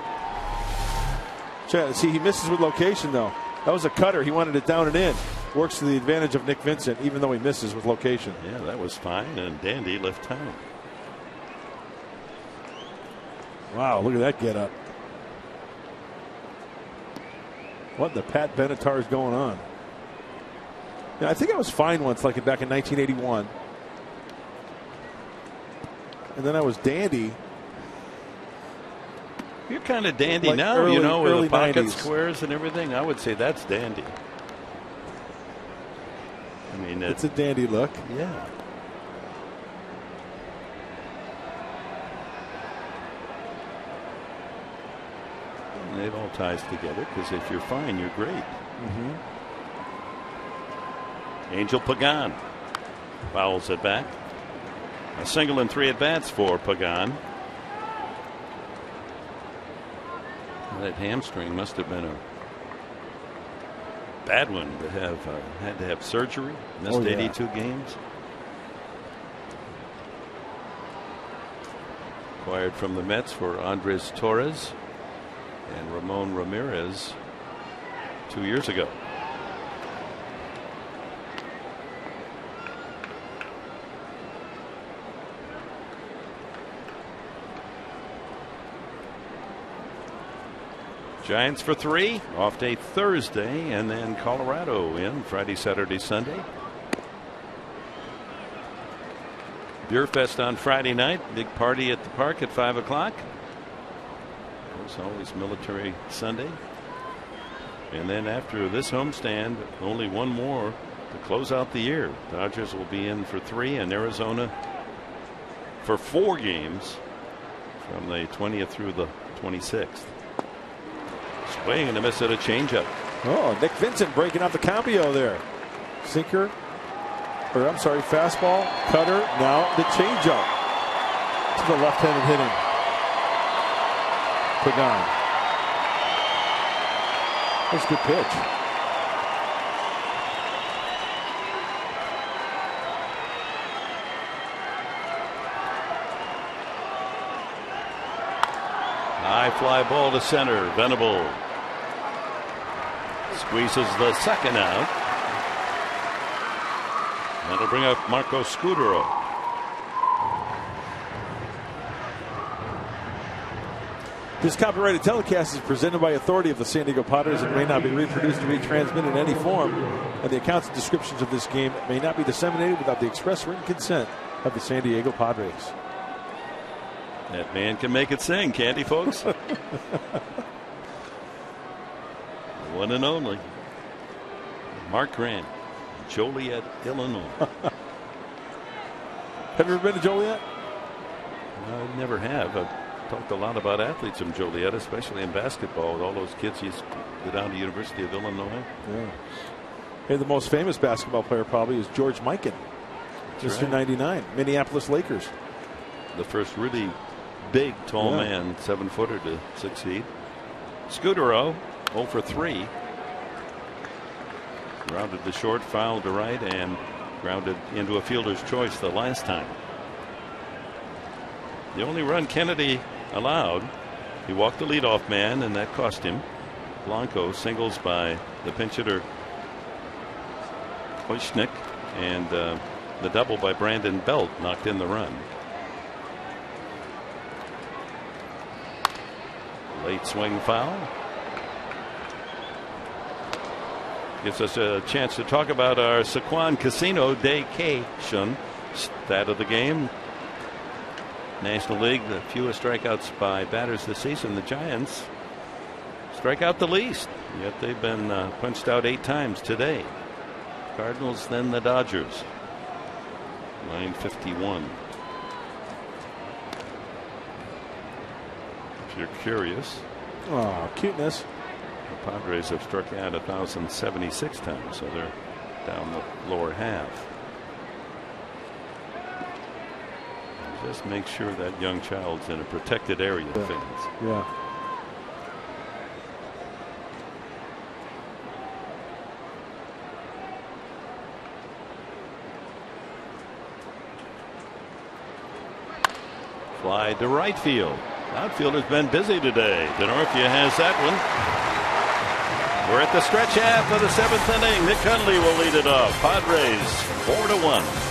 Speaker 9: See, he misses with location, though. That was a cutter. He wanted it down and in. Works to the advantage of Nick Vincent, even though he misses with location.
Speaker 3: Yeah, that was fine, and dandy left town.
Speaker 9: Wow, look at that get up. What the Pat Benatar is going on? Yeah, I think I was fine once, like back in 1981. And then I was dandy.
Speaker 3: You're kind of dandy
Speaker 9: like
Speaker 3: now,
Speaker 9: early,
Speaker 3: you know, with the pocket
Speaker 9: 90s.
Speaker 3: squares and everything. I would say that's dandy. I mean,
Speaker 9: it's a dandy look.
Speaker 3: Yeah. And it all ties together because if you're fine, you're great. Angel Pagan fouls it back. A single and 3 at-bats for Pagan. That hamstring must have been a bad one to have had to have surgery. Missed 82 games. Acquired from the Mets for Andres Torres and Ramon Ramirez 2 years ago. Giants for 3, off day Thursday, and then Colorado in Friday, Saturday, Sunday. Beer Fest on Friday night, big party at the park at 5 o'clock. It's always Military Sunday. And then after this homestand, only one more to close out the year. Dodgers will be in for 3, and Arizona for 4 games from the 20th through the 26th. Swing and a miss at a changeup.
Speaker 9: Oh, Nick Vincent breaking out the cambio there. Sinker, or I'm sorry, fastball, cutter, now the changeup to the left-handed hitting. Pagan. That's a good pitch.
Speaker 3: High fly ball to center. Venable squeezes the second out. That'll bring up Marco Scudero.
Speaker 9: This copyrighted telecast is presented by authority of the San Diego Padres and may not be reproduced or retransmitted in any form. And the accounts and descriptions of this game may not be disseminated without the express written consent of the San Diego Padres.
Speaker 3: That man can make it sing, can't he, folks? One and only. Mark Grant, Joliet, Illinois.
Speaker 9: Have you ever been to Joliet?
Speaker 3: I never have. talked a lot about athletes from Joliet, especially in basketball, with all those kids used to go down to the University of Illinois.
Speaker 9: Yeah. Hey, the most famous basketball player probably is George Mikan, Mr.
Speaker 3: Right.
Speaker 9: 99, Minneapolis Lakers.
Speaker 3: The first really big, tall man, 7-footer to succeed. Scudero, 0 for 3. Grounded to short, fouled to right, and grounded into a fielder's choice the last time. The only run Kennedy allowed, he walked the leadoff man, and that cost him. Blanco singles by the pinch hitter Oishnik, and the double by Brandon Belt knocked in the run. Late swing foul. Gives us a chance to talk about our Sequan Casino Daycation. Stat of the game. National League, the fewest strikeouts by batters this season. The Giants strike out the least, yet they've been punched out 8 times today. Cardinals, then the Dodgers. 951. If you're curious.
Speaker 9: Oh, cuteness.
Speaker 3: The Padres have struck out 1,076 times, so they're down the lower half. Just make sure that young child's in a protected area, fans.
Speaker 9: Yeah.
Speaker 3: Fly to right field. Outfielder's been busy today. Denorfia has that one. We're at the stretch half of the 7th inning. Nick Hundley will lead it off. Padres 4-1.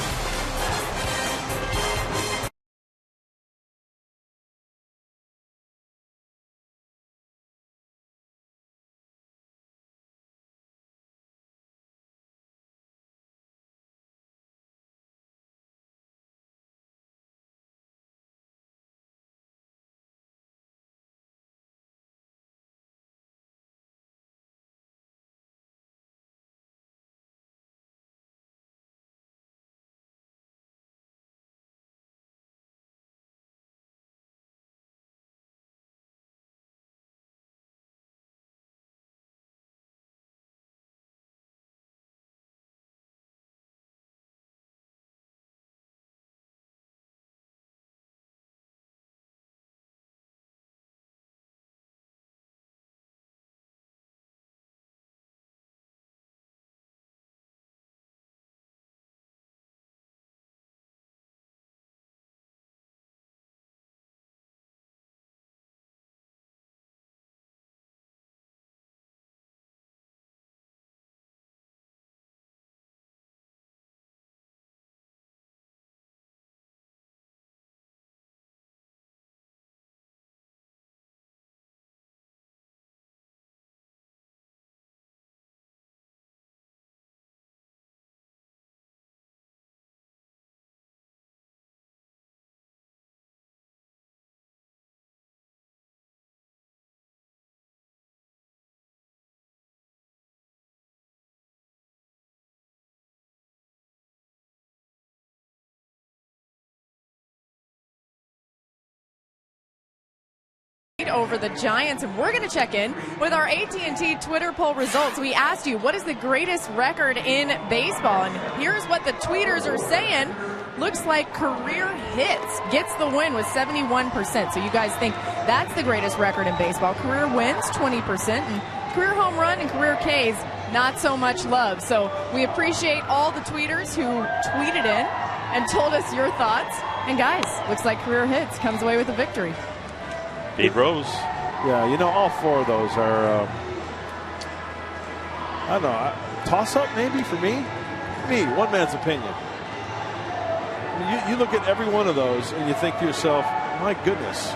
Speaker 1: Over the Giants, and we're going to check in with our AT&T Twitter poll results. We asked you, what is the greatest record in baseball? And here's what the tweeters are saying. Looks like career hits gets the win with 71%. So you guys think that's the greatest record in baseball. Career wins, 20%, and career home run and career Ks, not so much love. So we appreciate all the tweeters who tweeted in and told us your thoughts. And guys, looks like career hits comes away with a victory.
Speaker 3: Pete Rose.
Speaker 9: Yeah, you know, all 4 of those are, I don't know, toss-up maybe for me? One man's opinion. I mean, you look at every one of those and you think to yourself, my goodness.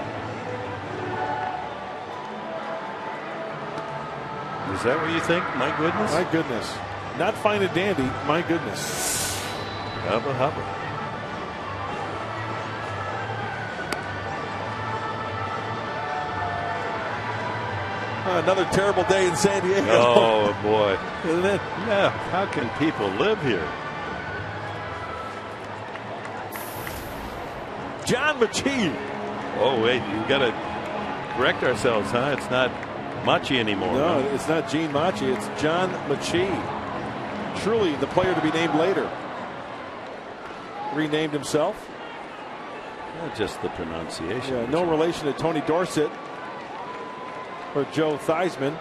Speaker 3: Is that what you think? My goodness?
Speaker 9: My goodness. Not fine and dandy, my goodness.
Speaker 3: Hubba hubba.
Speaker 9: Another terrible day in San Diego.
Speaker 3: Oh, boy. Isn't it? Yeah. How can people live here?
Speaker 9: John McGee
Speaker 3: Oh, wait, you got to correct ourselves, huh? It's not Machi anymore.
Speaker 9: No,
Speaker 3: huh?
Speaker 9: it's not Gene Machi. It's John Machi. Truly the player to be named later. Renamed himself.
Speaker 3: Just the pronunciation.
Speaker 9: Yeah, no relation to Tony Dorsett or Joe Theismann.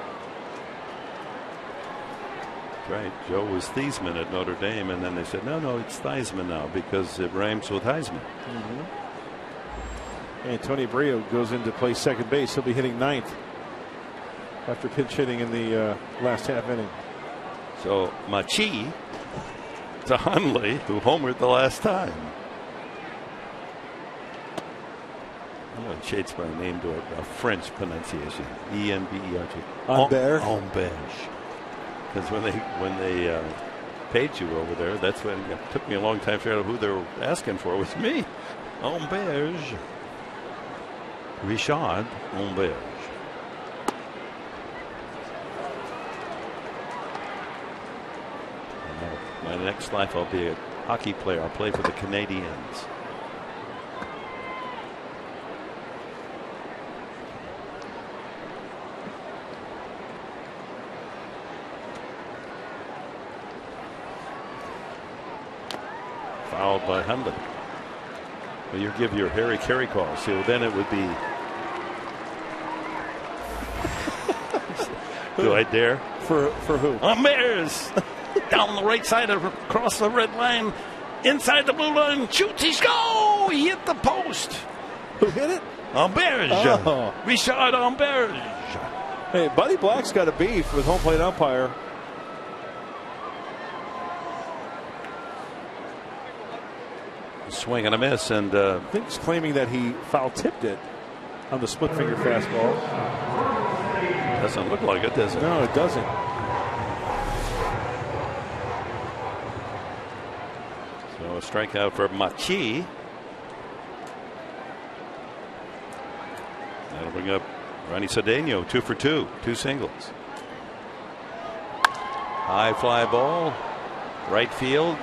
Speaker 3: That's right. Joe was Theismann at Notre Dame, and then they said, no, it's Theismann now because it rhymes with Heisman.
Speaker 9: And Tony Brio goes in to play second base. He'll be hitting ninth after pinch hitting in the last half inning.
Speaker 3: So Machi to Hundley, who homered the last time. I'm going to change my name to a French pronunciation. E-N-B-E-R-G.
Speaker 9: Amberge.
Speaker 3: Amberge. Because when they paid you over there, that's when it took me a long time to figure out who they were asking for. It was me. Amberge. Richard Amberge. My next life, I'll be a hockey player. I'll play for the Canadiens. Fouled by Hundley. Well, you give your Harry Carey call, so then it would be. Do I dare?
Speaker 9: For who?
Speaker 3: Amers down the right side of across the red line, inside the blue line, shoots. He go. He hit the post.
Speaker 9: Who hit it?
Speaker 3: Amberge.
Speaker 9: Oh.
Speaker 3: Richard Amberge.
Speaker 9: Hey, Buddy Black's got a beef with home plate umpire.
Speaker 3: Swing and a miss, and
Speaker 9: I think he's claiming that he foul tipped it on the split finger fastball.
Speaker 3: Doesn't look like it, does it?
Speaker 9: No, it doesn't.
Speaker 3: So a strikeout for Machi. That'll bring up Ronnie Cedeno, 2 for 2, 2 singles. High fly ball, right field.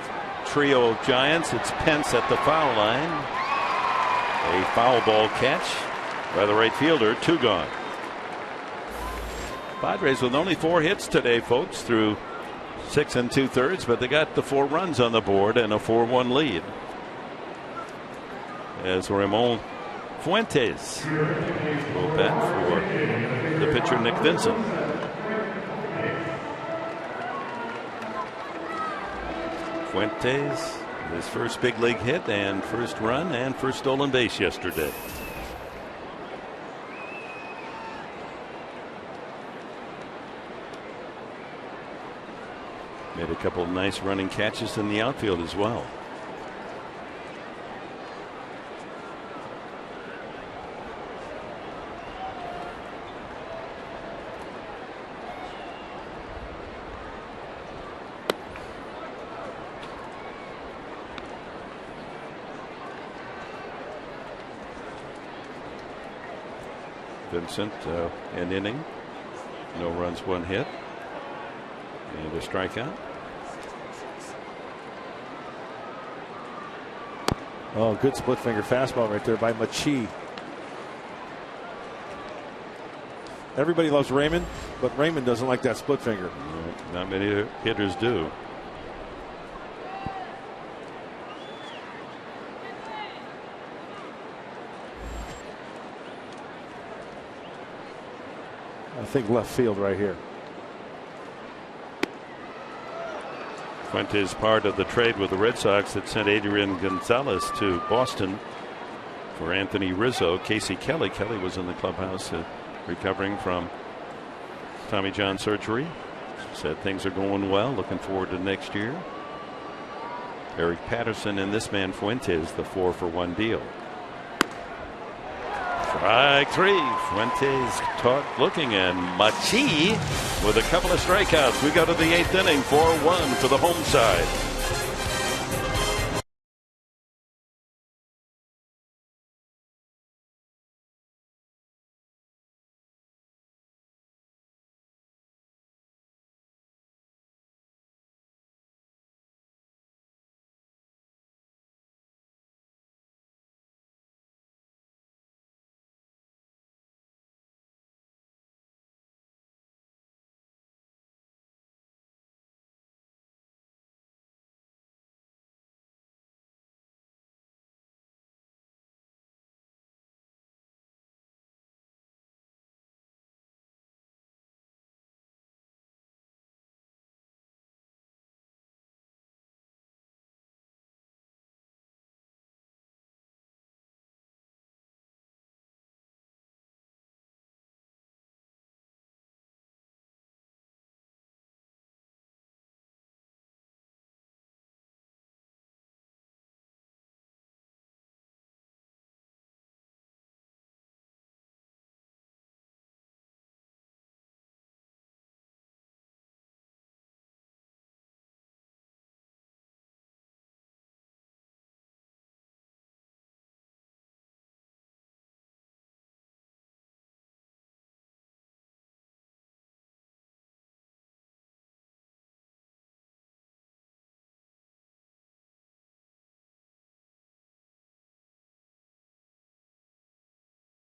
Speaker 3: Trio of Giants. It's Pence at the foul line. A foul ball catch by the right fielder. 2 gone. Padres with only 4 hits today, folks, through 6 2/3, but they got the 4 runs on the board and a 4-1 lead. As Ramon Fuentes will bat for the pitcher Nick Vincent. Fuentes, his first big league hit and first run and first stolen base yesterday. Made a couple of nice running catches in the outfield as well. Vincent, an inning, no runs, 1 hit, and a strikeout.
Speaker 9: Oh, good split finger fastball right there by Machi. Everybody loves Raymond, but Raymond doesn't like that split finger.
Speaker 3: No, not many hitters do.
Speaker 9: I think left field right here.
Speaker 3: Fuentes part of the trade with the Red Sox that sent Adrian Gonzalez to Boston for Anthony Rizzo. Casey Kelly. Kelly was in the clubhouse recovering from Tommy John surgery. Said things are going well. Looking forward to next year. Eric Patterson and this man Fuentes, the 4-for-1 deal. Strike 3. Fuentes caught looking, and Machi with a couple of strikeouts. We go to the 8th inning, 4-1 for the home side.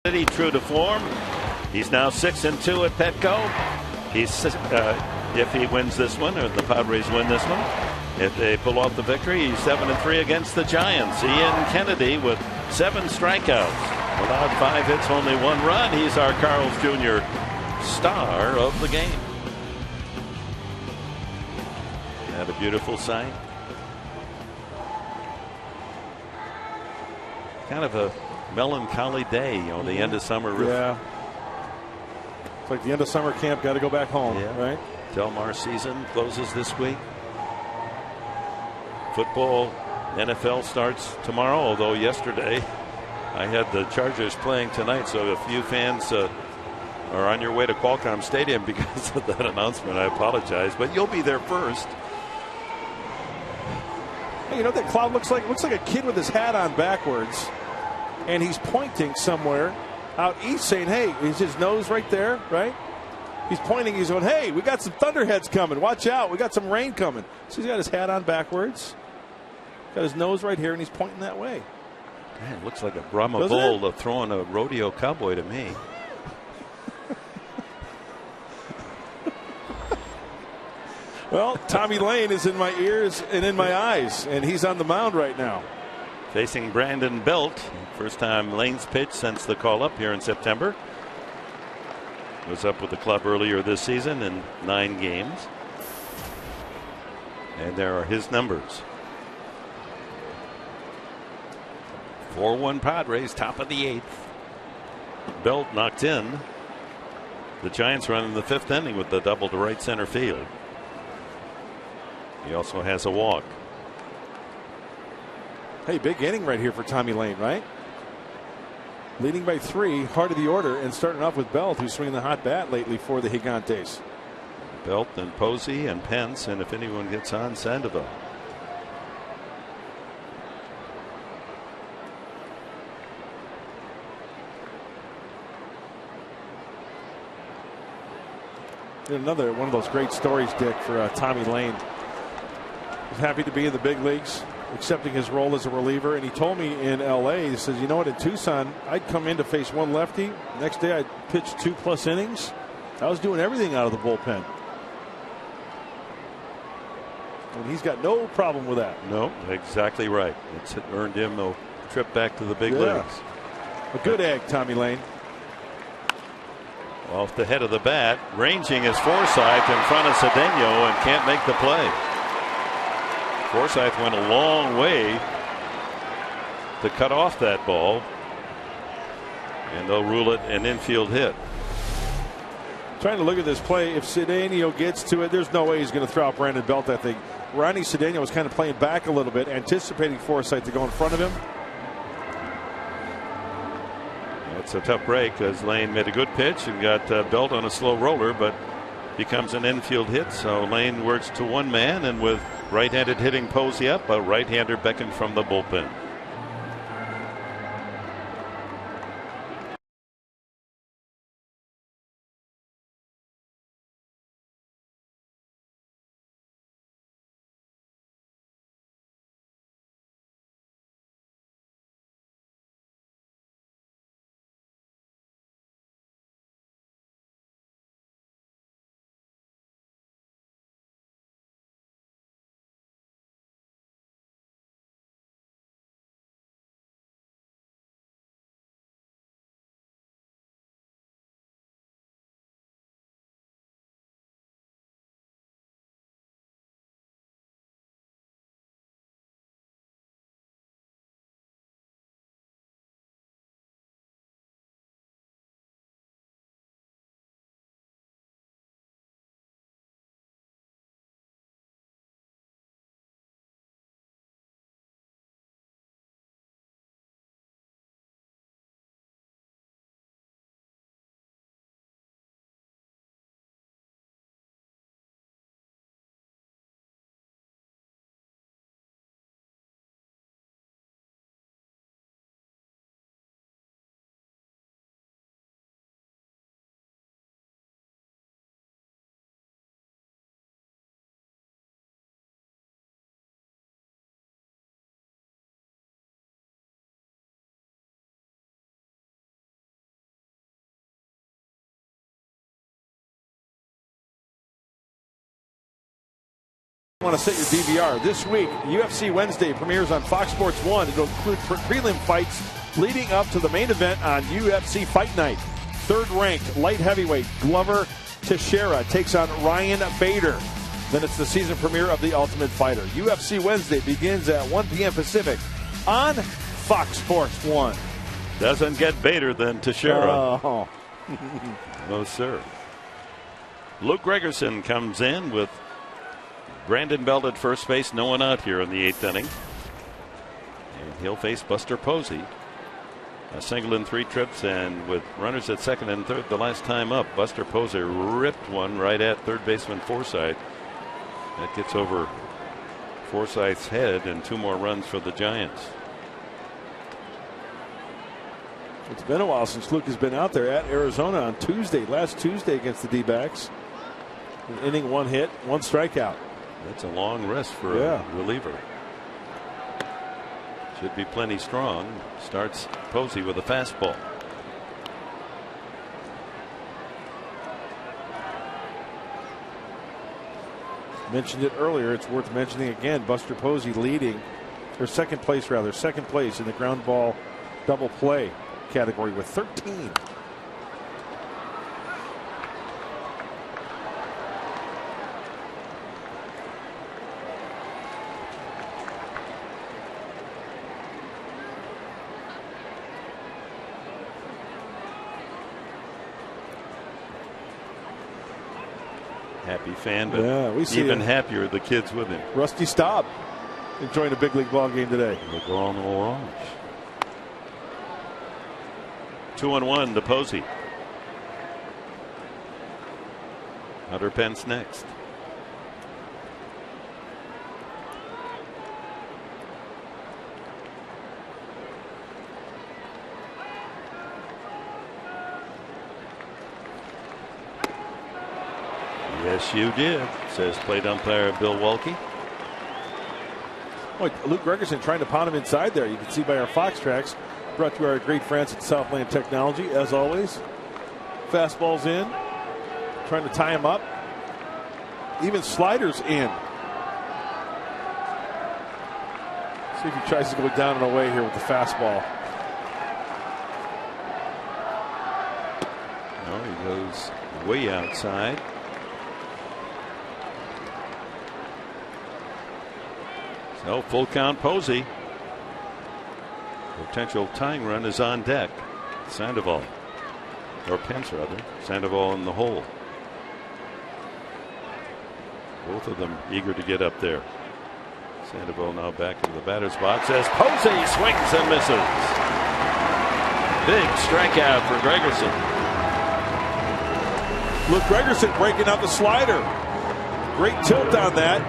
Speaker 3: City, true to form. He's now 6-2 at Petco. He's if he wins this one, or the Padres win this one, if they pull off the victory, he's 7-3 against the Giants. Ian Kennedy with 7 strikeouts. Without 5 hits, only 1 run. He's our Carl's Jr. star of the game. Had a beautiful sight. Kind of a melancholy day, the end of summer.
Speaker 9: Yeah. It's like the end of summer camp, got to go back home, right?
Speaker 3: Del Mar season closes this week. Football, NFL starts tomorrow, although yesterday I had the Chargers playing tonight, so if you fans are on your way to Qualcomm Stadium because of that announcement, I apologize, but you'll be there first.
Speaker 9: Hey, you know what that cloud looks like? It looks like a kid with his hat on backwards, and he's pointing somewhere out east saying, hey, is his nose right there, right? He's pointing, he's going, hey, we got some thunderheads coming. Watch out, we got some rain coming. So he's got his hat on backwards, got his nose right here, and he's pointing that way.
Speaker 3: Man, it looks like a Brahma bull throwing a rodeo cowboy to me.
Speaker 9: Well, Tommy Lane is in my ears and in my eyes, and he's on the mound right now.
Speaker 3: Facing Brandon Belt. First time Lane's pitched since the call up here in September. Was up with the club earlier this season in 9 games. And there are his numbers. 4-1 Padres, top of the 8th. Belt knocked in. The Giants run in the 5th inning with the double to right center field. He also has a walk.
Speaker 9: Hey, big inning right here for Tommy Lane, right? Leading by 3, heart of the order, and starting off with Belt, who's swinging the hot bat lately for the Gigantes.
Speaker 3: Belt and Posey and Pence, and if anyone gets on, Sandoval.
Speaker 9: Another one of those great stories, Dick, for Tommy Lane. He's happy to be in the big leagues, accepting his role as a reliever. And he told me in L.A., he says, you know what, in Tucson, I'd come in to face one lefty. Next day, I'd pitch 2+ innings. I was doing everything out of the bullpen. And he's got no problem with that.
Speaker 3: No, exactly right. It's earned him a trip back to the big leagues.
Speaker 9: A good egg, Tommy Lane.
Speaker 3: Off the head of the bat, ranging is Forsythe in front of Cedeno and can't make the play. Forsythe went a long way to cut off that ball, and they'll rule it an infield hit.
Speaker 9: Trying to look at this play. If Cedeno gets to it, there's no way he's going to throw out Brandon Belt, I think. Ronnie Cedeno was kind of playing back a little bit, anticipating Forsythe to go in front of him.
Speaker 3: It's a tough break because Lane made a good pitch and got Belt on a slow roller, but becomes an infield hit. So Lane works to one man, and with right-handed hitting Posey up, a right-hander beckoned from the bullpen.
Speaker 9: Want to set your DVR. This week, UFC Wednesday premieres on Fox Sports 1. It'll include prelim fights leading up to the main event on UFC Fight Night. Third-ranked light heavyweight Glover Teixeira takes on Ryan Bader. Then it's the season premiere of The Ultimate Fighter. UFC Wednesday begins at 1 p.m. Pacific on Fox Sports 1.
Speaker 3: Doesn't get Bader than Teixeira.
Speaker 9: Oh.
Speaker 3: No, sir. Luke Gregerson comes in with Brandon Belt at first base. No one out here in the 8th inning. And he'll face Buster Posey. A single in 3 trips, and with runners at second and third the last time up, Buster Posey ripped one right at third baseman Forsythe. That gets over Forsythe's head, and 2 more runs for the Giants.
Speaker 9: It's been a while since Luke has been out there at Arizona on Tuesday, last Tuesday against the D-backs. An inning, 1 hit, 1 strikeout.
Speaker 3: That's a long rest for a reliever. Should be plenty strong. Starts Posey with a fastball.
Speaker 9: Mentioned it earlier. It's worth mentioning again. Buster Posey leading, or second place in the ground ball double play category with 13.
Speaker 3: Happy fan, but we see even happier the kids with him.
Speaker 9: Rusty Staub enjoying a big league ball game today.
Speaker 3: Look on orange. 2-1 to Posey. Hunter Pence next. Yes, you did, says plate umpire Bill Welke.
Speaker 9: Boy, Luke Gregerson trying to pound him inside there. You can see by our Fox tracks, brought to our great friends at Southland Technology, as always. Fastballs in, trying to tie him up. Even sliders in. See if he tries to go down and away here with the fastball.
Speaker 3: No, he goes way outside. So full count Posey. Potential tying run is on deck. Sandoval, or Pence rather. Sandoval in the hole. Both of them eager to get up there. Sandoval now back into the batter's box as Posey swings and misses. Big strikeout for Gregerson.
Speaker 9: Luke Gregerson breaking out the slider. Great tilt on that.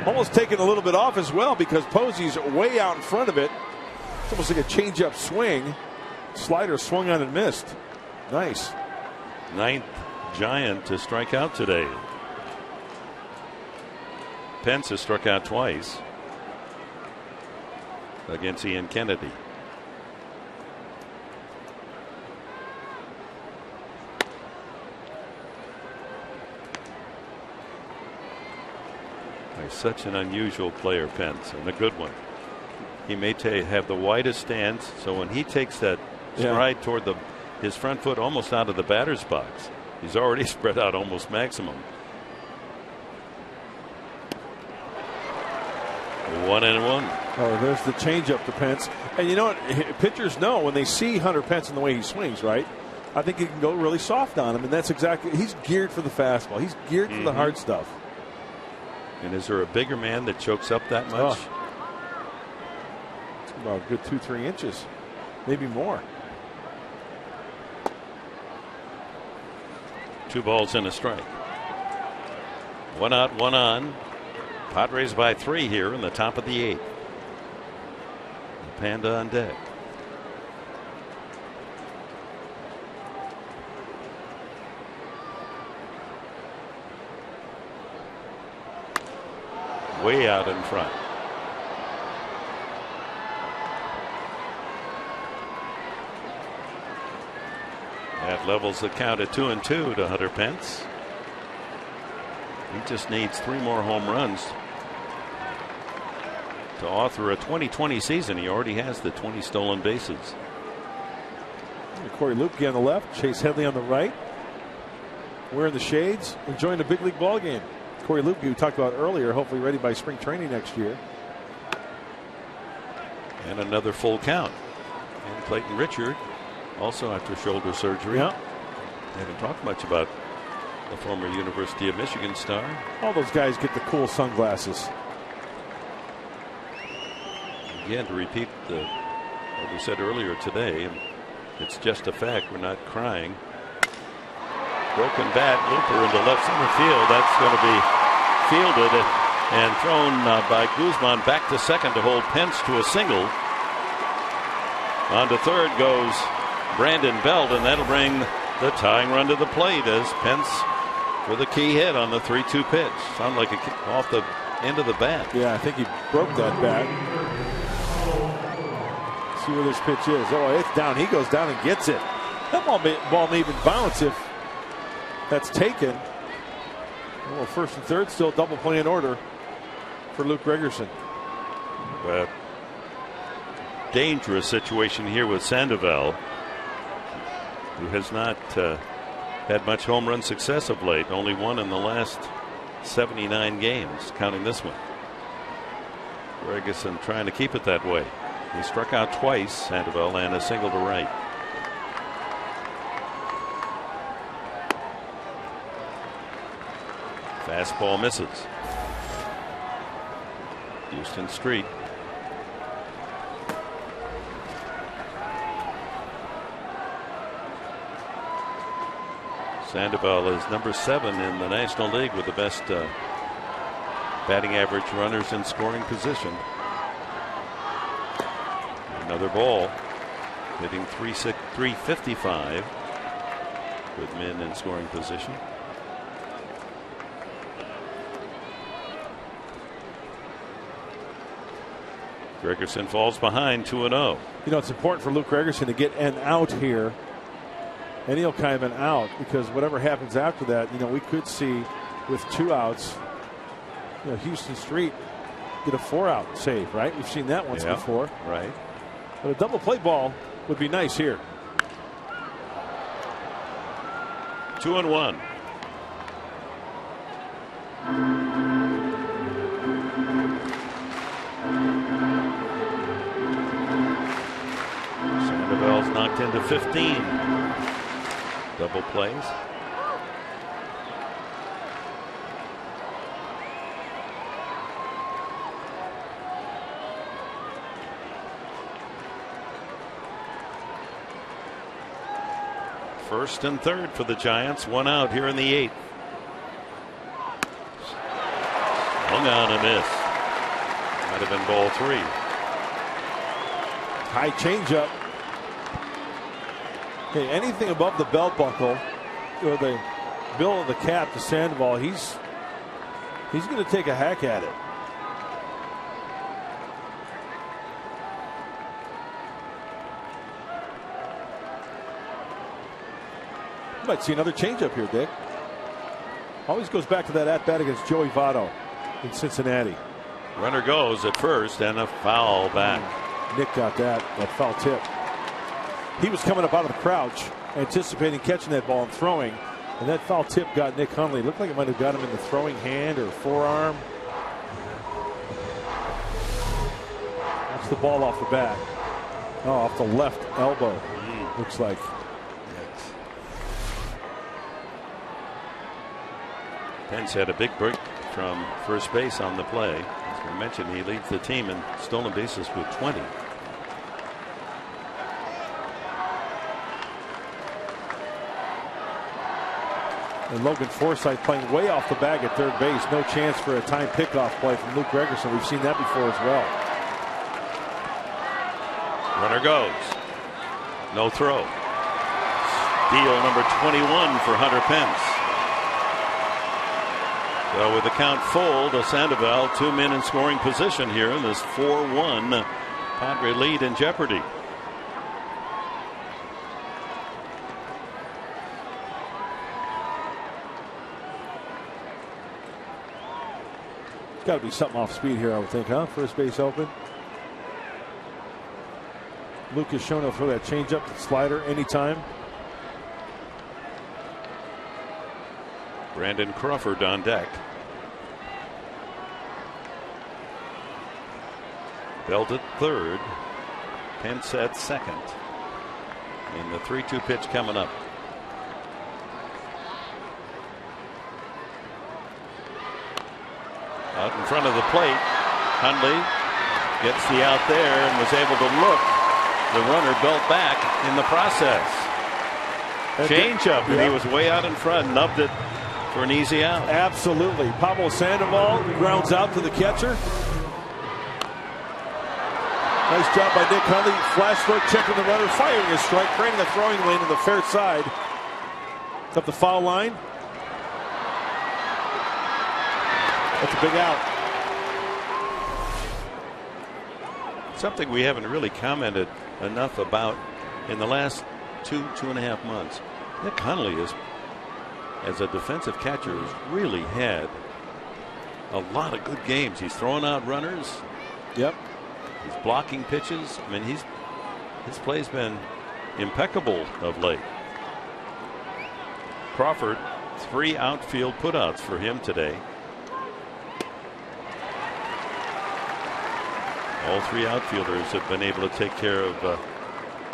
Speaker 9: Almost taken a little bit off as well because Posey's way out in front of it. It's almost like a change-up swing. Slider swung on and missed. Nice.
Speaker 3: 9th Giant to strike out today. Pence has struck out twice against Ian Kennedy. He's such an unusual player, Pence, and a good one. He may have the widest stance, so when he takes that stride toward his front foot almost out of the batter's box, he's already spread out almost maximum. 1-1.
Speaker 9: Oh, there's the changeup to Pence. And you know what? Pitchers know when they see Hunter Pence and the way he swings, right? I think he can go really soft on him, and that's exactly. He's geared for the fastball. He's geared for the hard stuff.
Speaker 3: And is there a bigger man that chokes up that much?
Speaker 9: It's about a good 2-3 inches, maybe more.
Speaker 3: 2 balls and a strike. 1 out, 1 on. Padres by 3 here in the top of the 8th. The Panda on deck. Way out in front. That levels the count at 2-2 to Hunter Pence. He just needs 3 more home runs to author a 2020 season. He already has the 20 stolen bases.
Speaker 9: Corey Luebke on the left, Chase Headley on the right. Wearing the shades, enjoying the big league ball game. Corey Luebke, we talked about earlier, hopefully ready by spring training next year.
Speaker 3: And another full count. And Clayton Richard, also after shoulder surgery.
Speaker 9: Yeah.
Speaker 3: Haven't talked much about the former University of Michigan star.
Speaker 9: All those guys get the cool sunglasses.
Speaker 3: Again, to repeat what we said earlier today, it's just a fact. We're not crying. Broken bat, looper into left center field. That's going to be fielded and thrown by Guzman back to second to hold Pence to a single. On to third goes Brandon Belt, and that'll bring the tying run to the plate as Pence for the key hit on the 3-2 pitch. Sounded like a kick off the end of the bat.
Speaker 9: Yeah, I think he broke that bat. See where this pitch is. Oh, it's down. He goes down and gets it. That ball may even bounce if that's taken. Well, first and third, still double play in order for Luke Gregerson.
Speaker 3: Dangerous situation here with Sandoval, who has not had much home run success of late. Only one in the last 79 games, counting this one. Gregerson trying to keep it that way. He struck out twice, Sandoval, and a single to right. Fastball misses. Houston Street. Sandoval is number 7 in the National League with the best batting average runners in scoring position. Another ball, hitting 355 with men in scoring position. Gregerson falls behind 2-0.
Speaker 9: You know, it's important for Luke Gregerson to get an out here. Any kind of an out, because whatever happens after that, you know, we could see with 2 outs, you know, Houston Street get a 4-out save, right? We've seen that once before.
Speaker 3: Right.
Speaker 9: But a double play ball would be nice here.
Speaker 3: 2-1. Sandoval's knocked into 15. Double plays. First and third for the Giants. 1 out here in the 8th. Hung on a miss. Might have been ball 3.
Speaker 9: High changeup. Okay, anything above the belt buckle or the bill of the cap to Sandoval, he's going to take a hack at it. You might see another changeup here, Dick. Always goes back to that at-bat against Joey Votto in Cincinnati.
Speaker 3: Runner goes at first and a foul back.
Speaker 9: Nick got that foul tip. He was coming up out of the crouch, anticipating catching that ball and throwing, and that foul tip got Nick Hundley. It looked like it might have got him in the throwing hand or forearm. That's the ball off the bat. Oh, off the left elbow, looks like.
Speaker 3: Pence had a big break from first base on the play. As we mentioned, he leads the team in stolen bases with 20.
Speaker 9: And Logan Forsythe playing way off the bag at third base. No chance for a time pickoff play from Luke Gregerson. We've seen that before as well.
Speaker 3: Runner goes. No throw. Steal number 21 for Hunter Pence. So with the count full to Sandoval, 2 men in scoring position here in this 4-1 Padre lead in jeopardy.
Speaker 9: got to be something off speed here, I would think, huh? First base open. Lucas Schoen will throw that changeup, slider anytime.
Speaker 3: Brandon Crawford on deck. Belt at third. Pence at second. And the 3-2 pitch coming up. Out in front of the plate, Hundley gets the out there and was able to look the runner belt back in the process. Change-up, and he was way out in front, nubbed it for an easy out.
Speaker 9: Absolutely. Pablo Sandoval grounds out to the catcher. Nice job by Nick Hundley. Flash throw, checking the runner, firing a strike, creating a throwing lane in the fair side. Up the foul line. That's a big out.
Speaker 3: Something we haven't really commented enough about in the last 2.5 months. Nick Hundley is, as a defensive catcher, has really had a lot of good games. He's throwing out runners.
Speaker 9: Yep.
Speaker 3: He's blocking pitches. I mean, his play's been impeccable of late. Crawford, 3 outfield putouts for him today. All 3 outfielders have been able to take care of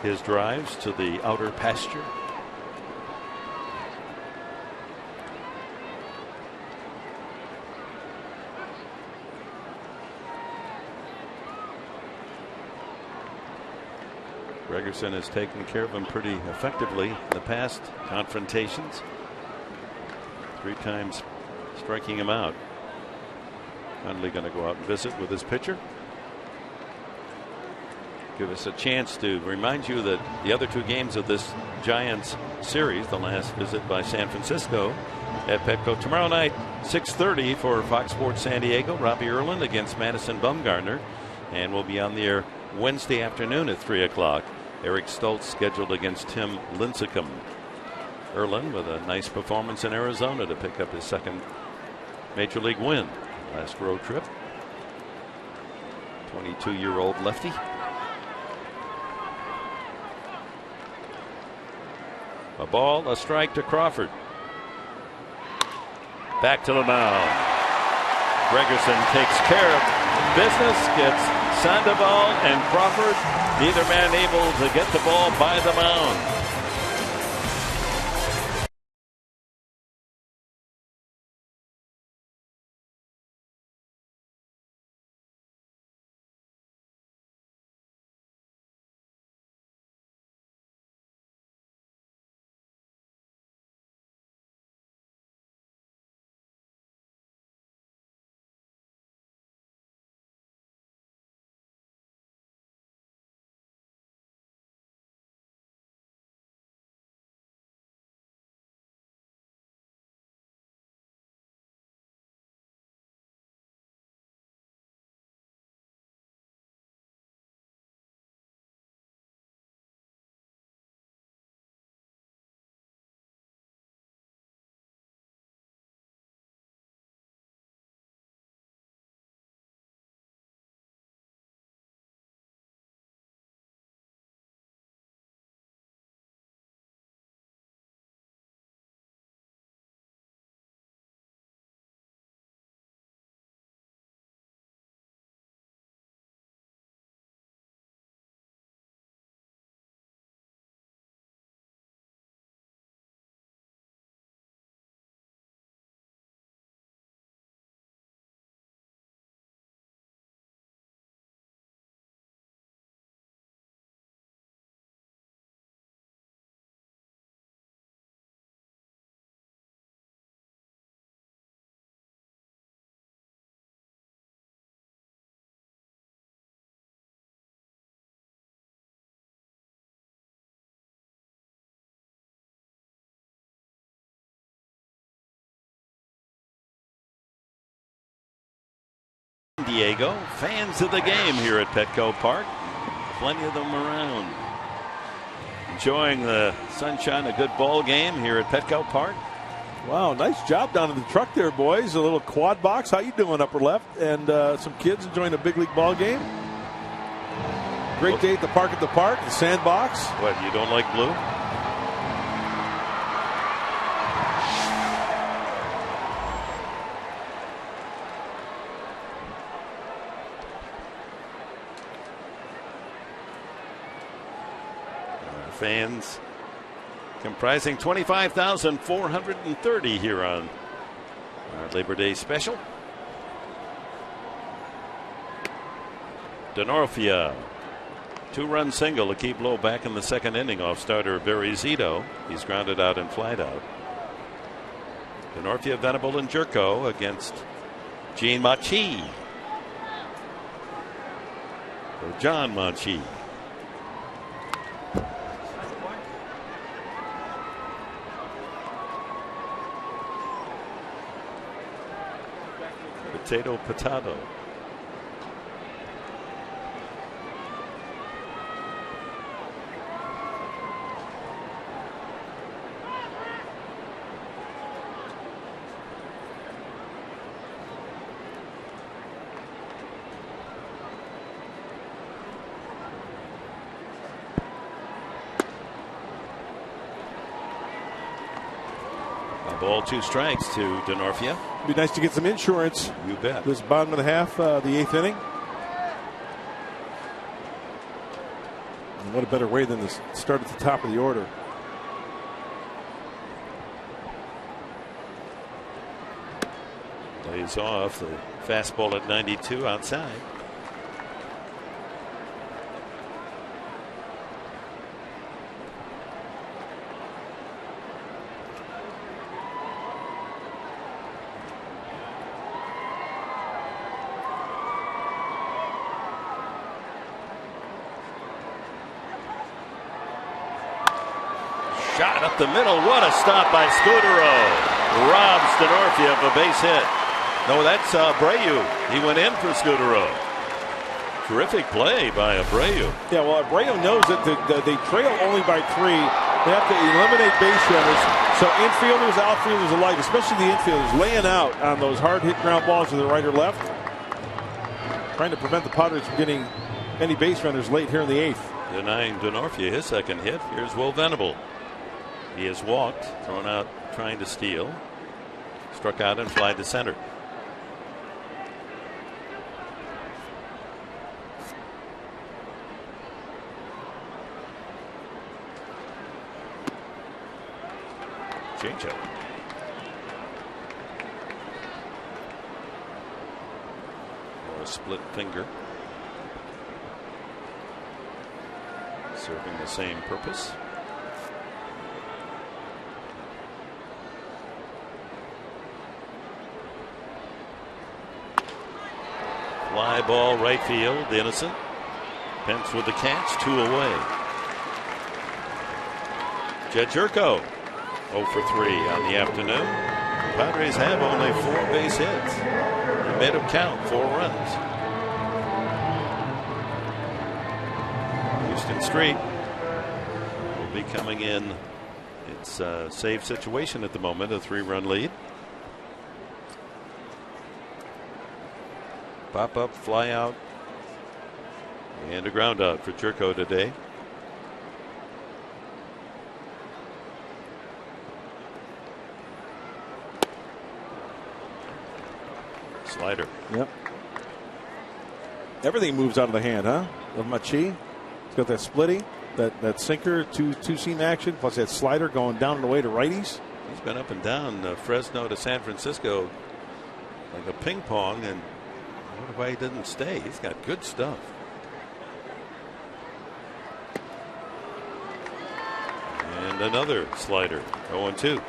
Speaker 3: his drives to the outer pasture. Gregerson has taken care of him pretty effectively in the past confrontations. 3 times striking him out. Hundley going to go out and visit with his pitcher. Give us a chance to remind you that the other 2 games of this Giants series, the last visit by San Francisco at Petco tomorrow night, 6:30 for Fox Sports San Diego. Robbie Erlin against Madison Bumgarner, and we'll be on the air Wednesday afternoon at 3 o'clock. Eric Stoltz scheduled against Tim Lincecum. Erlin with a nice performance in Arizona to pick up his 2nd major league win last road trip. 22-year-old lefty. A ball, a strike to Crawford. Back to the mound. Gregerson takes care of business, gets Sandoval and Crawford, neither man able to get the ball by the mound. Diego, fans of the game here at Petco Park. Plenty of them around. Enjoying the sunshine, a good ball game here at Petco Park.
Speaker 9: Wow, nice job down in the truck there, boys. A little quad box. How you doing, upper left? And some kids enjoying a big league ball game. Great day at the park, the sandbox.
Speaker 3: What, you don't like blue? Fans comprising 25,430 here on our Labor Day special. Denorfia, 2-run single to keep low back in the second inning off starter Barry Zito. He's grounded out and flied out. Denorfia, Venable, and Jerko against Gene Machi. Or John Machi. Potato. A ball, 2 strikes to Denorfia.
Speaker 9: Be nice to get some insurance.
Speaker 3: You bet.
Speaker 9: This bottom of the half, the 8th inning. And what a better way than to start at the top of the order.
Speaker 3: Lays off the fastball at 92 outside. Shot up the middle. What a stop by Scudero. Robs Denorfia of a base hit. No, that's Abreu. He went in for Scudero. Terrific play by Abreu.
Speaker 9: Yeah, well, Abreu knows that they trail only by 3. They have to eliminate base runners. So infielders, outfielders alike, especially the infielders, laying out on those hard hit ground balls to the right or left. Trying to prevent the Padres from getting any base runners late here in the 8th.
Speaker 3: Denying Denorfia his second hit. Here's Will Venable. He has walked, thrown out, trying to steal. Struck out and flied to center. Changeup. Or a split finger. Serving the same purpose. Fly ball right field, innocent. Pence with the catch, 2 away. Jed Jerko 0 for 3 on the afternoon. The Padres have only 4 base hits. They made them count, 4 runs. Houston Street will be coming in. It's a save situation at the moment, a 3-run lead. Pop up, fly out, and a ground out for Jerko today. Slider.
Speaker 9: Yep. Everything moves out of the hand, huh? Of Machi. He's got that splitty, that sinker, two-seam action, plus that slider going down and away to righties.
Speaker 3: He's been up and down Fresno to San Francisco like a ping pong, and I wonder why he didn't stay. He's got good stuff. And another slider, 0-2.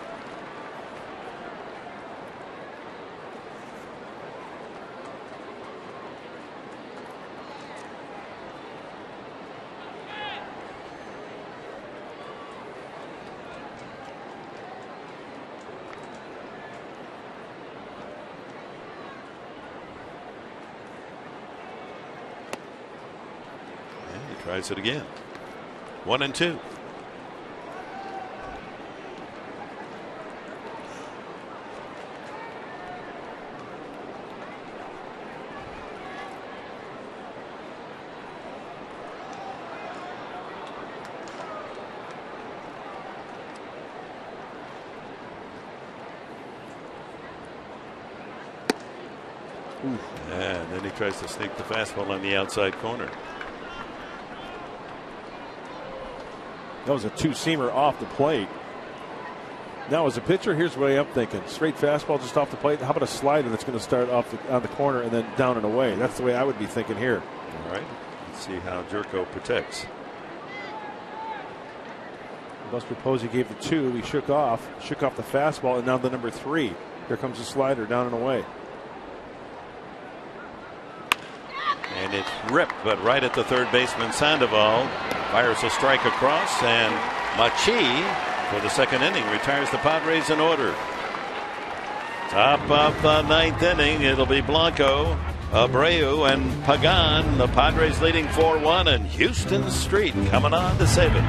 Speaker 3: Tries it again. 1-2. And then he tries to sneak the fastball on the outside corner.
Speaker 9: That was a two-seamer off the plate. Now, as a pitcher, here's the way I'm thinking. Straight fastball just off the plate. How about a slider that's going to start off on the corner and then down and away? That's the way I would be thinking here.
Speaker 3: All right. Let's see how Jerko protects.
Speaker 9: Buster Posey gave the 2. He shook off the fastball, and now the number 3. Here comes the slider down and away.
Speaker 3: And it's ripped, but right at the third baseman. Sandoval fires a strike across, and Machi, for the second inning, retires the Padres in order. Top of the 9th inning, it'll be Blanco, Abreu, and Pagan. The Padres leading 4-1, and Houston Street coming on to save it.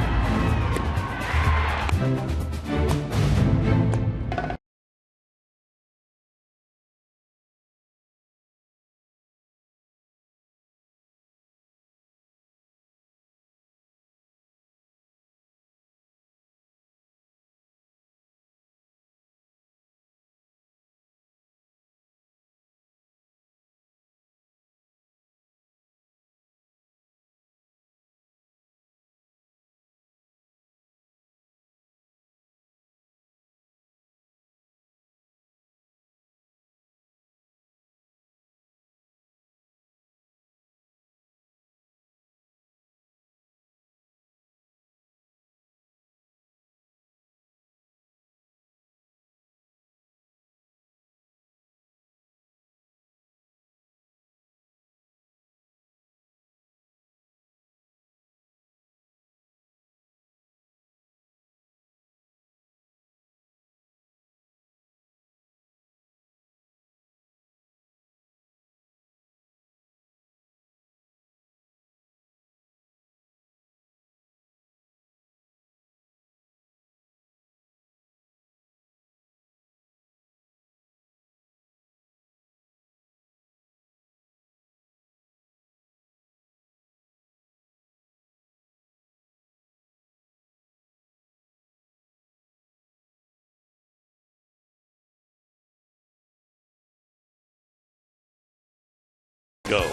Speaker 3: Go.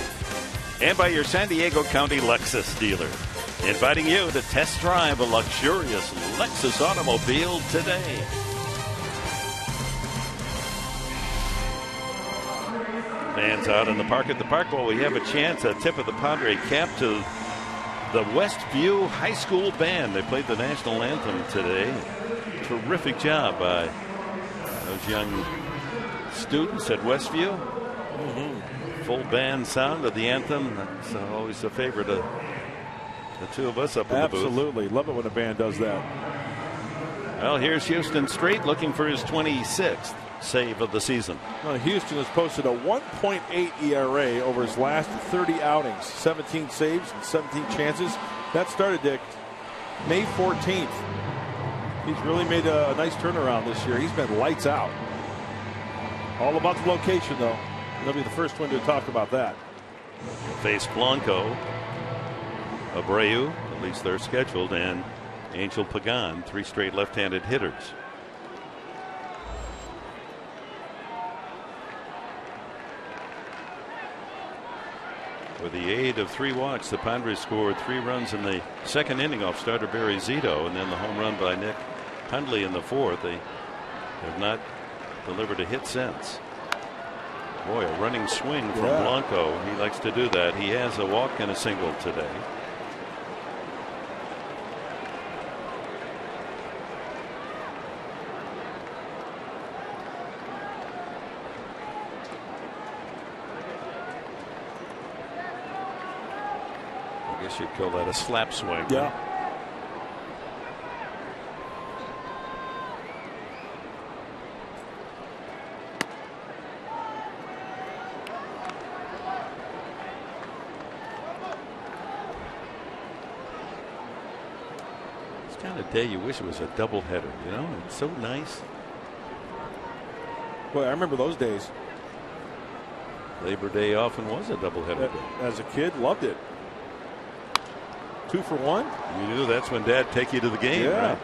Speaker 3: And by your San Diego County Lexus dealer, inviting you to test drive a luxurious Lexus automobile today. Fans out in the park at the Park Bowl. We have a chance, a tip of the Padre cap to the Westview High School Band. They played the national anthem today. Terrific job by those young students at Westview. Full band sound of the anthem. That's always a favorite of the two of us up in the booth.
Speaker 9: Absolutely. Love it when a band does that.
Speaker 3: Well, here's Houston Street looking for his 26th save of the season.
Speaker 9: Well, Houston has posted a 1.8 ERA over his last 30 outings. 17 saves and 17 chances. That started, Dick, May 14th. He's really made a nice turnaround this year. He's been lights out. All about the location, though. They'll be the first one to talk about that.
Speaker 3: Face Blanco, Abreu, at least they're scheduled, and Angel Pagan, 3 straight left-handed hitters. With the aid of 3 walks, the Padres scored 3 runs in the second inning off starter Barry Zito, and then the home run by Nick Hundley in the 4th. They have not delivered a hit since. Boy, a running swing from Blanco. He likes to do that. He has a walk and a single today. I guess you'd call that a slap swing.
Speaker 9: Yeah.
Speaker 3: Kind of day you wish it was a doubleheader, you know? It's so nice.
Speaker 9: Boy, I remember those days.
Speaker 3: Labor Day often was a doubleheader.
Speaker 9: As a kid, loved it. 2 for 1.
Speaker 3: You knew that's when Dad take you to the game, right?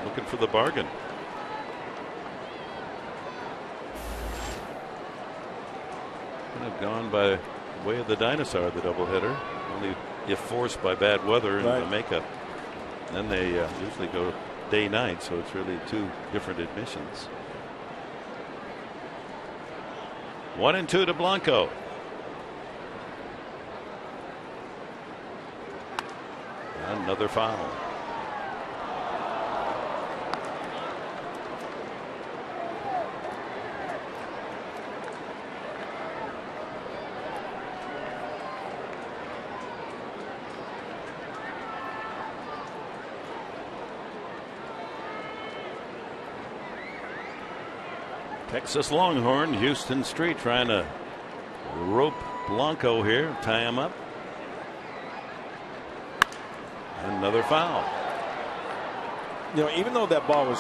Speaker 3: Looking for the bargain. kind of gone by the way of the dinosaur, the doubleheader. Only if forced by bad weather and the makeup. Then they usually go day-night, so it's really two different admissions. 1-2 to Blanco. Another foul. Texas Longhorn, Houston Street trying to rope Blanco here, tie him up. Another foul.
Speaker 9: You know, even though that ball was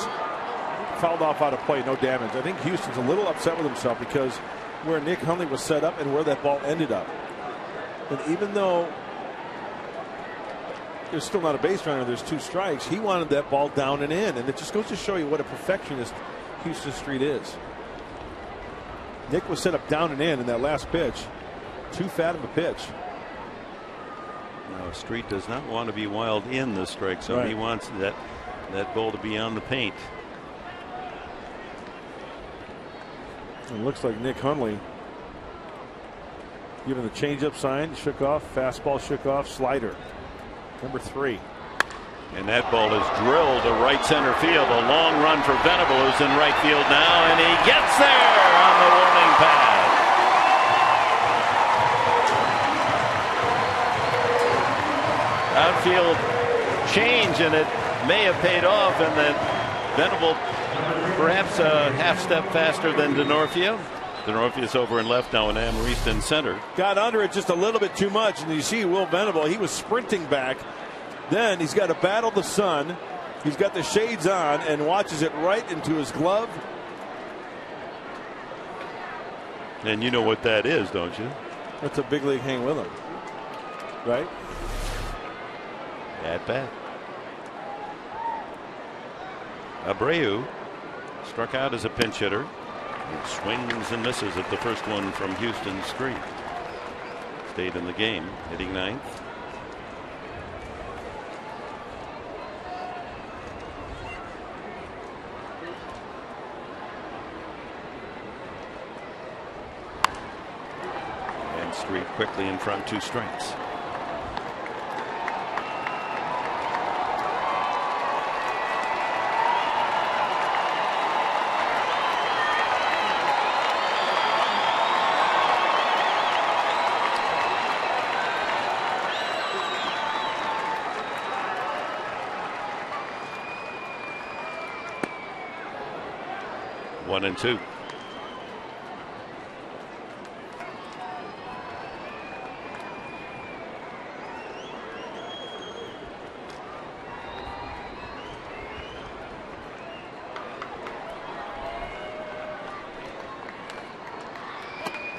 Speaker 9: fouled off out of play, no damage, I think Houston's a little upset with himself because where Nick Hundley was set up and where that ball ended up. And even though there's still not a base runner, there's 2 strikes, he wanted that ball down and in. And it just goes to show you what a perfectionist Houston Street is. Nick was set up down and in that last pitch. Too fat of a pitch.
Speaker 3: No, Street does not want to be wild in the strike zone. He wants that ball to be on the paint.
Speaker 9: It looks like Nick Hundley giving the changeup sign, shook off, fastball shook off, slider. Number 3.
Speaker 3: And that ball is drilled to right center field. A long run for Venable, who's in right field now, and he gets there on the warning pad. Outfield change, and it may have paid off, and then Venable perhaps a half step faster than DeNorfia. DeNorfia's over and left now, and Amrist in center.
Speaker 9: Got under it just a little bit too much, and you see Will Venable, he was sprinting back. Then he's got to battle the sun. He's got the shades on and watches it right into his glove.
Speaker 3: And you know what that is, don't you?
Speaker 9: That's a big league hang with him. Right?
Speaker 3: At bat. Abreu struck out as a pinch hitter. He swings and misses at the first one from Houston Street. Stayed in the game, hitting 9th. Street quickly in front, 2 strikes. One and 2.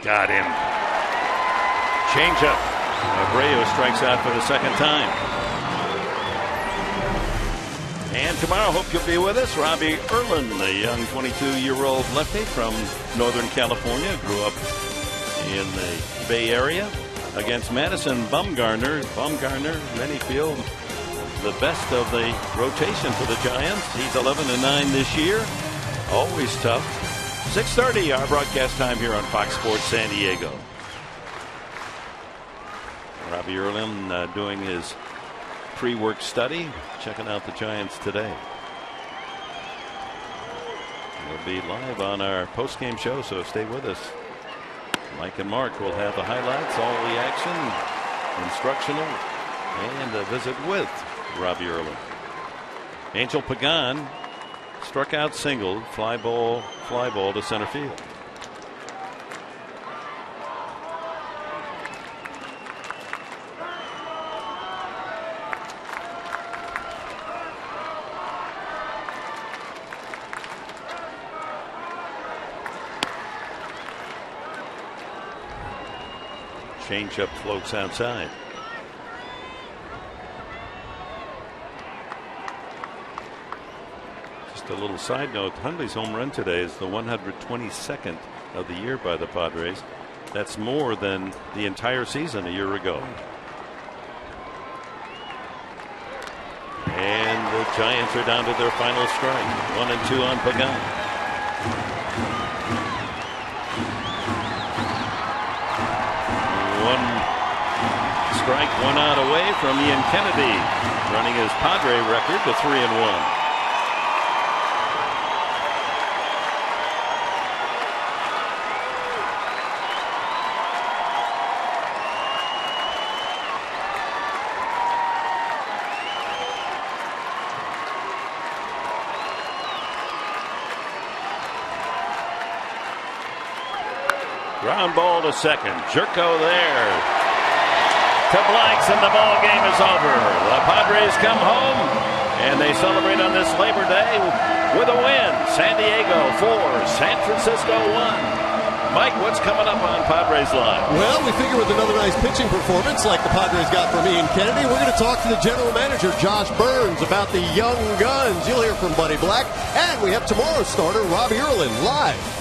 Speaker 3: Got him. Changeup. Abreu strikes out for the second time. And tomorrow, hope you'll be with us. Robbie Erlin, the young 22-year-old lefty from Northern California, grew up in the Bay Area against Madison Bumgarner. Bumgarner, many feel the best of the rotation for the Giants. He's 11-9 this year. Always tough. 6:30, our broadcast time here on Fox Sports San Diego. Robbie Erlin doing his pre-work study, checking out the Giants today. We'll be live on our post-game show, so stay with us. Mike and Mark will have the highlights, all the action, instructional, and a visit with Robbie Erlin. Angel Pagan struck out single, fly ball to center field. Changeup floats outside. A little side note, Hundley's home run today is the 122nd of the year by the Padres. That's more than the entire season a year ago. And the Giants are down to their final strike. 1-2 on Pagan. One strike, one out away from Ian Kennedy, running his Padre record to 3-1. Ground ball to second. Jerko there to Blanks, and the ball game is over. The Padres come home, and they celebrate on this Labor Day with a win. San Diego 4, San Francisco 1. Mike, what's coming up on Padres Live?
Speaker 10: Well, we figure with another nice pitching performance like the Padres got from Ian Kennedy, we're going to talk to the general manager, Josh Burns, about the young guns. You'll hear from Buddy Black, and we have tomorrow's starter, Robbie Erlin, live